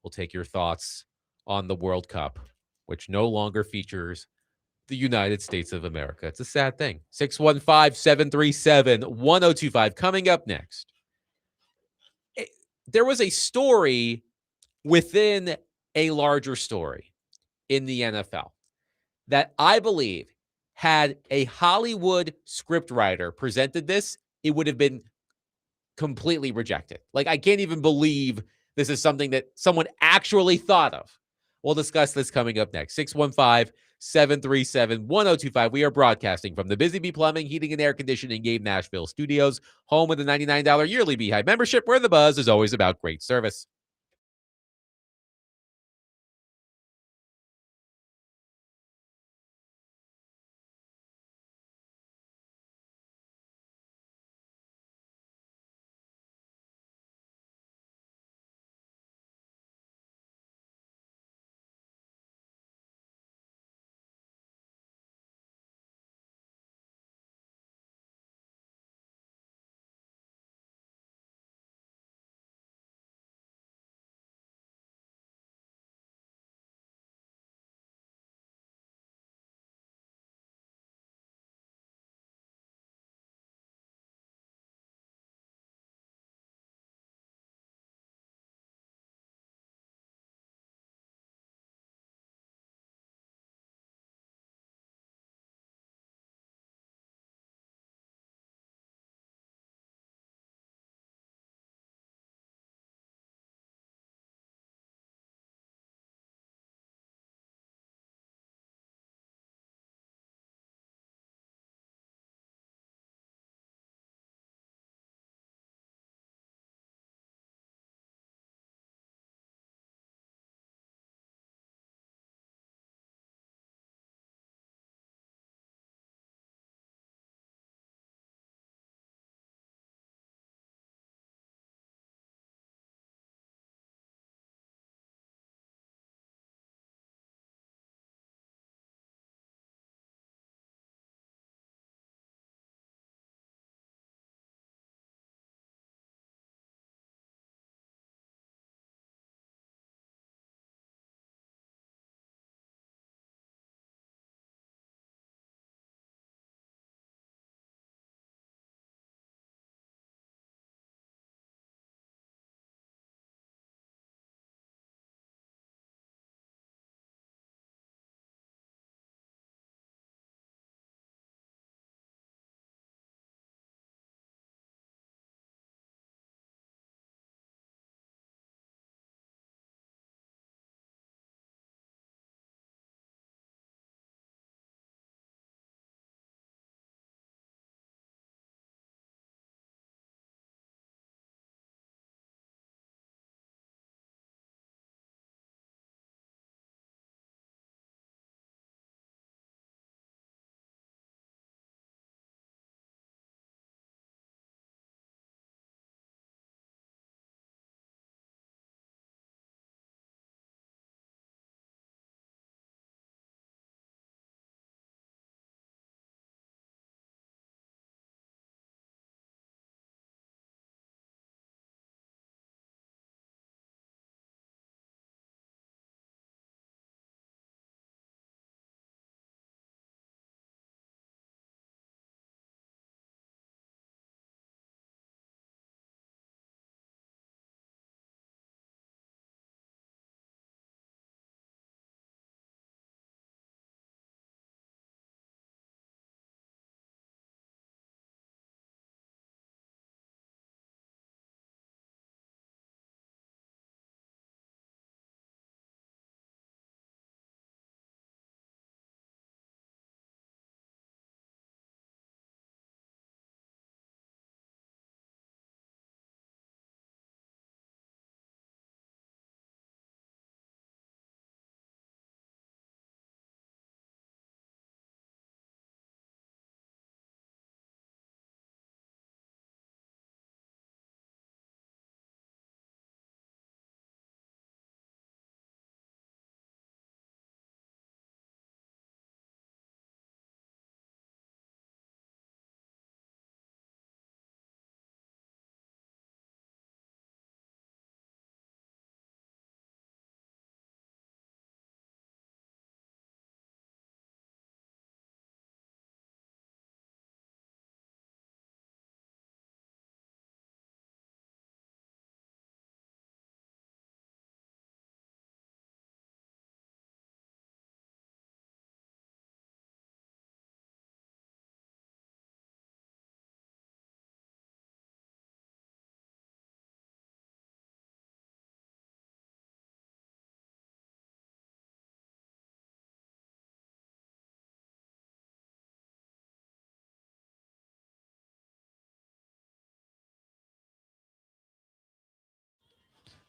Speaker 1: We'll take your thoughts on the World Cup, which no longer features the United States of America. It's a sad thing. 615-737-1025. Coming up next. There was a story within a larger story in the NFL that I believe had a Hollywood scriptwriter presented this, it would have been completely rejected. Like, I can't even believe this is something that someone actually thought of. We'll discuss this coming up next. 615-737-1025. We are broadcasting from the Busy Bee Plumbing, Heating, and Air Conditioning Game Nashville Studios, home of the $99 yearly Beehive membership, where the buzz is always about great service.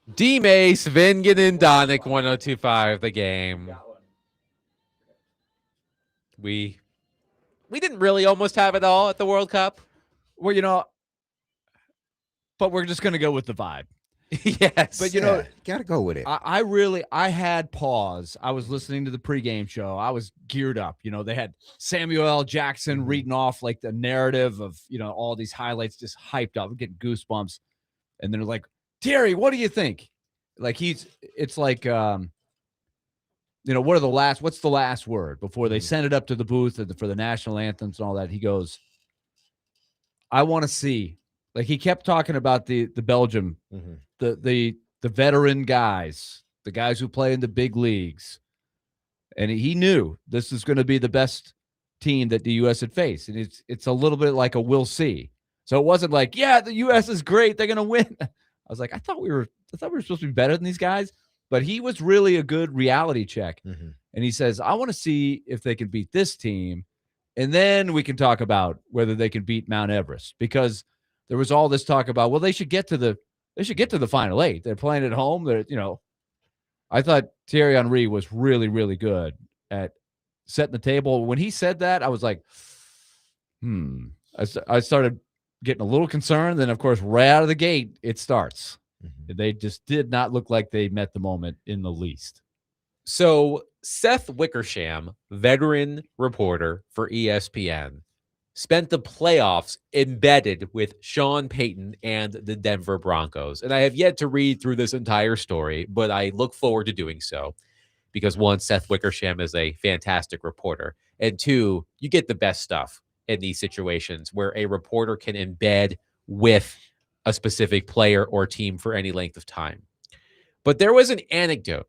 Speaker 1: DMase, Vingan, and Donick, 1025 the game. We didn't really almost have it all at the World Cup.
Speaker 4: Well, but we're just going to go with the vibe.
Speaker 1: Yes.
Speaker 4: But, you know,
Speaker 2: gotta go with it.
Speaker 4: I had pause. I was listening to the pregame show. I was geared up. They had Samuel L. Jackson reading off like the narrative of, all these highlights, just hyped up. I'm getting goosebumps. And they're like, Terry, what do you think? Like it's like, what's the last word before they send it up to the booth for the national anthems and all that? He goes, I want to see, like he kept talking about the Belgium, the veteran guys, the guys who play in the big leagues. And he knew this is going to be the best team that the U.S. had faced. And it's a little bit like a we'll see. So it wasn't like, yeah, the U.S. is great, they're going to win. I was like, I thought we were supposed to be better than these guys. But he was really a good reality check. And he says, I want to see if they can beat this team. And then we can talk about whether they can beat Mount Everest, because there was all this talk about, well, they should get to the final 8. They're playing at home. I thought Thierry Henry was really, really good at setting the table. When he said that, I was like, I started getting a little concerned. Then, of course, right out of the gate, it starts. They just did not look like they met the moment in the least.
Speaker 1: So Seth Wickersham, veteran reporter for ESPN, spent the playoffs embedded with Sean Payton and the Denver Broncos. And I have yet to read through this entire story, but I look forward to doing so because, one, Seth Wickersham is a fantastic reporter. And two, you get the best stuff in these situations where a reporter can embed with a specific player or team for any length of time. But there was an anecdote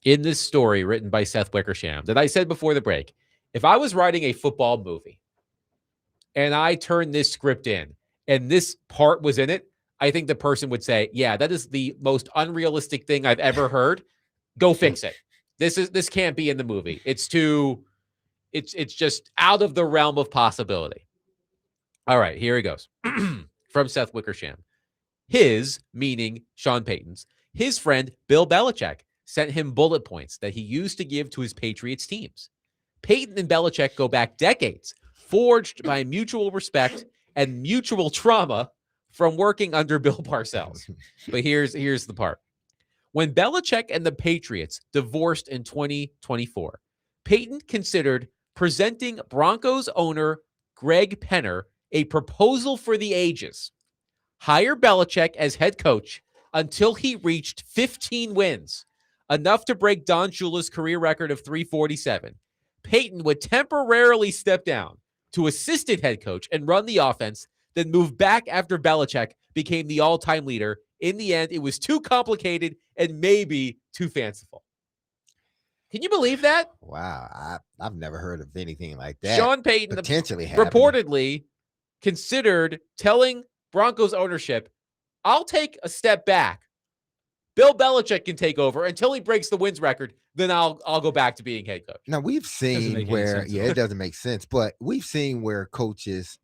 Speaker 1: in this story written by Seth Wickersham that I said before the break. If I was writing a football movie and I turned this script in and this part was in it, I think the person would say, yeah, that is the most unrealistic thing I've ever heard. Go fix it. This can't be in the movie. It's just out of the realm of possibility. All right, here he goes. From Seth Wickersham. His, meaning Sean Payton's, his friend Bill Belichick sent him bullet points that he used to give to his Patriots teams. Payton and Belichick go back decades, forged by mutual respect and mutual trauma from working under Bill Parcells. But here's the part. When Belichick and the Patriots divorced in 2024, Payton considered presenting Broncos owner Greg Penner a proposal for the ages. Hire Belichick as head coach until he reached 15 wins, enough to break Don Shula's career record of 347. Payton would temporarily step down to assistant head coach and run the offense, then move back after Belichick became the all-time leader. In the end, it was too complicated and maybe too fanciful. Can you believe that?
Speaker 2: Wow, I've never heard of anything like that.
Speaker 1: Sean Payton
Speaker 2: potentially
Speaker 1: reportedly considered telling Broncos ownership, I'll take a step back. Bill Belichick can take over until he breaks the wins record. Then I'll go back to being head coach.
Speaker 2: Now we've seen where, it doesn't make sense, but we've seen where coaches,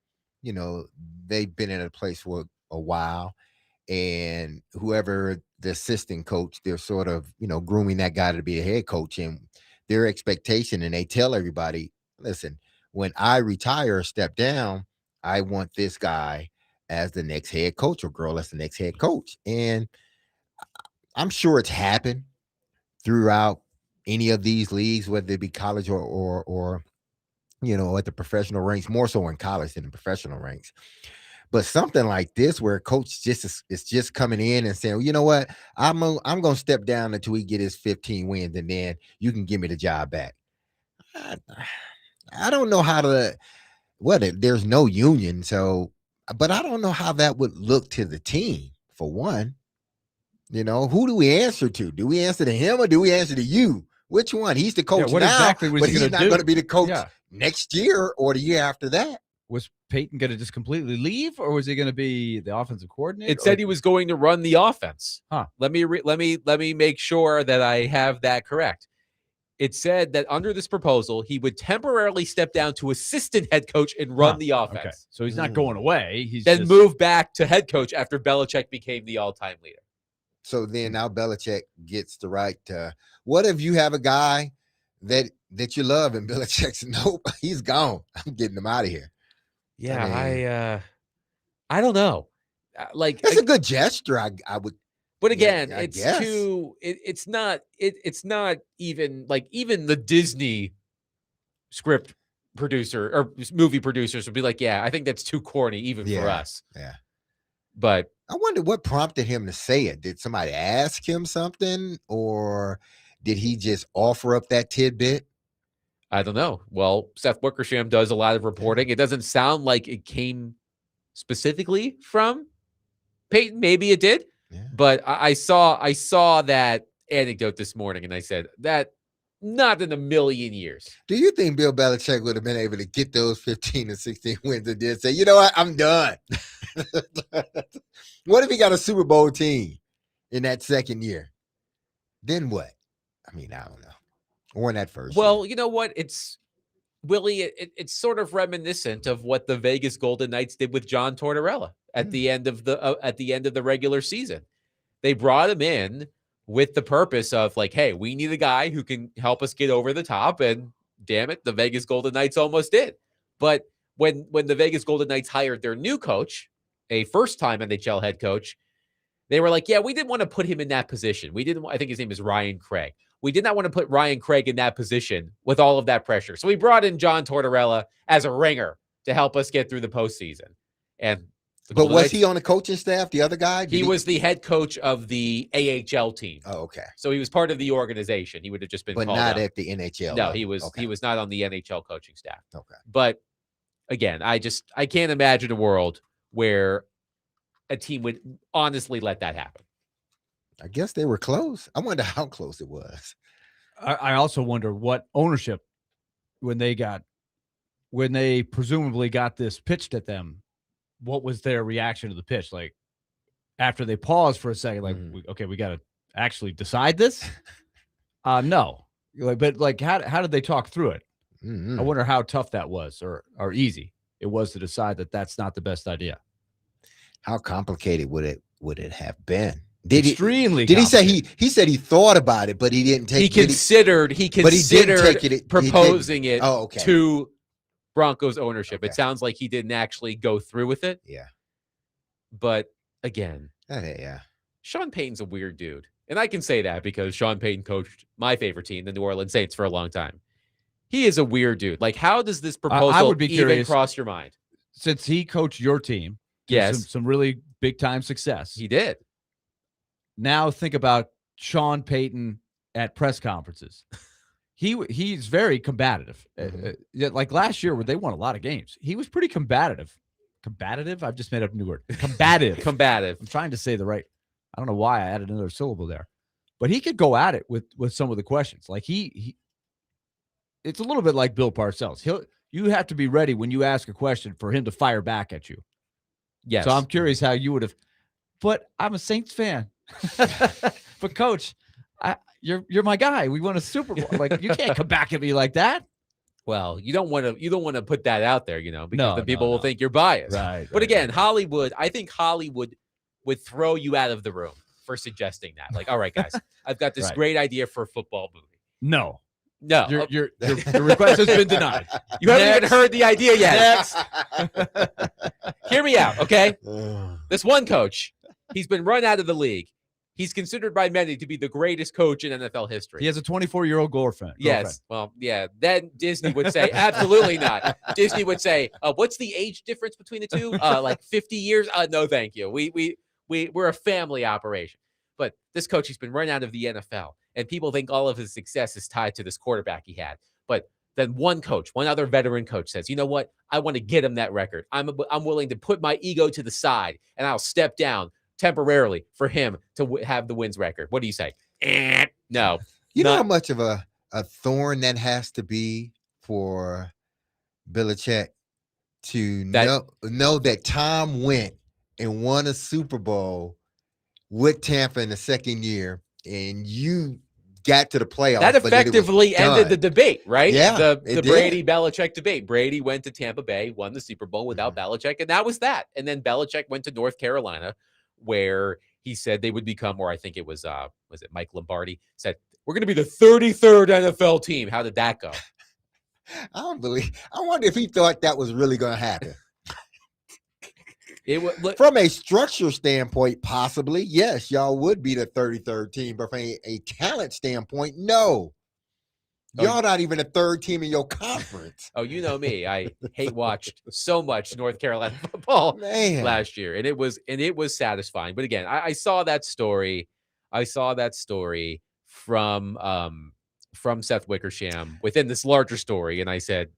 Speaker 2: they've been in a place for a while, and whoever the assistant coach, they're sort of, grooming that guy to be a head coach, and their expectation, and they tell everybody, listen, when I retire or step down, I want this guy as the next head coach or girl as the next head coach. And I'm sure it's happened throughout any of these leagues, whether it be college or at the professional ranks, more so in college than the professional ranks. But something like this, where a coach is just coming in and saying, well, you know what, I'm going to step down until we get his 15 wins, and then you can give me the job back. I don't know how to. Well, there's no union, but I don't know how that would look to the team. For one, who do we answer to? Do we answer to him or do we answer to you? Which one? He's the coach now,
Speaker 4: exactly
Speaker 2: but he's not going to be the coach next year or the year after that.
Speaker 4: Was Payton going to just completely leave, or was he going to be the offensive coordinator?
Speaker 1: It said he was going to run the offense.
Speaker 4: Huh.
Speaker 1: Let me make sure that I have that correct. It said that under this proposal, he would temporarily step down to assistant head coach and run the offense.
Speaker 4: Okay. So he's not going away. He's
Speaker 1: then move back to head coach after Belichick became the all-time leader.
Speaker 2: So then now Belichick gets the right to. What if you have a guy that you love and Belichick's nope, he's gone. I'm getting him out of here.
Speaker 1: Yeah, I don't know. Like
Speaker 2: That's a good gesture. I would.
Speaker 1: But
Speaker 2: Yeah,
Speaker 1: again,
Speaker 2: I
Speaker 1: it's
Speaker 2: guess.
Speaker 1: too. It's not. It's not even like even the Disney script producer or movie producers would be like, yeah, I think that's too corny even for us.
Speaker 2: Yeah.
Speaker 1: But
Speaker 2: I wonder what prompted him to say it. Did somebody ask him something, or did he just offer up that tidbit?
Speaker 1: I don't know. Well, Seth Wickersham does a lot of reporting. It doesn't sound like it came specifically from Peyton. Maybe it did.
Speaker 2: Yeah.
Speaker 1: But I saw that anecdote this morning, and I said that not in a million years.
Speaker 2: Do you think Bill Belichick would have been able to get those 15 and 16 wins and then say, you know what, I'm done? What if he got a Super Bowl team in that second year? Then what? I mean, I don't know. Or in that first year.
Speaker 1: Well, you know what? It's Willie. It's sort of reminiscent of what the Vegas Golden Knights did with John Tortorella at the end of the regular season. They brought him in with the purpose of like, hey, we need a guy who can help us get over the top, and damn it, the Vegas Golden Knights almost did. But when the Vegas Golden Knights hired their new coach, a first-time NHL head coach, they were like, yeah, we didn't want to put him in that position. We didn't. I think his name is Ryan Craig. We did not want to put Ryan Craig in that position with all of that pressure. So we brought in John Tortorella as a ringer to help us get through the postseason. And
Speaker 2: but was he on the coaching staff? The other guy?
Speaker 1: He was the head coach of the AHL team.
Speaker 2: Oh, okay.
Speaker 1: So he was part of the organization. He would have just been,
Speaker 2: but
Speaker 1: called
Speaker 2: not
Speaker 1: up.
Speaker 2: at the NHL.
Speaker 1: No, he was. Okay. He was not on the NHL coaching staff.
Speaker 2: Okay.
Speaker 1: But again, I can't imagine a world where a team would honestly let that happen.
Speaker 2: I guess they were close. I wonder how close it was.
Speaker 4: I also wonder what ownership when they presumably got this pitched at them, what was their reaction to the pitch? Like after they paused for a second, like, okay, we got to actually decide this. No, but how did they talk through it? I wonder how tough that was or easy it was to decide that that's not the best idea.
Speaker 2: How complicated would it have been?
Speaker 4: Extremely.
Speaker 2: Did he say he said he thought about it, but he didn't take?
Speaker 1: He considered proposing it to Broncos ownership. Okay. It sounds like he didn't actually go through with it.
Speaker 2: Yeah.
Speaker 1: But again, Sean Payton's a weird dude, and I can say that because Sean Payton coached my favorite team, the New Orleans Saints, for a long time. He is a weird dude. Like, how does this proposal
Speaker 4: I would be
Speaker 1: even
Speaker 4: curious,
Speaker 1: cross your mind?
Speaker 4: Since he coached your team,
Speaker 1: yes,
Speaker 4: some really big time success.
Speaker 1: He did.
Speaker 4: Now think about Sean Payton at press conferences. He's very combative. Like last year where they won a lot of games, he was pretty combative. Combative? I've just made up a new word. Combative.
Speaker 1: Combative.
Speaker 4: I'm trying to say the right. I don't know why I added another syllable there. But he could go at it with some of the questions. Like he it's a little bit like Bill Parcells. You have to be ready when you ask a question for him to fire back at you.
Speaker 1: Yes.
Speaker 4: So I'm curious how you would have. But I'm a Saints fan. But coach, you're my guy. We won a Super Bowl. Like, you can't come back at me like that.
Speaker 1: Well, you don't want to put that out there, because the people will think you're biased.
Speaker 4: Right.
Speaker 1: But again, Hollywood, I think Hollywood would throw you out of the room for suggesting that. Like, all right, guys, I've got this great idea for a football movie.
Speaker 4: No. Your request has been denied.
Speaker 1: You haven't even heard the idea yet. Hear me out, okay? This one coach, he's been run out of the league. He's considered by many to be the greatest coach in NFL history.
Speaker 4: He has a 24-year-old girlfriend.
Speaker 1: Yes. Well, yeah. Then Disney would say, absolutely not. Disney would say, what's the age difference between the two? Like 50 years? No, thank you. We're a family operation. But this coach, he's been run out of the NFL, and people think all of his success is tied to this quarterback he had. But then one other veteran coach says, you know what? I want to get him that record. I'm willing to put my ego to the side, and I'll step down temporarily for him to have the wins record. What do you say? No.
Speaker 2: You know how much of a thorn that has to be for Belichick to know that Tom went and won a Super Bowl with Tampa in the second year, and you got to the playoffs.
Speaker 1: That effectively ended the debate, right?
Speaker 2: Yeah,
Speaker 1: the Brady-Belichick debate. Brady went to Tampa Bay, won the Super Bowl without Belichick, and that was that. And then Belichick went to North Carolina, where he said they would become, or I think it was it Mike Lombardi said, we're going to be the 33rd NFL team. How did that go?
Speaker 2: I wonder if he thought that was really going to happen. From a structure standpoint, possibly, yes, y'all would be the 33rd team. But from a talent standpoint, no. Y'all not even a third team in your conference.
Speaker 1: Oh, you know me. I hate watched so much North Carolina football last year. And it was satisfying. But again, I saw that story. I saw that story from Seth Wickersham within this larger story. And I said,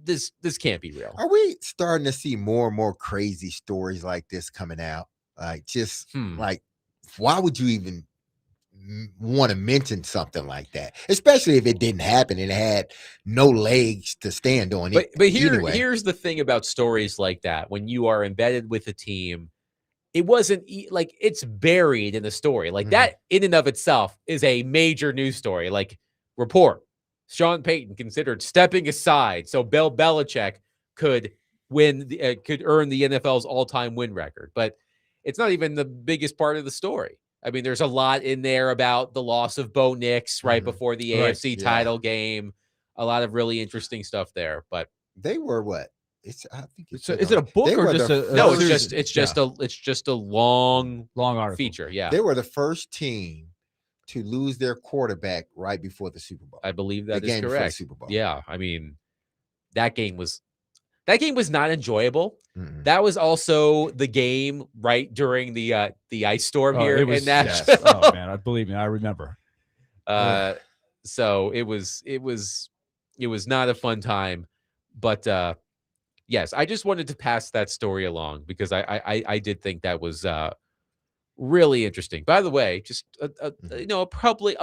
Speaker 1: this can't be real.
Speaker 2: Are we starting to see more and more crazy stories like this coming out? Like, just like, why would you even want to mention something like that, especially if it didn't happen and it had no legs to stand on?
Speaker 1: But here's the thing about stories like that. When you are embedded with a team, it wasn't like it's buried in the story. Like that in and of itself is a major news story. Like, report, Sean Payton considered stepping aside so Bill Belichick could earn the NFL's all-time win record. But it's not even the biggest part of the story. I mean, there's a lot in there about the loss of Bo Nix right before the AFC title game. A lot of really interesting stuff there. But
Speaker 2: they were what? Is
Speaker 4: it a book or just a
Speaker 1: no? It's just a long
Speaker 4: article
Speaker 1: feature. Yeah,
Speaker 2: they were the first team to lose their quarterback right before the Super Bowl.
Speaker 1: I believe that is correct.
Speaker 2: Super Bowl.
Speaker 1: Yeah, I mean, that game was not enjoyable. That was also the game right during the ice storm here in Nashville.
Speaker 4: Yes. Oh man, believe me, I remember.
Speaker 1: So it was not a fun time, but yes, I just wanted to pass that story along because I did think that was really interesting. By the way, just a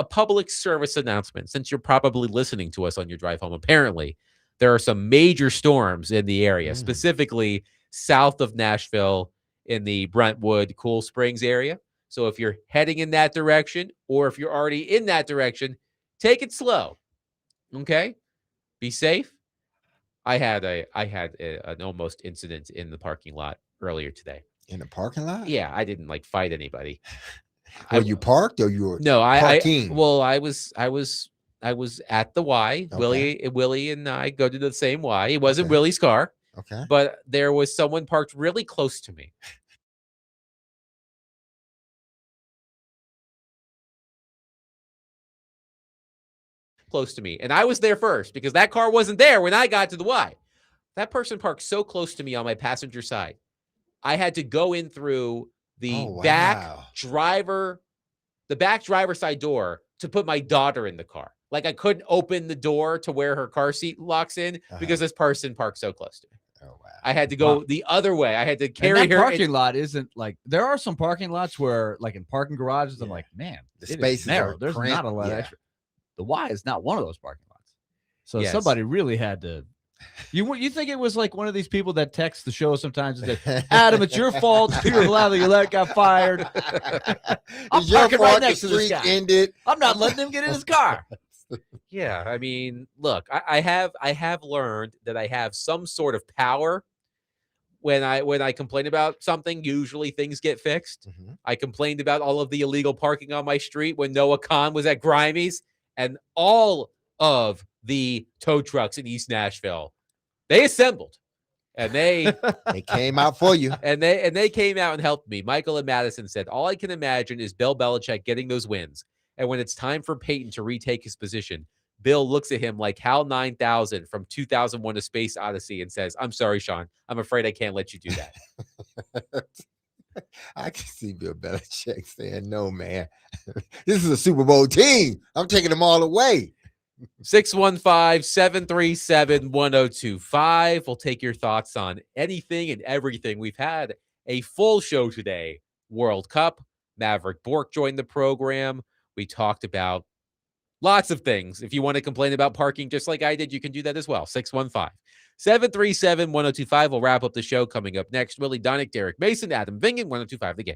Speaker 1: public service announcement, since you're probably listening to us on your drive home. Apparently, there are some major storms in the area, specifically south of Nashville in the Brentwood, Cool Springs area. So if you're heading in that direction, or if you're already in that direction, take it slow. Okay, be safe. I had an almost incident in the parking lot earlier today.
Speaker 2: In the parking lot?
Speaker 1: Yeah, I didn't fight anybody.
Speaker 2: Were you parked or you were
Speaker 1: parking? I was at the Y. Okay. Willy and I go to the same Y. It wasn't Willy's car.
Speaker 2: Okay.
Speaker 1: But there was someone parked really close to me. And I was there first because that car wasn't there when I got to the Y. That person parked so close to me on my passenger side. I had to go in through the back driver side door to put my daughter in the car. Like, I couldn't open the door to where her car seat locks in because this person parked so close to me.
Speaker 2: Oh, wow.
Speaker 1: I had to go the other way. I had to carry
Speaker 4: and that
Speaker 1: her.
Speaker 4: Parking lot isn't like, there are some parking lots where, like in parking garages, I'm like, man,
Speaker 2: the space
Speaker 4: narrow. There's not a lot of extra. The Y is not one of those parking lots. So somebody really had to. You think it was like one of these people that text the show sometimes and say, Adam, it's your fault. Peter Laviolette got fired. I'm parking right next to this guy. I'm not letting him get in his car.
Speaker 1: Yeah, I mean, look, I have learned that I have some sort of power. When I complain about something, usually things get fixed. I complained about all of the illegal parking on my street when Noah Khan was at Grimey's, and all of the tow trucks in East Nashville, they assembled and they
Speaker 2: came out for you.
Speaker 1: And they came out and helped me. Michael and Madison said, all I can imagine is Bill Belichick getting those wins. And when it's time for Peyton to retake his position, Bill looks at him like HAL 9000 from 2001: A Space Odyssey and says, I'm sorry, Sean. I'm afraid I can't let you do that.
Speaker 2: I can see Bill Belichick saying, no, man, this is a Super Bowl team. I'm taking them all away.
Speaker 1: 615-737-1025. We'll take your thoughts on anything and everything. We've had a full show today. World Cup. Mavrik Bourque joined the program. We talked about lots of things. If you want to complain about parking just like I did, you can do that as well. 615-737-1025. We'll wrap up the show coming up next. Willy Donick, Derek Mason, Adam Vingan, 1025 The Game.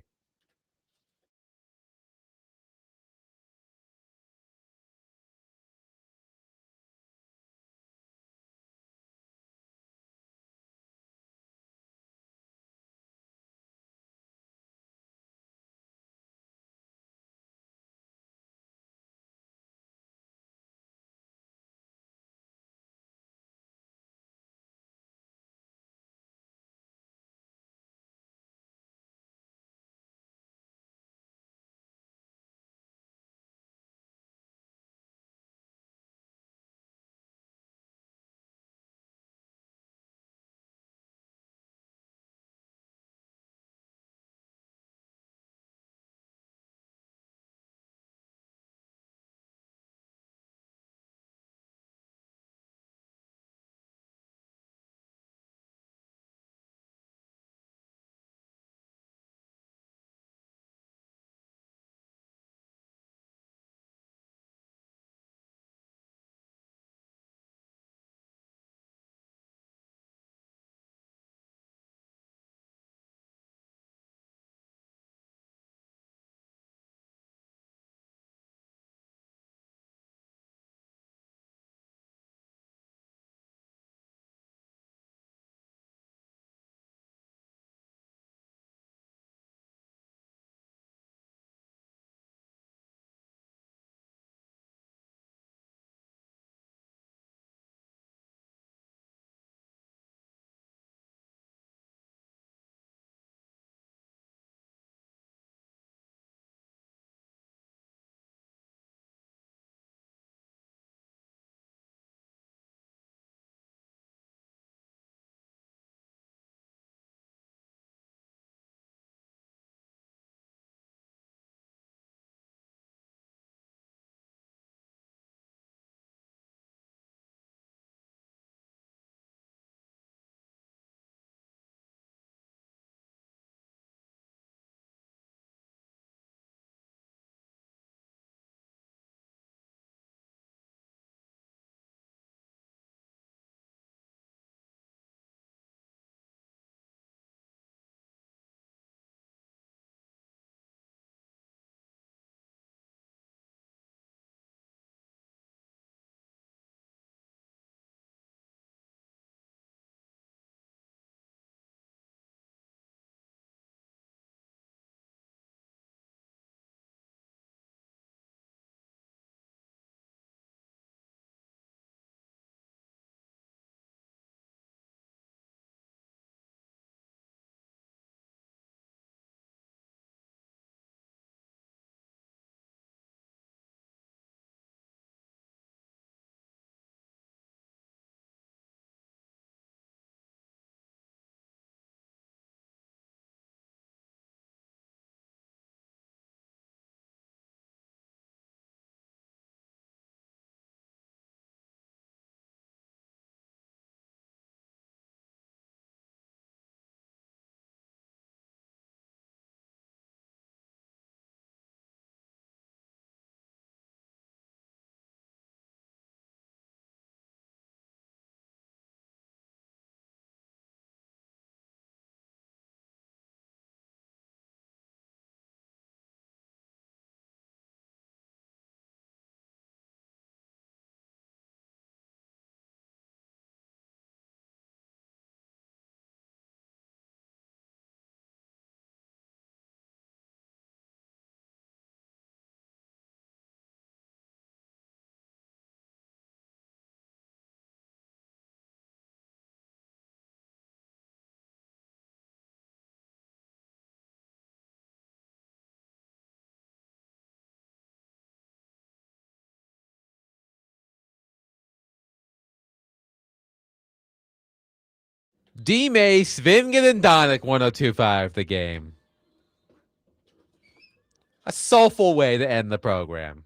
Speaker 1: DMase, Vingan, and Donick, 102.5 The Game. A soulful way to end the program.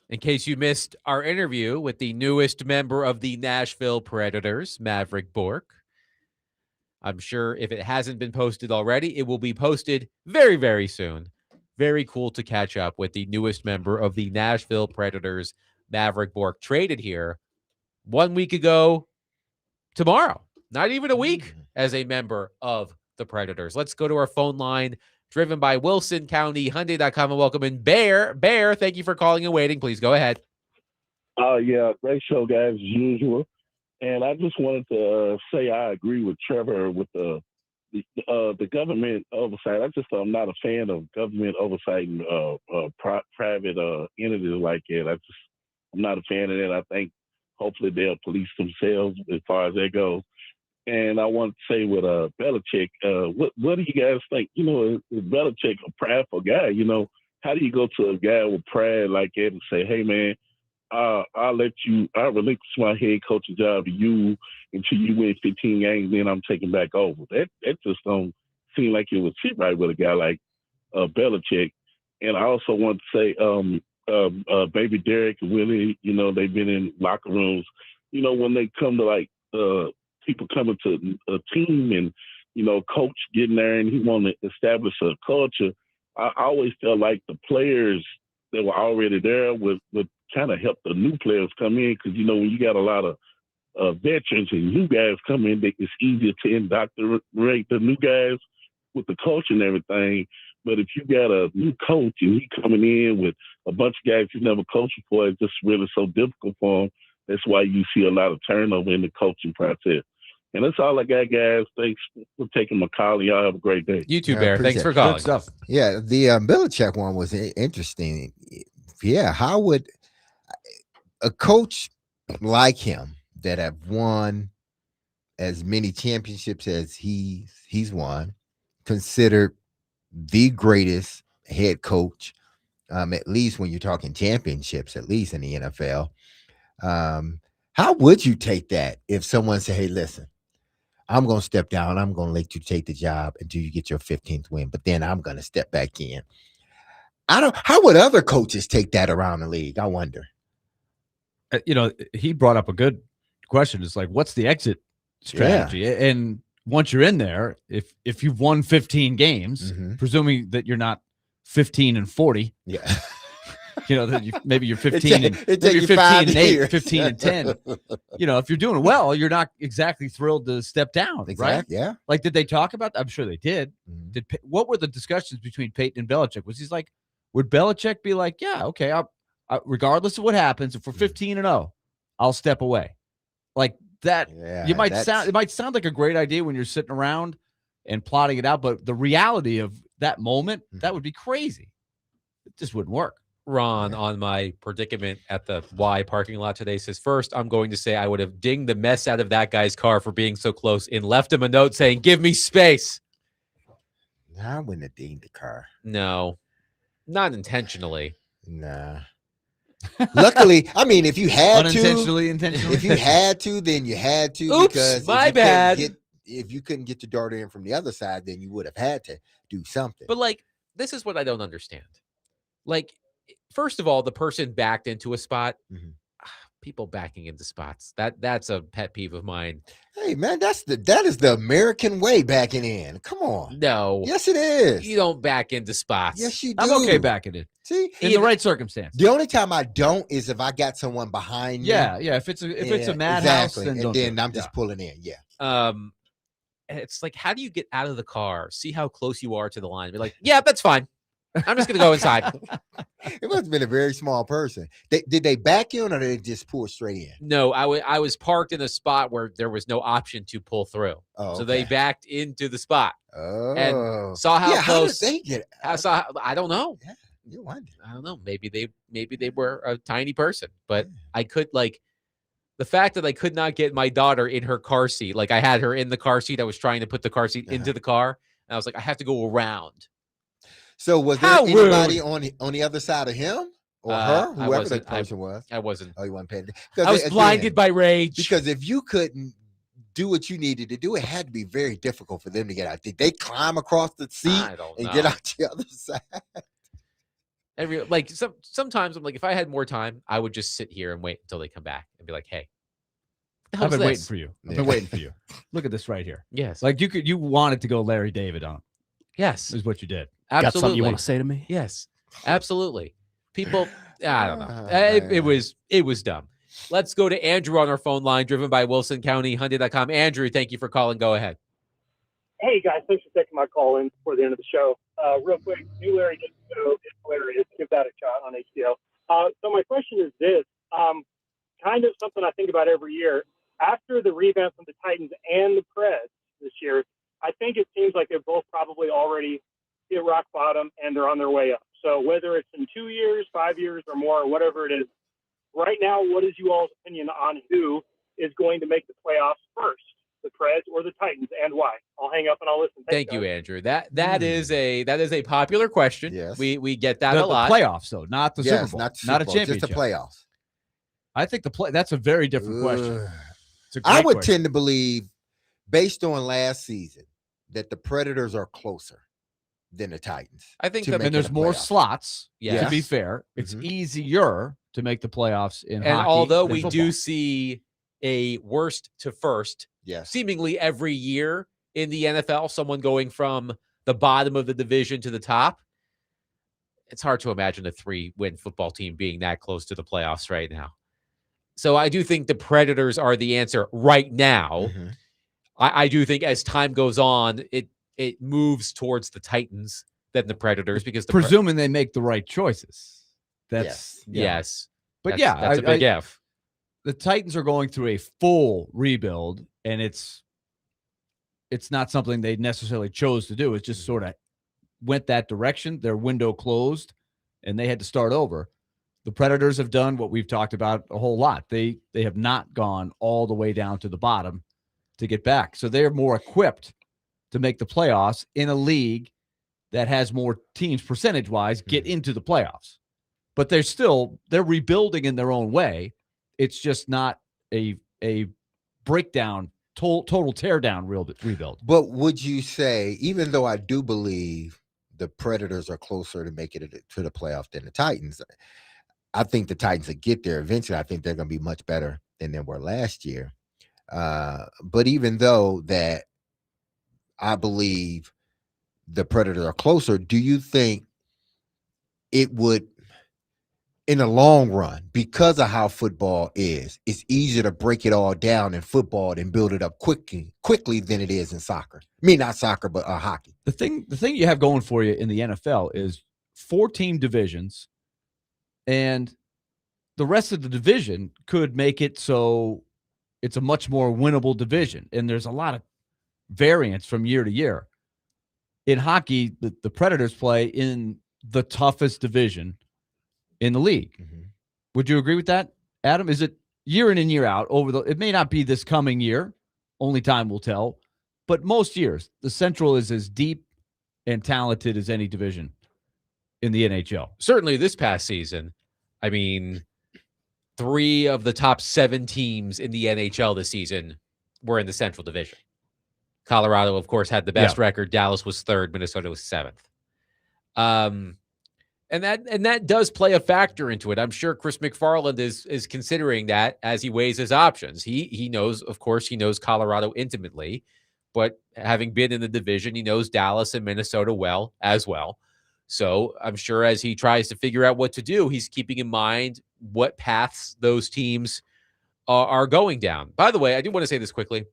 Speaker 1: In case you missed our interview with the newest member of the Nashville Predators, Mavrik Bourque, I'm sure if it hasn't been posted already, it will be posted very, very soon. Very cool to catch up with the newest member of the Nashville Predators, Mavrik Bourque, traded here 1 week ago tomorrow. Not even a week as a member of the Predators. Let's go to our phone line, driven by Wilson County Hyundai.com, and welcome in Bear. Bear, thank you for calling and waiting. Please go ahead.
Speaker 10: Yeah, great show, guys, as usual. And I just wanted to say I agree with Trevor with the government oversight. I'm not a fan of government oversight and private entities like that. I'm not a fan of that. I think hopefully they'll police themselves as far as that goes. And I want to say with Belichick, what do you guys think? You know, is Belichick a prideful guy? You know, how do you go to a guy with pride like that and say, hey, man, I'll relinquish my head coaching job to you until you win 15 games, then I'm taking back over. That just don't seem like it would sit right with a guy like Belichick. And I also want to say, baby Derek and Willy, you know, they've been in locker rooms. You know, when they come to like people coming to a team and, you know, coach getting there and he want to establish a culture, I always felt like the players that were already there would kind of help the new players come in, because, you know, when you got a lot of veterans and new guys come in, it's easier to indoctrinate the new guys with the culture and everything. But if you got a new coach and he coming in with a bunch of guys he's never coached before, it's just really so difficult for him. That's why you see a lot of turnover in the coaching process. And that's all I got, guys. Thanks for taking my call. Y'all have a great day.
Speaker 1: You too, Bear. Thanks for calling.
Speaker 4: Good stuff.
Speaker 2: Yeah, the Belichick one was interesting. Yeah, how would a coach like him that have won as many championships as he's won, considered the greatest head coach, at least when you're talking championships, at least in the NFL. How would you take that if someone said, hey, listen, I'm going to step down. I'm going to let you take the job until you get your 15th win, but then I'm going to step back in. How would other coaches take that around the league? I wonder.
Speaker 4: You know, he brought up a good question. It's like, what's the exit strategy? Yeah. And once you're in there, if you've won 15 games, presuming that you're not 15-40,
Speaker 2: yeah,
Speaker 4: you know, that maybe you're 15 and maybe you're 15-8, 15-10. You know, if you're doing well, you're not exactly thrilled to step down, right?
Speaker 2: Yeah.
Speaker 4: Like, did they talk about that? I'm sure they did. What were the discussions between Peyton and Belichick? Was he's like, would Belichick be like, yeah, okay, regardless of what happens, if we're 15-0, I'll step away, like that?
Speaker 2: Yeah,
Speaker 4: it might sound like a great idea when you're sitting around and plotting it out, but the reality of that moment, that would be crazy. It just wouldn't work.
Speaker 1: Ron on my predicament at the Y parking lot today says, first, I'm going to say I would have dinged the mess out of that guy's car for being so close and left him a note saying, give me space.
Speaker 2: I wouldn't have dinged the car.
Speaker 1: No, not intentionally.
Speaker 2: Nah. Luckily, I mean, if you had
Speaker 4: intentionally,
Speaker 2: if you had to, then you had to.
Speaker 1: Oops,
Speaker 2: because
Speaker 1: my bad.
Speaker 2: If you couldn't get your daughter in from the other side, then you would have had to do something.
Speaker 1: But like, this is what I don't understand. Like, first of all, the person backed into a spot. People backing into spots. That's a pet peeve of mine.
Speaker 2: Hey man, that is the American way, backing in. Come on.
Speaker 1: No.
Speaker 2: Yes, it is.
Speaker 1: You don't back into spots.
Speaker 2: Yes, you do.
Speaker 4: I'm okay backing it.
Speaker 2: See,
Speaker 4: in the right circumstance.
Speaker 2: The only time I don't is if I got someone behind me.
Speaker 4: Yeah. If it's a madhouse, then
Speaker 2: I'm just pulling in. Yeah.
Speaker 1: And it's like, how do you get out of the car? See how close you are to the line. Be like, yeah, that's fine. I'm just gonna go inside.
Speaker 2: It must have been a very small person. Did they back in, or did they just pull straight in?
Speaker 1: No, I was parked in a spot where there was no option to pull through.
Speaker 2: Oh,
Speaker 1: so they backed into the spot.
Speaker 2: Oh,
Speaker 1: and saw how close.
Speaker 2: How did they get?
Speaker 1: I don't know.
Speaker 2: Yeah, you wonder.
Speaker 1: I don't know. Maybe they were a tiny person, but I could, like, the fact that I could not get my daughter in her car seat. Like, I had her in the car seat. I was trying to put the car seat into the car, and I was like, I have to go around.
Speaker 2: So was there anybody on the other side of him or her, whoever that person was?
Speaker 1: I wasn't.
Speaker 2: Oh, you weren't paying attention.
Speaker 1: I was blinded by rage.
Speaker 2: Because if you couldn't do what you needed to do, it had to be very difficult for them to get out. Did they climb across the seat
Speaker 1: I don't
Speaker 2: and
Speaker 1: know.
Speaker 2: get out the other side?
Speaker 1: Sometimes I'm like, if I had more time, I would just sit here and wait until they come back and be like, hey, what the
Speaker 4: I've
Speaker 1: hell's
Speaker 4: been waiting
Speaker 1: this?
Speaker 4: for you. I've
Speaker 2: Yeah.
Speaker 4: been waiting for you. Look at this right here.
Speaker 1: Yes.
Speaker 4: Like you wanted to go Larry David on him.
Speaker 1: Yes.
Speaker 4: Is what you did.
Speaker 6: Got
Speaker 1: Absolutely.
Speaker 6: something you want to say to me?
Speaker 1: Yes. Absolutely. People, I don't know.
Speaker 2: Oh,
Speaker 1: It was dumb. Let's go to Andrew on our phone line, driven by Wilson County Hyundai.com. Andrew, thank you for calling. Go ahead.
Speaker 11: Hey, guys. Thanks for taking my call in before the end of the show. Real quick, new Larry gets to go. It's hilarious. Give that a shot on HBO. So my question is this, kind of something I think about every year. After the revamp from the Titans and the Preds this year, I think it seems like they've both probably already hit rock bottom and they're on their way up. So whether it's in 2 years, 5 years, or more, or whatever it is, right now, what is you all's opinion on who is going to make the playoffs first, the Preds or the Titans, and why? I'll hang up and I'll listen.
Speaker 1: Thank you, Andrew. That is a popular question.
Speaker 2: Yes.
Speaker 1: We get that
Speaker 4: The
Speaker 1: a lot.
Speaker 4: playoffs, though, not the
Speaker 2: Yes,
Speaker 4: Super Bowl,
Speaker 2: not the Super
Speaker 4: not a
Speaker 2: Bowl,
Speaker 4: championship.
Speaker 2: just the playoffs.
Speaker 4: I think that's a very different question.
Speaker 2: Ugh.
Speaker 4: It's a
Speaker 2: I
Speaker 4: great
Speaker 2: would
Speaker 4: question.
Speaker 2: tend to believe, based on last season, that the Predators are closer than the Titans.
Speaker 1: I think
Speaker 2: to
Speaker 1: that-
Speaker 2: making
Speaker 4: And there's
Speaker 2: the
Speaker 4: more
Speaker 2: playoffs.
Speaker 4: slots.
Speaker 1: Yes.
Speaker 4: To be fair, it's
Speaker 2: Mhm.
Speaker 4: easier to make the playoffs in
Speaker 1: And
Speaker 4: hockey.
Speaker 1: although
Speaker 4: than
Speaker 1: we
Speaker 4: football.
Speaker 1: do see a worst to first
Speaker 2: Yes.
Speaker 1: seemingly every year in the NFL, someone going from the bottom of the division to the top, it's hard to imagine a 3-win football team being that close to the playoffs right now. So I do think the Predators are the answer right now.
Speaker 2: Mhm.
Speaker 1: I do think as time goes on, it moves towards the Titans than the Predators because
Speaker 4: presuming they make the right choices. That's
Speaker 2: Yes.
Speaker 4: yeah.
Speaker 1: yes.
Speaker 4: But
Speaker 1: That's-
Speaker 4: yeah,
Speaker 1: that's a big F.
Speaker 4: The Titans are going through a full rebuild, and it's not something they necessarily chose to do. It just sort of went that direction. Their window closed, and they had to start over. The Predators have done what we've talked about a whole lot. They have not gone all the way down to the bottom to get back. So they're more equipped to make the playoffs in a league that has more teams percentage-wise get into the playoffs. But they're rebuilding in their own way. It's just not a breakdown, total teardown rebuild.
Speaker 2: But would you say, even though I do believe the Predators are closer to making it to the playoff than the Titans, I think the Titans will get there eventually. I think they're going to be much better than they were last year. But even though that I believe the Predators are closer, do you think it would, in the long run, because of how football is, it's easier to break it all down in football and build it up quickly than it is in soccer? I mean, not soccer, but hockey.
Speaker 4: The thing you have going for you in the NFL is 4-team divisions, and the rest of the division could make it so it's a much more winnable division. And there's a lot of variance from year to year. In hockey, the Predators play in the toughest division in the league.
Speaker 2: Mhm.
Speaker 4: Would you agree with that, Adam? Is it year in and year out it may not be this coming year, only time will tell, but most years, the Central is as deep and talented as any division in the NHL.
Speaker 1: Certainly this past season, I mean, 3 of the top 7 teams in the NHL this season were in the Central Division. Colorado, of course, had the best record. Dallas was 3rd. Minnesota was 7th. And that does play a factor into it. I'm sure Chris McFarland is considering that as he weighs his options. He knows, of course, he knows Colorado intimately, but having been in the division, he knows Dallas and Minnesota well as well. So I'm sure as he tries to figure out what to do, he's keeping in mind what paths those teams are going down. By the way, I do want to say this quickly.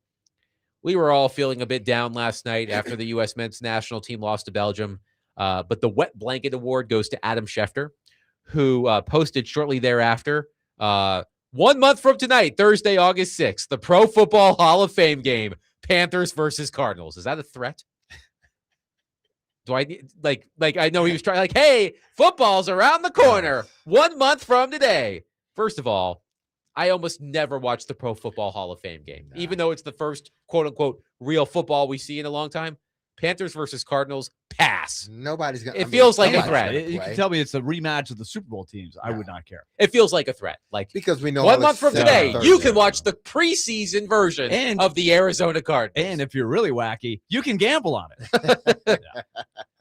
Speaker 1: We were all feeling a bit down last night after the U.S. men's national team lost to Belgium. But the Wet Blanket Award goes to Adam Schefter, who posted shortly thereafter, 1 month from tonight, Thursday, August 6th, the Pro Football Hall of Fame game, Panthers versus Cardinals. Is that a threat? Do I need, like I know he was trying, like, hey, football's around the corner 1 month from today. First of all, I almost never watch the Pro Football Hall of Fame game, even though it's the first quote unquote real football we see in a long time. Panthers versus Cardinals, pass.
Speaker 2: Nobody's gonna.
Speaker 1: It feels like a
Speaker 2: nobody's
Speaker 1: threat.
Speaker 2: gonna
Speaker 4: You
Speaker 2: play.
Speaker 4: can tell me it's a rematch of the Super Bowl teams. I would not care.
Speaker 1: It feels like a threat. Like
Speaker 2: because we know
Speaker 1: 1
Speaker 2: all
Speaker 1: month from
Speaker 2: this
Speaker 1: today,
Speaker 2: stuff
Speaker 1: you
Speaker 2: Thursday.
Speaker 1: can watch the preseason version of the Arizona Cardinals.
Speaker 4: And if you're really wacky, you can gamble on it.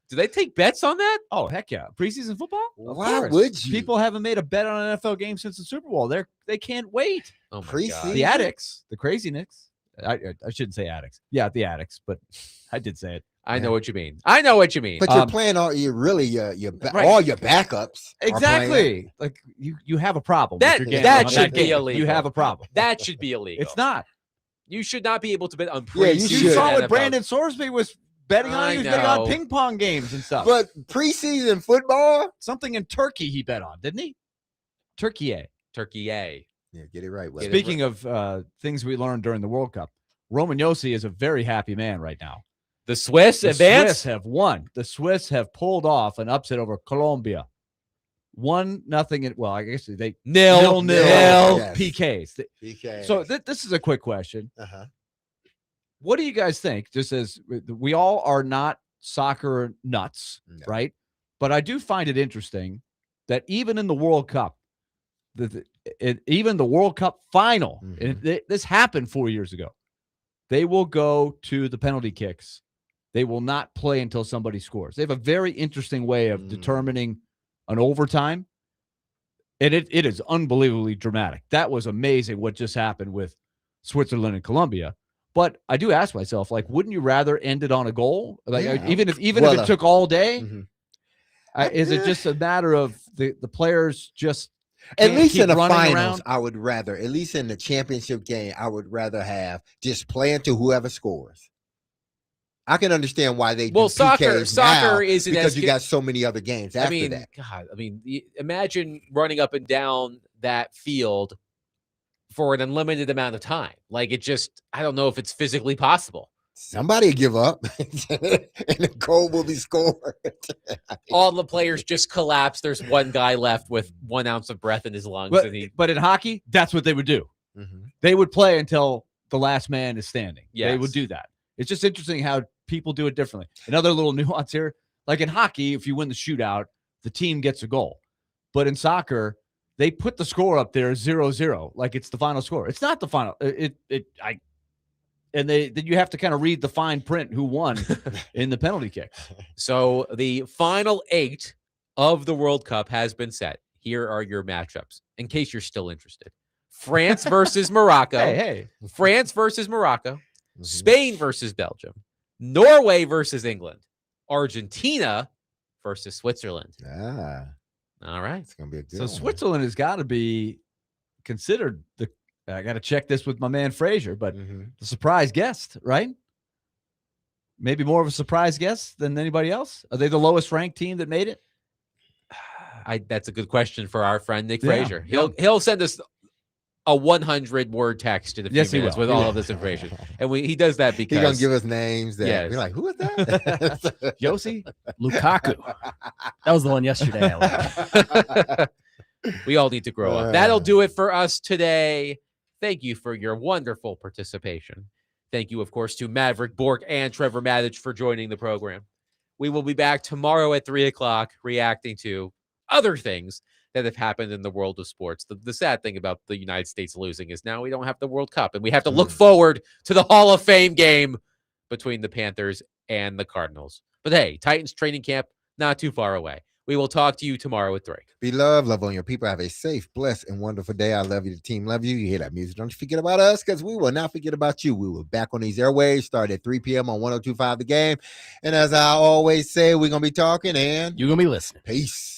Speaker 1: Do they take bets on that?
Speaker 4: Oh, heck yeah. Preseason football? Of
Speaker 2: Why
Speaker 4: course.
Speaker 2: would you?
Speaker 4: People haven't made a bet on an NFL game since the Super Bowl. They can't wait.
Speaker 1: Oh my
Speaker 2: Preseason?
Speaker 1: God.
Speaker 4: The addicts, the crazy Knicks. I shouldn't say addicts. Yeah, the addicts, but I did say it.
Speaker 1: I know what you mean. I know what you mean.
Speaker 2: But you're playing all. You're really your
Speaker 4: Right.
Speaker 2: all your backups. are playing.
Speaker 4: Exactly. Like you have a problem.
Speaker 1: That-
Speaker 4: with your
Speaker 1: that
Speaker 4: gambling on
Speaker 1: should be
Speaker 4: game.
Speaker 1: illegal.
Speaker 4: You have a problem.
Speaker 1: That should be illegal.
Speaker 4: It's not.
Speaker 1: You should not be able to bet on
Speaker 2: Yeah, you
Speaker 1: preseason.
Speaker 2: should.
Speaker 4: You saw
Speaker 1: NFL.
Speaker 4: what Brandon Sorsby was betting on.
Speaker 1: I
Speaker 4: He was betting on
Speaker 1: know.
Speaker 4: ping pong games and stuff.
Speaker 2: But preseason football.
Speaker 4: Something in Turkey he bet on, didn't he? Turkey.
Speaker 1: Turkey A.
Speaker 2: Yeah, get it right. Wesley.
Speaker 4: Speaking of things we learned during the World Cup, Roman Yossi is a very happy man right now.
Speaker 1: The Swiss
Speaker 4: The
Speaker 1: advance.
Speaker 4: Swiss have won. The Swiss have pulled off an upset over Colombia. 1-0. Well, I guess they
Speaker 1: Nil.
Speaker 2: Yes.
Speaker 4: PKs.
Speaker 2: PK.
Speaker 4: So this is a quick question.
Speaker 2: Uh-huh.
Speaker 4: What do you guys think? Just as we all are not soccer nuts,
Speaker 2: No.
Speaker 4: right? But I do find it interesting that even in the World Cup, even the World Cup final, and this happened 4 years ago, they will go to the penalty kicks. They will not play until somebody scores. They have a very interesting way of determining an overtime, and it is unbelievably dramatic. That was amazing what just happened with Switzerland and Colombia. But I do ask myself, like, wouldn't you rather end it on a goal? Like,
Speaker 2: Yeah.
Speaker 4: even if
Speaker 2: Well,
Speaker 4: it took all day, is it
Speaker 2: yeah.
Speaker 4: just a matter of the players just
Speaker 2: At
Speaker 4: can't
Speaker 2: least
Speaker 4: keep
Speaker 2: in the
Speaker 4: running
Speaker 2: finals,
Speaker 4: around?
Speaker 2: I would rather. At least in the championship game, I would rather have just play until whoever scores. I can understand why they
Speaker 1: Well,
Speaker 2: do
Speaker 1: soccer
Speaker 2: PKs now
Speaker 1: isn't
Speaker 2: because
Speaker 1: as
Speaker 2: you got so many other games after
Speaker 1: I mean,
Speaker 2: that.
Speaker 1: God, imagine running up and down that field for an unlimited amount of time. Like I don't know if it's physically possible.
Speaker 2: Somebody give up, and the goal will be scored.
Speaker 1: All the players just collapse. There's one guy left with 1 ounce of breath in his lungs.
Speaker 4: But in hockey, that's what they would do. They would play until the last man is standing. They
Speaker 1: Yes.
Speaker 4: would do that. It's just interesting how people do it differently. Another little nuance here, like in hockey, if you win the shootout, the team gets a goal. But in soccer, they put the score up there 0-0, like it's the final score. It's not the final. And then you have to kind of read the fine print who won in the penalty kick.
Speaker 1: So the final 8 of the World Cup has been set. Here are your matchups, in case you're still interested. France versus Morocco.
Speaker 4: Hey.
Speaker 1: France versus Morocco. Spain versus Belgium. Norway versus England. Argentina versus Switzerland. All right.
Speaker 2: It's going to be a good
Speaker 4: So
Speaker 2: one.
Speaker 4: Switzerland has got to be considered I got to check this with my man Frazier, but the surprise guest, right? Maybe more of a surprise guest than anybody else. Are they the lowest ranked team that made it?
Speaker 1: That's a good question for our friend Nick
Speaker 4: Yeah.
Speaker 1: Frazier. He'll send us a 100-word text in a few
Speaker 4: Yes, he
Speaker 1: minutes
Speaker 4: will.
Speaker 1: with
Speaker 4: He
Speaker 1: all
Speaker 4: will.
Speaker 1: of this information. And he does that because
Speaker 2: He's going to give us names that
Speaker 1: Yes.
Speaker 2: we're like, who is that?
Speaker 4: Yossi?
Speaker 6: Lukaku. That was the one yesterday.
Speaker 1: we all need to grow up. That'll do it for us today. Thank you for your wonderful participation. Thank you, of course, to Mavrik Bourque and Trevor Matich for joining the program. We will be back tomorrow at 3 o'clock reacting to other things that have happened in the world of sports. The sad thing about the United States losing is now we don't have the World Cup, and we have to look forward to the Hall of Fame game between the Panthers and the Cardinals. But hey, Titans training camp, not too far away. We will talk to you tomorrow at 3.
Speaker 2: Be loved, love on your people. Have a safe, blessed, and wonderful day. I love you. The team love you. You hear that music. Don't forget about us because we will not forget about you. We will be back on these airwaves, start at 3 p.m. on 102.5 The Game. And as I always say, we're going to be talking and
Speaker 6: You're going to be listening.
Speaker 2: peace.